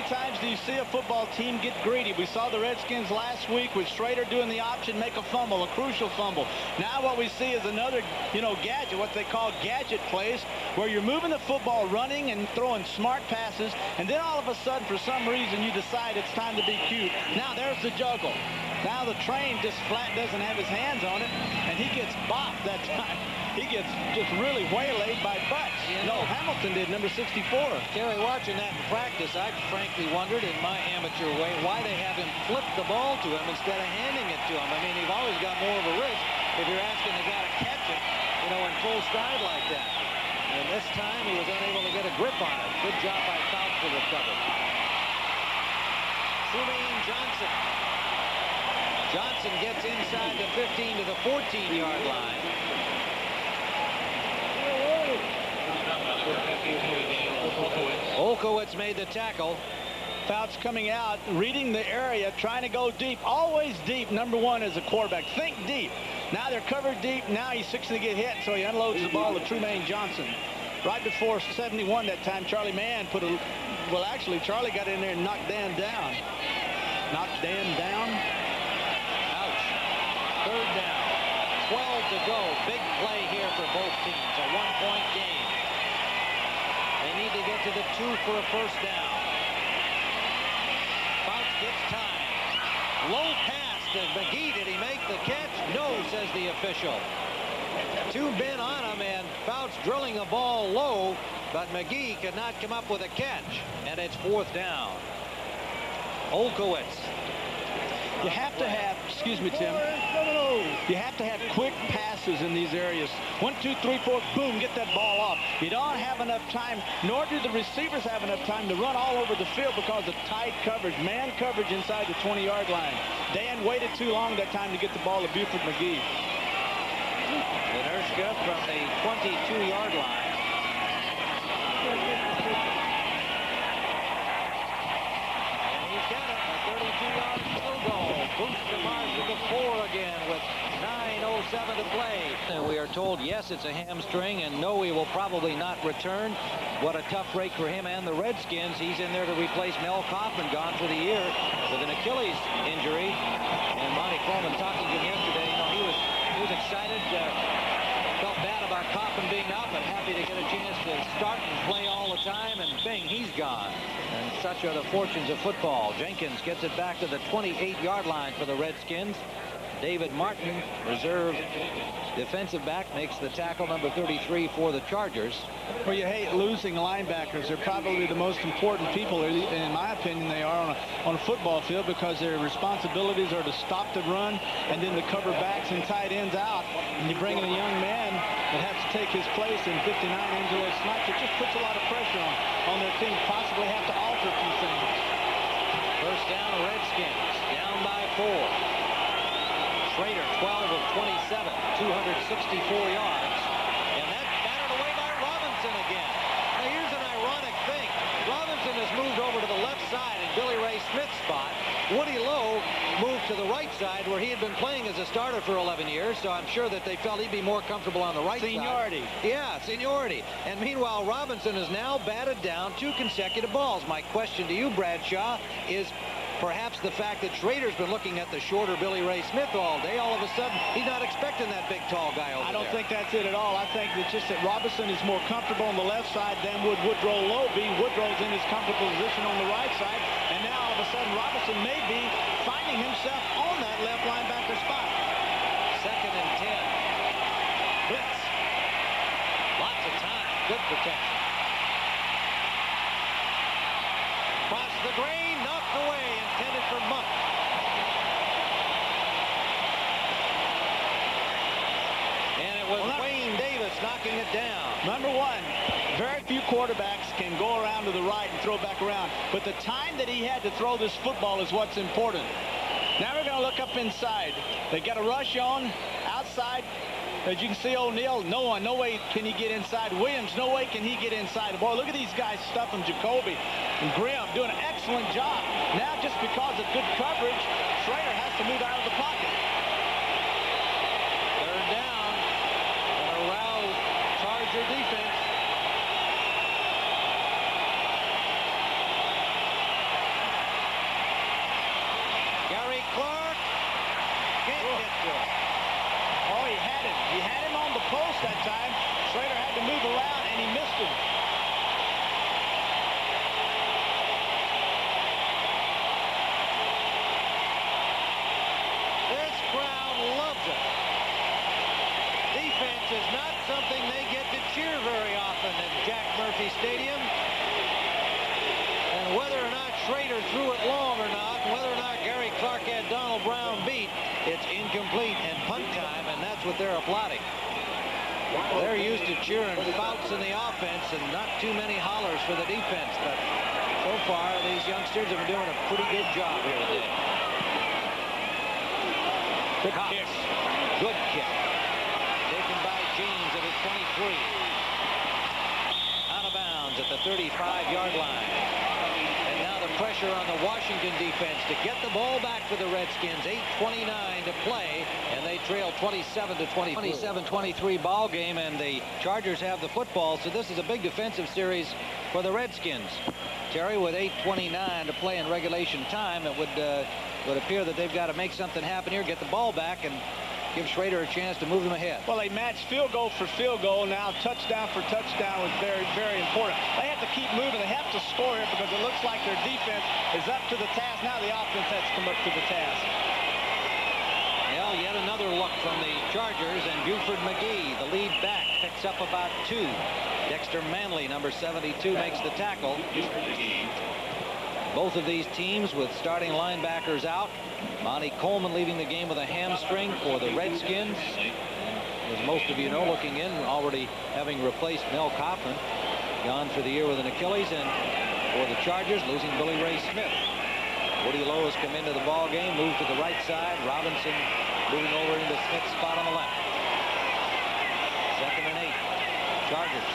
Speaker 2: times do you see a football team get greedy? We saw the Redskins last week with Schrader doing the option, make a fumble, a crucial fumble. Now what we see is another, gadget, what they call gadget plays, where you're moving the football, running and throwing smart passes, and then all of a sudden, for some reason, you decide it's time to be cute. Now there's the juggle. Now the Train just flat doesn't have his hands on it, and he gets bopped that time. He gets just really waylaid by Butts. No, Hamilton did, number 64.
Speaker 1: Terry, watching that in practice, I frankly wondered in my amateur way why they have him flip the ball to him instead of handing it to him. I mean, you've always got more of a risk if you're asking the guy to catch it, in full stride like that. And this time he was unable to get a grip on it. Good job by Fouts to recover. Trumaine Johnson. Johnson gets inside the 15 to the 14-yard line. Olkowitz made the tackle.
Speaker 2: Fouts coming out, reading the area, trying to go deep. Always deep, number one as a quarterback. Think deep. Now they're covered deep. Now he's fixing to get hit, so he unloads the ball to Trumaine Johnson. Right before 71 that time, Charlie Mann actually Charlie got in there and knocked Dan down. Knocked Dan down.
Speaker 1: Ouch. Third down. 12 to go. Big play here for both teams. A one-point game. They need to get to the 2 for a first down. Fouts gets time. Low pass to McGee. Did he make the catch? No, says the official. Two men on him, and Fouts drilling the ball low, but McGee could not come up with a catch. And it's fourth down. Olkowitz.
Speaker 2: You have to have, excuse me, Tim, you have to have quick pass passes in these areas. 1, 2, 3, 4, boom, get that ball off. You don't have enough time, nor do the receivers have enough time to run all over the field because of tight coverage, man coverage inside the 20-yard line. Dan waited too long that time to get the ball to Buford McGee.
Speaker 1: Vinerska from the 22-yard line. And he's got it, a 32-yard field goal. Boosts the margin to 4 again with 9:07 to play. And we are told, yes, it's a hamstring, and no, he will probably not return. What a tough break for him and the Redskins. He's in there to replace Mel Kaufman, gone for the year with an Achilles injury. And Monty Coleman talking to him yesterday, he was excited, felt bad about Kaufman being out, but happy to get a chance to start and play all the time, and bing, he's gone. And such are the fortunes of football. Jenkins gets it back to the 28-yard line for the Redskins. David Martin, reserve defensive back, makes the tackle, number 33 for the Chargers.
Speaker 2: Well, you hate losing linebackers. They're probably the most important people, in my opinion, they are on a football field, because their responsibilities are to stop the run and then to cover backs and tight ends out. And you bring in a young man that has to take his place in 59 into a snap. It just puts a lot of pressure on their team, possibly have to alter a few things.
Speaker 1: First down, Redskins, down by 4. Schrader, 12 of 27, 264 yards. And that's battered away by Robinson again. Now, here's an ironic thing. Robinson has moved over to the left side in Billy Ray Smith's spot. Woody Lowe moved to the right side, where he had been playing as a starter for 11 years, so I'm sure that they felt he'd be more comfortable on the right
Speaker 2: Seniority.
Speaker 1: side. Yeah, seniority. And meanwhile, Robinson has now batted down 2 consecutive balls. My question to you, Bradshaw, is perhaps the fact that Schrader's been looking at the shorter Billy Ray Smith all day. All of a sudden, he's not expecting that big, tall guy over there.
Speaker 2: I don't think that's it at all. I think it's just that Robinson is more comfortable on the left side than would Woodrow Lowe be. Woodrow's in his comfortable position on the right side, and now all of a sudden Robinson may be finding himself on that left linebacker spot.
Speaker 1: 2nd and 10. Blitz. Lots of time. Good protection. Across the grain, knocked away, intended for Monk. And it was Wayne Davis knocking it down.
Speaker 2: Number 1, very few quarterbacks can go around to the right and throw back around. But the time that he had to throw this football is what's important. Now we're going to look up inside. They got a rush on outside. As you can see, O'Neal, no way can he get inside. Williams, no way can he get inside. Boy, look at these guys stuffing Jacoby and Grimm, doing an excellent job. Now, just because of good coverage, Schrader has to move out of the pocket.
Speaker 1: 3rd down. An aroused Charger defense. Gary Clark can't get to it.
Speaker 2: Oh, he had him. He had him on the post that time. Schrader had to move around, and he missed him.
Speaker 1: This crowd loves it. Defense is not something they get to cheer very often at Jack Murphy Stadium. And whether or not Schrader threw it long or not, and whether or not Gary Clark had Donald Brown beat, it's incomplete and punt time, and that's what they're applauding. They're used to cheering Fouts in the offense and not too many hollers for the defense, but so far these youngsters have been doing a pretty good job here today.
Speaker 2: Good
Speaker 1: Cox.
Speaker 2: kick.
Speaker 1: Good kick. Taken by James at his 23. Out of bounds at the 35-yard line. And now the pressure on the Washington defense to get the ball back for the Redskins. 8:29 to play, and they trail 27-20. 27-23 ball game, and the Chargers have the football, so this is a big defensive series for the Redskins. Terry, with 8:29 to play in regulation time, it would appear that they've got to make something happen here, get the ball back, and give Schrader a chance to move them ahead.
Speaker 2: Well, they matched field goal for field goal. Now touchdown for touchdown was very, very important. They have to keep moving. They have to score here because it looks like their defense is up to the task. Now the offense has to come up to the task.
Speaker 1: Well, yet another look from the Chargers, and Buford McGee, the lead back, picks up about 2. Dexter Manley, number 72, makes the tackle. Both of these teams with starting linebackers out. Monty Coleman leaving the game with a hamstring for the Redskins. as most of you know, looking in, already having replaced Mel Coughlin, gone for the year with an Achilles, and for the Chargers, losing Billy Ray Smith. Woody Lowe has come into the ball game, moved to the right side. Robinson moving over into Smith's spot on the left. 2nd and 8. Chargers.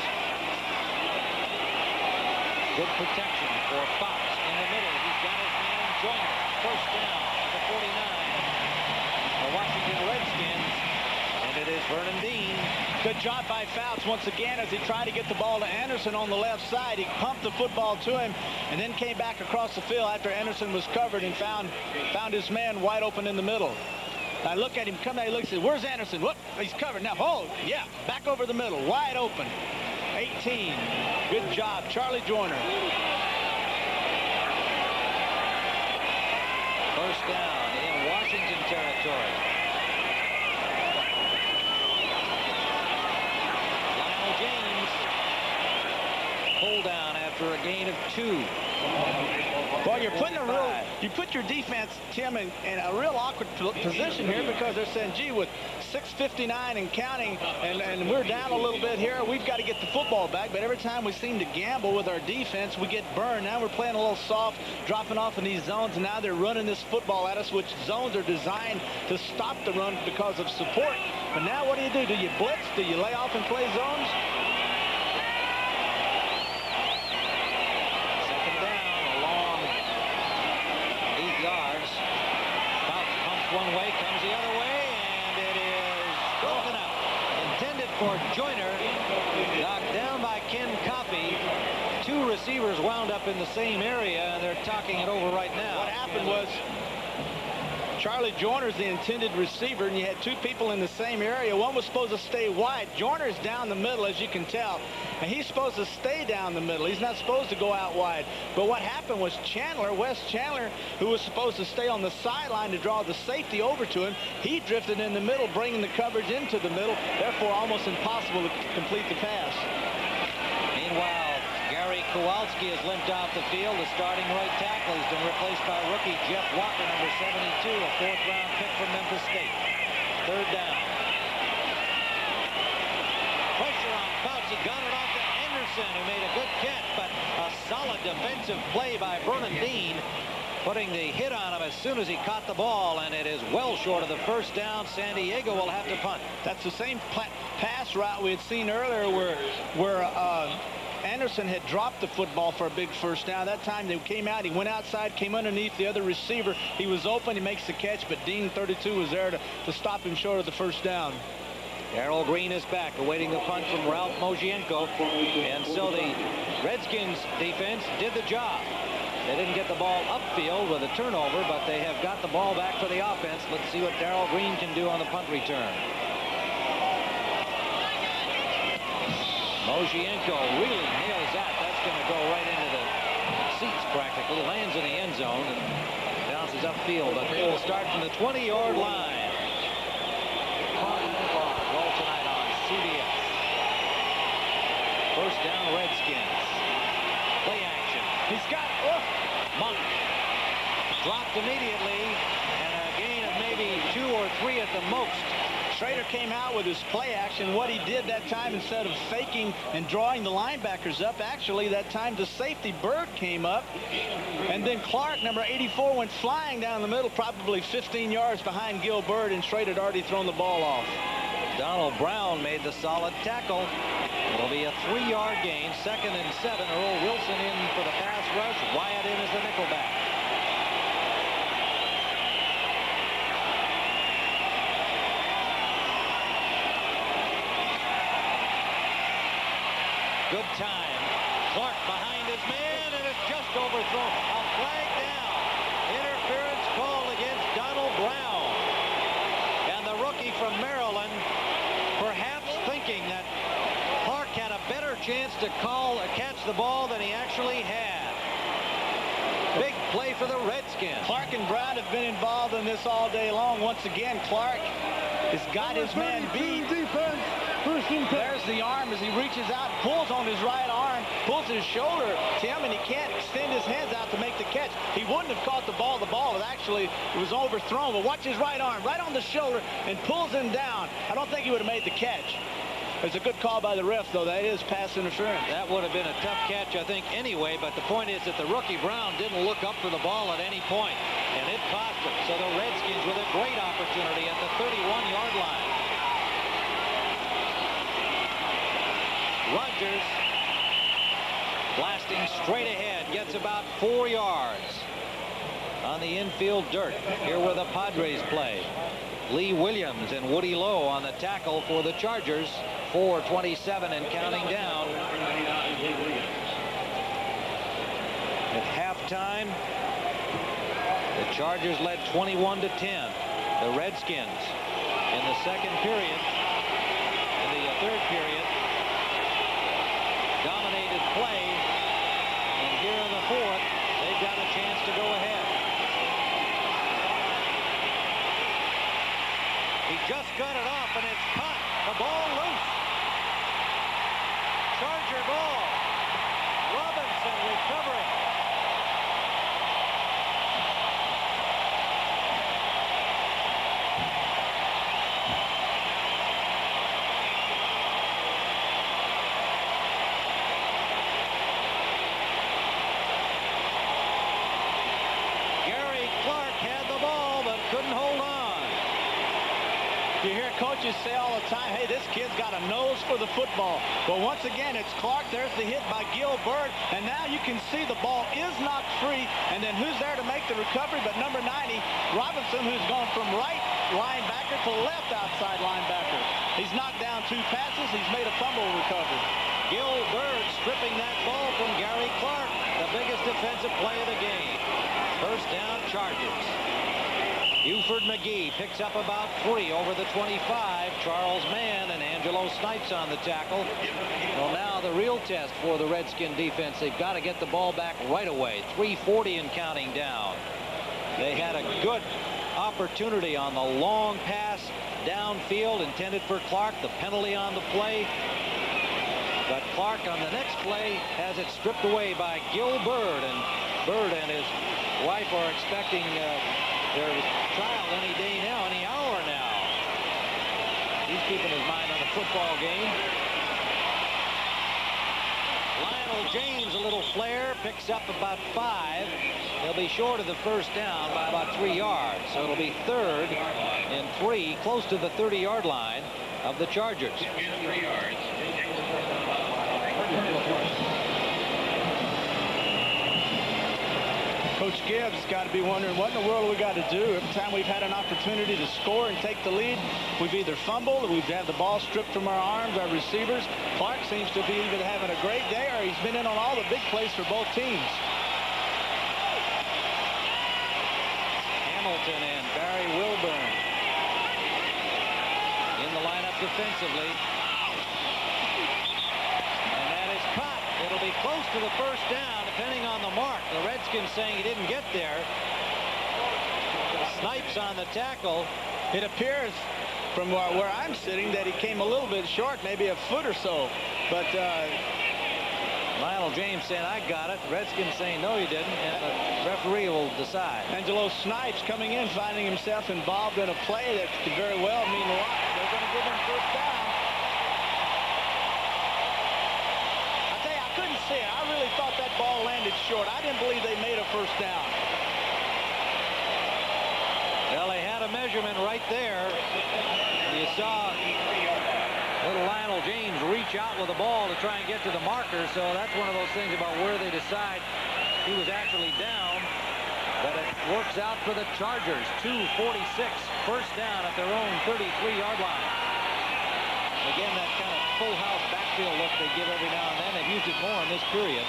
Speaker 1: Good protection for Fox in the middle. He's got his man Joyner. First down at the 49. The Washington Redskins. And it is Vernon Dean.
Speaker 2: Good job by Fouts once again as he tried to get the ball to Anderson on the left side. He pumped the football to him and then came back across the field after Anderson was covered and found his man wide open in the middle. I look at him come out, he looks at, where's Anderson? Whoop, he's covered. Now hold, yeah, back over the middle, wide open. 18. Good job, Charlie Joyner.
Speaker 1: First down in Washington territory. Hold down after a gain of 2.
Speaker 2: Well, you put your defense, Tim, in a real awkward position here because they're saying, gee, with 6:59 and counting, and we're down a little bit here, we've got to get the football back. But every time we seem to gamble with our defense, we get burned. Now we're playing a little soft, dropping off in these zones, and now they're running this football at us, which zones are designed to stop the run because of support. But now what do? Do you blitz? Do you lay off and play zones?
Speaker 1: One way, comes the other way, and it is broken up. Intended for Joyner, knocked down by Ken Coffey. 2 receivers wound up in the same area, and they're talking it over right now.
Speaker 2: What happened was Charlie Joyner's the intended receiver, and you had 2 people in the same area. One was supposed to stay wide. Joyner's down the middle, as you can tell, and he's supposed to stay down the middle. He's not supposed to go out wide. But what happened was Wes Chandler, who was supposed to stay on the sideline to draw the safety over to him, he drifted in the middle, bringing the coverage into the middle, therefore almost impossible to complete the pass.
Speaker 1: Meanwhile, Gary Kowalski has limped off the field. The starting right tackle has been replaced by rookie Jeff Walker, number 72, a 4th-round pick from Memphis State. 3rd down. Pressure on Fouts. He got it off to Anderson, who made a good catch, but a solid defensive play by Vernon Dean, putting the hit on him as soon as he caught the ball, and it is well short of the first down. San Diego will have to punt.
Speaker 2: That's the same pass route we had seen earlier where Anderson had dropped the football for a big first down. That time they came out, he went outside, came underneath the other receiver. He was open, he makes the catch, but Dean, 32, was there to stop him short of the first down.
Speaker 1: Darrell Green is back, awaiting the punt from Ralph Mojienko. And so the Redskins defense did the job. They didn't get the ball upfield with a turnover, but they have got the ball back for the offense. Let's see what Darrell Green can do on the punt return. Mojienko really nails that. That's going to go right into the seats practically. Lands in the end zone and bounces upfield. But they will start from the 20-yard line. Roll tonight on CBS. First down, Redskins. Play action.
Speaker 2: He's got
Speaker 1: Monk dropped immediately, and a gain of maybe 2 or 3 at the most.
Speaker 2: Schrader came out with his play action. What he did that time, instead of faking and drawing the linebackers up, actually that time the safety Bird came up, and then Clark, number 84, went flying down the middle, probably 15 yards behind Gil Bird, and Schrader had already thrown the ball off.
Speaker 1: Donald Brown made the solid tackle. It'll be a 3-yard gain. 2nd and 7. Earl Wilson in for the pass rush. Wyatt in as the nickelback. Good time. Clark behind his man, and it's just overthrown. A flag down. Interference called against Donald Brown. And the rookie from Maryland, perhaps thinking that Clark had a better chance to catch the ball than he actually had. Big play for the Redskins.
Speaker 2: Clark and Brown have been involved in this all day long. Once again, Clark has got his man beat.
Speaker 4: Defense, 1st and 10.
Speaker 2: There's the arm as he reaches out, pulls on his right arm, pulls his shoulder, Tim, and he can't extend his hands out to make the catch. He wouldn't have caught the ball. The ball was overthrown, but watch his right arm, right on the shoulder, and pulls him down. I don't think he would have made the catch. It's a good call by the ref, though. That is pass interference.
Speaker 1: That would have been a tough catch, I think, anyway, but the point is that the rookie Brown didn't look up for the ball at any point, and it cost him. So the Redskins with a great opportunity at the 31-yard line. Rogers blasting straight ahead, gets about 4 yards on the infield dirt. Here where the Padres play. Lee Williams and Woody Lowe on the tackle for the Chargers. 4:27 and counting down. At halftime, the Chargers led 21-10. The Redskins in the second period, in the third period, dominated play. And here in the fourth, they've got a chance to go ahead. He just got it off, and it's caught. The ball loose. Charger ball. Robinson recovering. Gary Clark had the ball, but couldn't hold on.
Speaker 2: You hear coaches say all the time, hey, this kid's got a nose for the football. Well, once again, it's Clark. There's the hit by Gil Byrd. And now you can see the ball is knocked free. And then who's there to make the recovery? But number 90, Robinson, who's gone from right linebacker to left outside linebacker. He's knocked down 2 passes. He's made a fumble recovery.
Speaker 1: Gil Byrd stripping that ball from Gary Clark. The biggest defensive play of the game. First down, Chargers. Buford McGee picks up about 3 over the 25. Charles Mann and Angelo Snipes on the tackle. Well, now the real test for the Redskin defense. They've got to get the ball back right away. 3:40 and counting down. They had a good opportunity on the long pass downfield intended for Clark. The penalty on the play. But Clark on the next play has it stripped away by Gil Byrd. And Byrd and his wife are expecting their child any day now, any hour now. He's keeping his mind on the football game. Lionel James, a little flare, picks up about 5. He'll be short of the first down by about 3 yards. So it'll be 3rd and 3, close to the 30-yard line of the Chargers.
Speaker 2: Coach Gibbs got to be wondering what in the world we got to do. Every time we've had an opportunity to score and take the lead, we've either fumbled or we've had the ball stripped from our arms, our receivers. Clark seems to be either having a great day or he's been in on all the big plays for both teams.
Speaker 1: Hamilton and Barry Wilburn in the lineup defensively. And that is caught. It'll be close to the first down, depending on the mark. The Redskins saying he didn't get there. Snipes on the tackle.
Speaker 2: It appears from where I'm sitting that he came a little bit short, maybe a foot or so. But
Speaker 1: Lionel James saying, I got it. Redskins saying, no, you didn't. And the referee will decide.
Speaker 2: Angelo Snipes coming in, finding himself involved in a play that could very well mean a lot. They're going to give him first down. I tell you, I couldn't see it. I really thought that ball landed short. I didn't believe they made a first down.
Speaker 1: Well, they had a measurement right there. You saw little Lionel James reach out with the ball to try and get to the marker, so that's one of those things about where they decide he was actually down. But it works out for the Chargers. 2:46, first down at their own 33-yard line. Again, that kind of full house backfield look they give every now and then. They've used it more in this period.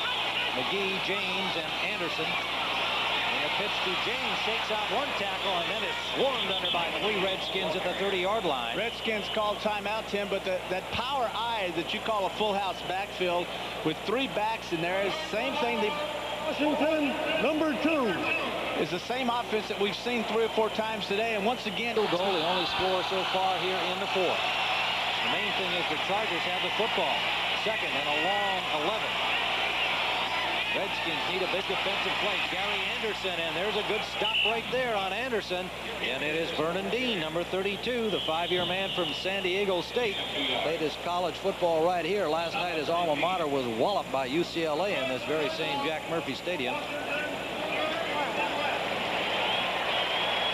Speaker 1: McGee, James, and Anderson. And the pitch to James shakes out one tackle and then is swarmed under by 3 Redskins at the 30-yard line.
Speaker 2: Redskins called timeout, Tim, but that power eye that you call a full house backfield with 3 backs in there is the same thing.
Speaker 4: Washington, number 2.
Speaker 2: Is the same offense that we've seen 3 or 4 times today, and once again,
Speaker 1: Goal, they only score so far here in the 4th. The main thing is the Chargers have the football. Second and a long 11. Redskins need a big defensive play. Gary Anderson, and there's a good stop right there on Anderson. And it is Vernon Dean, number 32, the 5-year man from San Diego State. Played his college football right here. Last night his alma mater was walloped by UCLA in this very same Jack Murphy Stadium.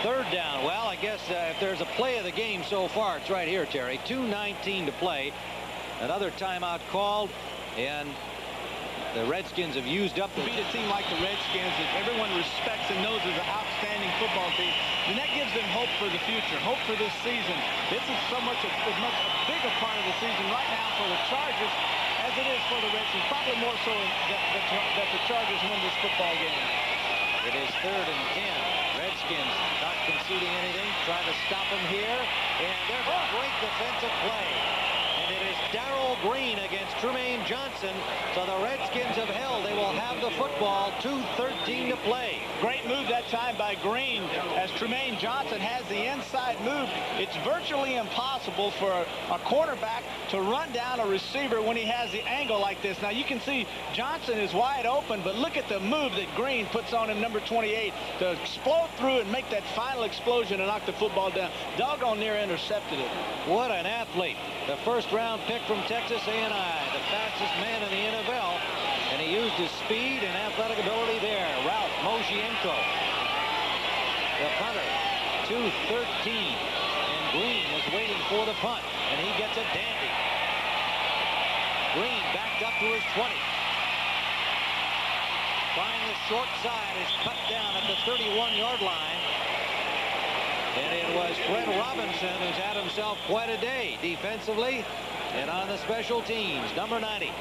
Speaker 1: Third down. Well, I guess if there's a play of the game so far, it's right here, Terry. 2:19 to play. Another timeout called, and the Redskins have used up
Speaker 2: To beat a team like the Redskins that everyone respects and knows is an outstanding football team, and that gives them hope for the future, hope for this season. This is so much a bigger part of the season right now for the Chargers as it is for the Redskins. Probably more so that the Chargers win this football game.
Speaker 1: It is 3rd and 10. Redskins not conceding anything, trying to stop him here, and there's a great defensive play. And it is Darrell Green against Trumaine Johnson. So the Redskins have held. They will have the football. 2:13 to play.
Speaker 2: Great move that time by Green as Trumaine Johnson has the inside move. It's virtually impossible for a cornerback to run down a receiver when he has the angle like this. Now you can see Johnson is wide open, but look at the move that Green puts on him, number 28, to explode through and make that final explosion and knock the football down. Doggone near intercepted it.
Speaker 1: What an athlete. The first-round pick from Texas A&I, the fastest man in the NFL, and he used his speed and athletic ability there. Ralph Moshienko, the punter, 2:13, and Green is waiting for the punt, and he gets it dandy. Green backed up to his 20. Trying the short side, is cut down at the 31-yard line. And it was Fred Robinson who's had himself quite a day defensively and on the special teams. Number 90.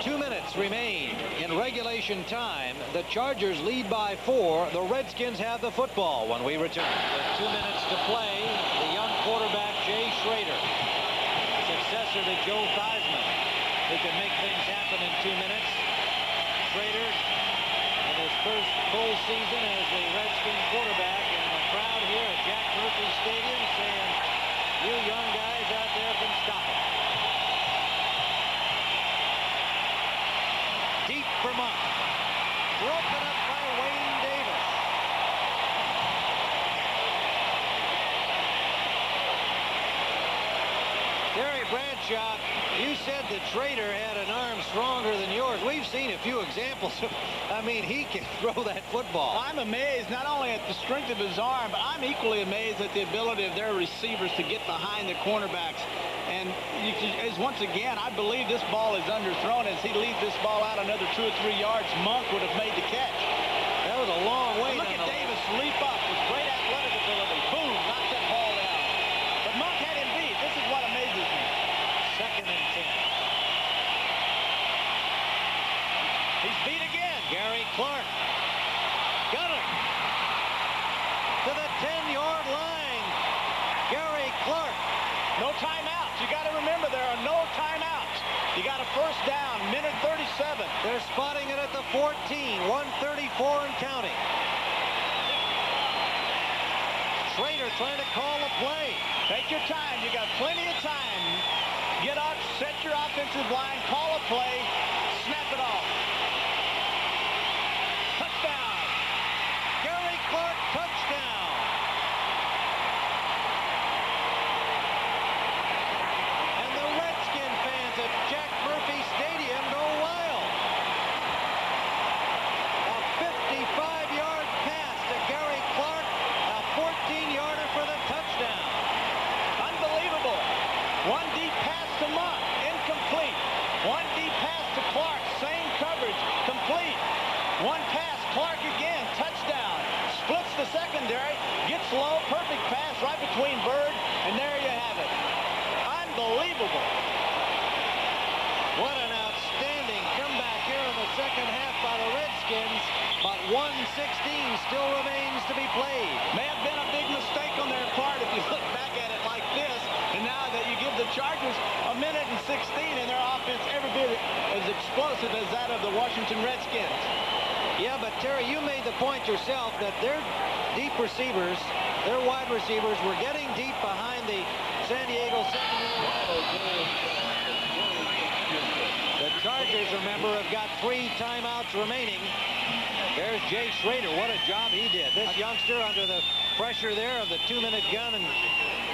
Speaker 1: 2 minutes remain in regulation time. The Chargers lead by 4. The Redskins have the football when we return. With 2 minutes to play, the young quarterback Jay Schrader, successor to Joe Theismann, who can make things happen in 2 minutes. Schrader in his first full season as the Redskin quarterback, and the crowd here at Jack Murphy Stadium saying, you young guys out there can stop him. Deep for Monk. Broken up by Wayne Davis. Terry Bradshaw, you said that Schrader had an arm stronger than yours. We've seen a few examples of, I mean, he can throw that football.
Speaker 2: I'm amazed not only at the strength of his arm, but I'm equally amazed at the ability of their receivers to get behind the cornerbacks. And once again, I believe this ball is underthrown. As he leads this ball out another 2 or 3 yards, Monk would have made the catch.
Speaker 1: That was a long way.
Speaker 2: Look at Davis leap up with great athletic ability. Boom, knocks that ball down. But Monk had him beat. This is what amazes me.
Speaker 1: 2nd and 10.
Speaker 2: He's beat again.
Speaker 1: Gary Clark. Got him. To the 10-yard line. Gary Clark.
Speaker 2: No timeouts. You got to remember there are no timeouts. You got a first down, minute 37.
Speaker 1: They're spotting it at the 14, 134 and counting. Schrader trying to call a play.
Speaker 2: Take your time. You got plenty of time. Get up, set your offensive line, call a play, snap it off. Touchdown.
Speaker 1: Gary Clark, touchdown. And the Redskin fans at Jack Murphy Stadium go wild. A 55-yard pass to Gary Clark, a 14-yarder for the touchdown.
Speaker 2: Unbelievable. One deep pass to Monk, incomplete. One deep pass to Clark, same coverage, complete. One pass, Clark again, touchdown. Splits the secondary, gets low, perfect pass right between Bird, and there you have it. Unbelievable.
Speaker 1: What an outstanding comeback here in the second half by the Redskins, but 1:16 still remains to be played.
Speaker 2: May have been a big mistake on their part if you look back at it like this, and now that you give the Chargers a minute and 16 and their offense every bit as explosive as that of the Washington Redskins.
Speaker 1: Yeah, but Terry, you made the point yourself that their deep receivers, their wide receivers, were getting deep behind the San Diego secondary. The Chargers, remember, have got 3 timeouts remaining. There's Jay Schrader. What a job he did. This youngster under the pressure there of the 2-minute gun and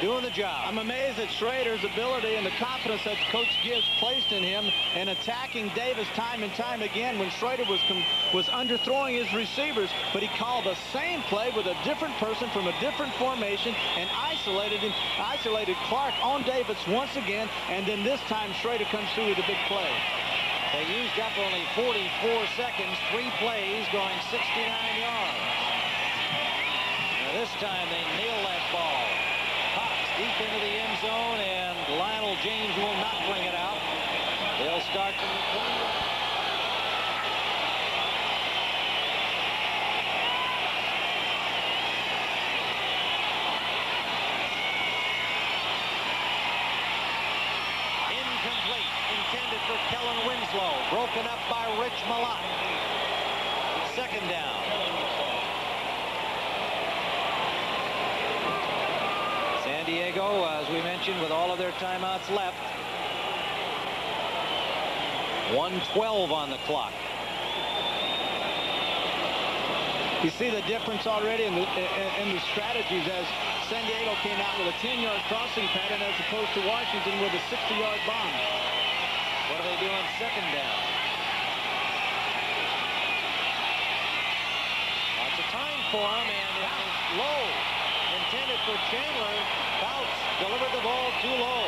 Speaker 1: doing the job.
Speaker 2: I'm amazed at Schrader's ability and the confidence that Coach Gibbs placed in him in attacking Davis time and time again when Schrader was underthrowing his receivers, but he called the same play with a different person from a different formation and isolated Clark on Davis once again, and then this time Schrader comes through with a big play.
Speaker 1: They used up only 44 seconds, 3 plays, going 69 yards. Now this time they nail that ball. Cox deep into the end zone, and Lionel James will not bring it out. They'll start from the 20. Intended for Kellen Winslow, broken up by Rich Malott. 2nd down. San Diego, as we mentioned, with all of their timeouts left. 1:12 on the clock.
Speaker 2: You see the difference already in the strategies as San Diego came out with a 10-yard crossing pattern as opposed to Washington with a 60-yard bomb.
Speaker 1: What do they do on 2nd down? Lots of time for him, and it is low. Intended for Chandler. Bouts delivered the ball too low.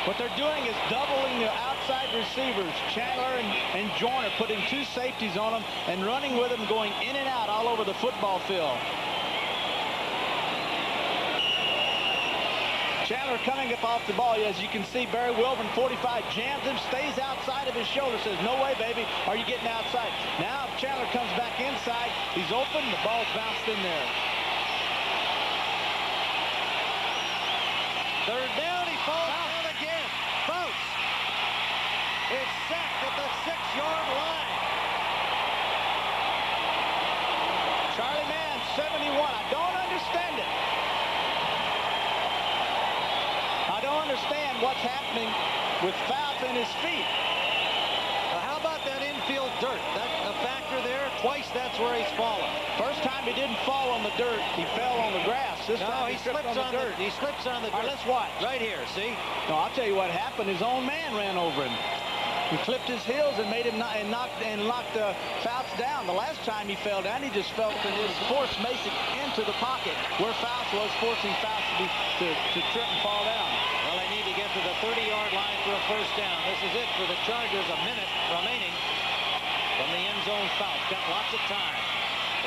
Speaker 2: What they're doing is doubling the outside receivers, Chandler and Joyner, putting 2 safeties on them and running with them, going in and out all over the football field. Chandler coming up off the ball. As you can see, Barry Wilburn, 45, jams him, stays outside of his shoulder, says, no way, baby, are you getting outside? Now Chandler comes back inside. He's open. The ball's bounced in there.
Speaker 1: 3rd down. He falls down again. Bouts is sacked at the 6-yard line.
Speaker 2: Charlie Mann, 71. I don't understand it. I don't understand what's happening with Fouts in his feet.
Speaker 1: How about that infield dirt? That's a factor there. Twice that's where he's fallen.
Speaker 2: First time he didn't fall on the dirt. He fell on the grass. This time
Speaker 1: he slips on the dirt. He slips on the dirt.
Speaker 2: All right, let's watch.
Speaker 1: Right here, see?
Speaker 2: No, I'll tell you what happened. His own man ran over him. He clipped his heels and made him knocked Fouts down. The last time he fell down, he just felt that his force Mason into the pocket where Fouts was, forcing Fouts to trip and fall down.
Speaker 1: Well, they need to get to the 30-yard line for a 1st down. This is it for the Chargers. A minute remaining from the end zone. Fouts got lots of time,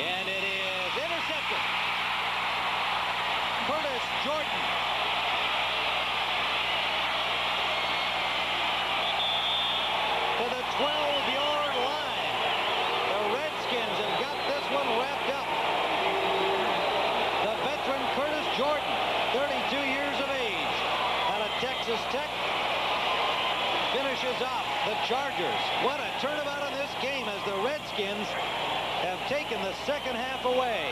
Speaker 1: and it is intercepted. Curtis Jordan. To the 12-yard line. The Redskins have got this one wrapped up. The veteran Curtis Jordan, 32 years of age, out of Texas Tech, finishes off the Chargers. What a turnabout in this game as the Redskins have taken the 2nd half away.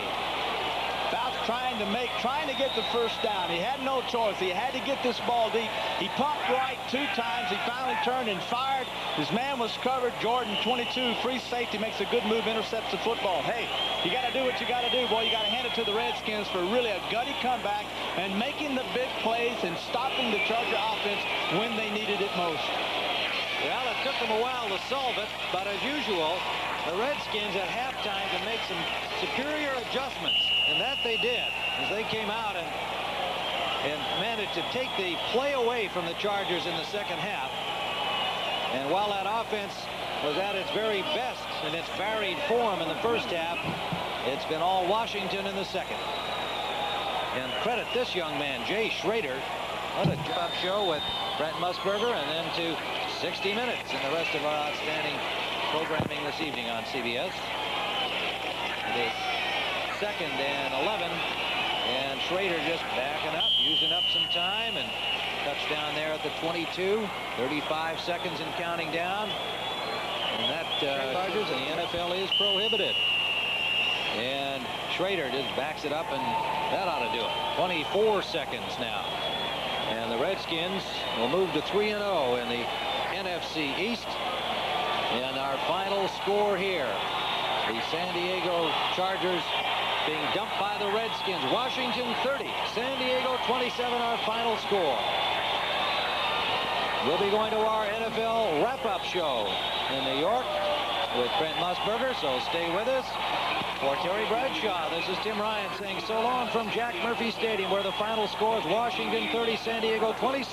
Speaker 2: Fouts trying to get the 1st down. He had no choice. He had to get this ball deep. He pumped right 2 times. He finally turned and fired. His man was covered. Jordan, 22, free safety, makes a good move, intercepts the football. Hey, you got to do what you got to do, boy. You got to hand it to the Redskins for really a gutty comeback and making the big plays and stopping the Charger offense when they needed it most.
Speaker 1: Well, it took them a while to solve it, but as usual, the Redskins at halftime to make some superior adjustments, and that they did as they came out and managed to take the play away from the Chargers in the 2nd half. And while that offense was at its very best in its varied form in the 1st half, it's been all Washington in the 2nd. And credit this young man, Jay Schrader. What a job show with Brent Musburger, and then to 60 Minutes and the rest of our outstanding programming this evening on CBS. It is 2nd and 11, and Schrader just backing up, using up some time, and touchdown there at the 22, 35 seconds and counting down. And that Chargers in the NFL is prohibited. And Schrader just backs it up, and that ought to do it. 24 seconds now. And the Redskins will move to 3-0 in the NFC East And our final score here, the San Diego Chargers being dumped by the Redskins. Washington 30, San Diego 27, our final score. We'll be going to our NFL wrap-up show in New York with Brent Musburger, so stay with us. For Terry Bradshaw, this is Tim Ryan saying so long from Jack Murphy Stadium, where the final score is Washington 30, San Diego 27.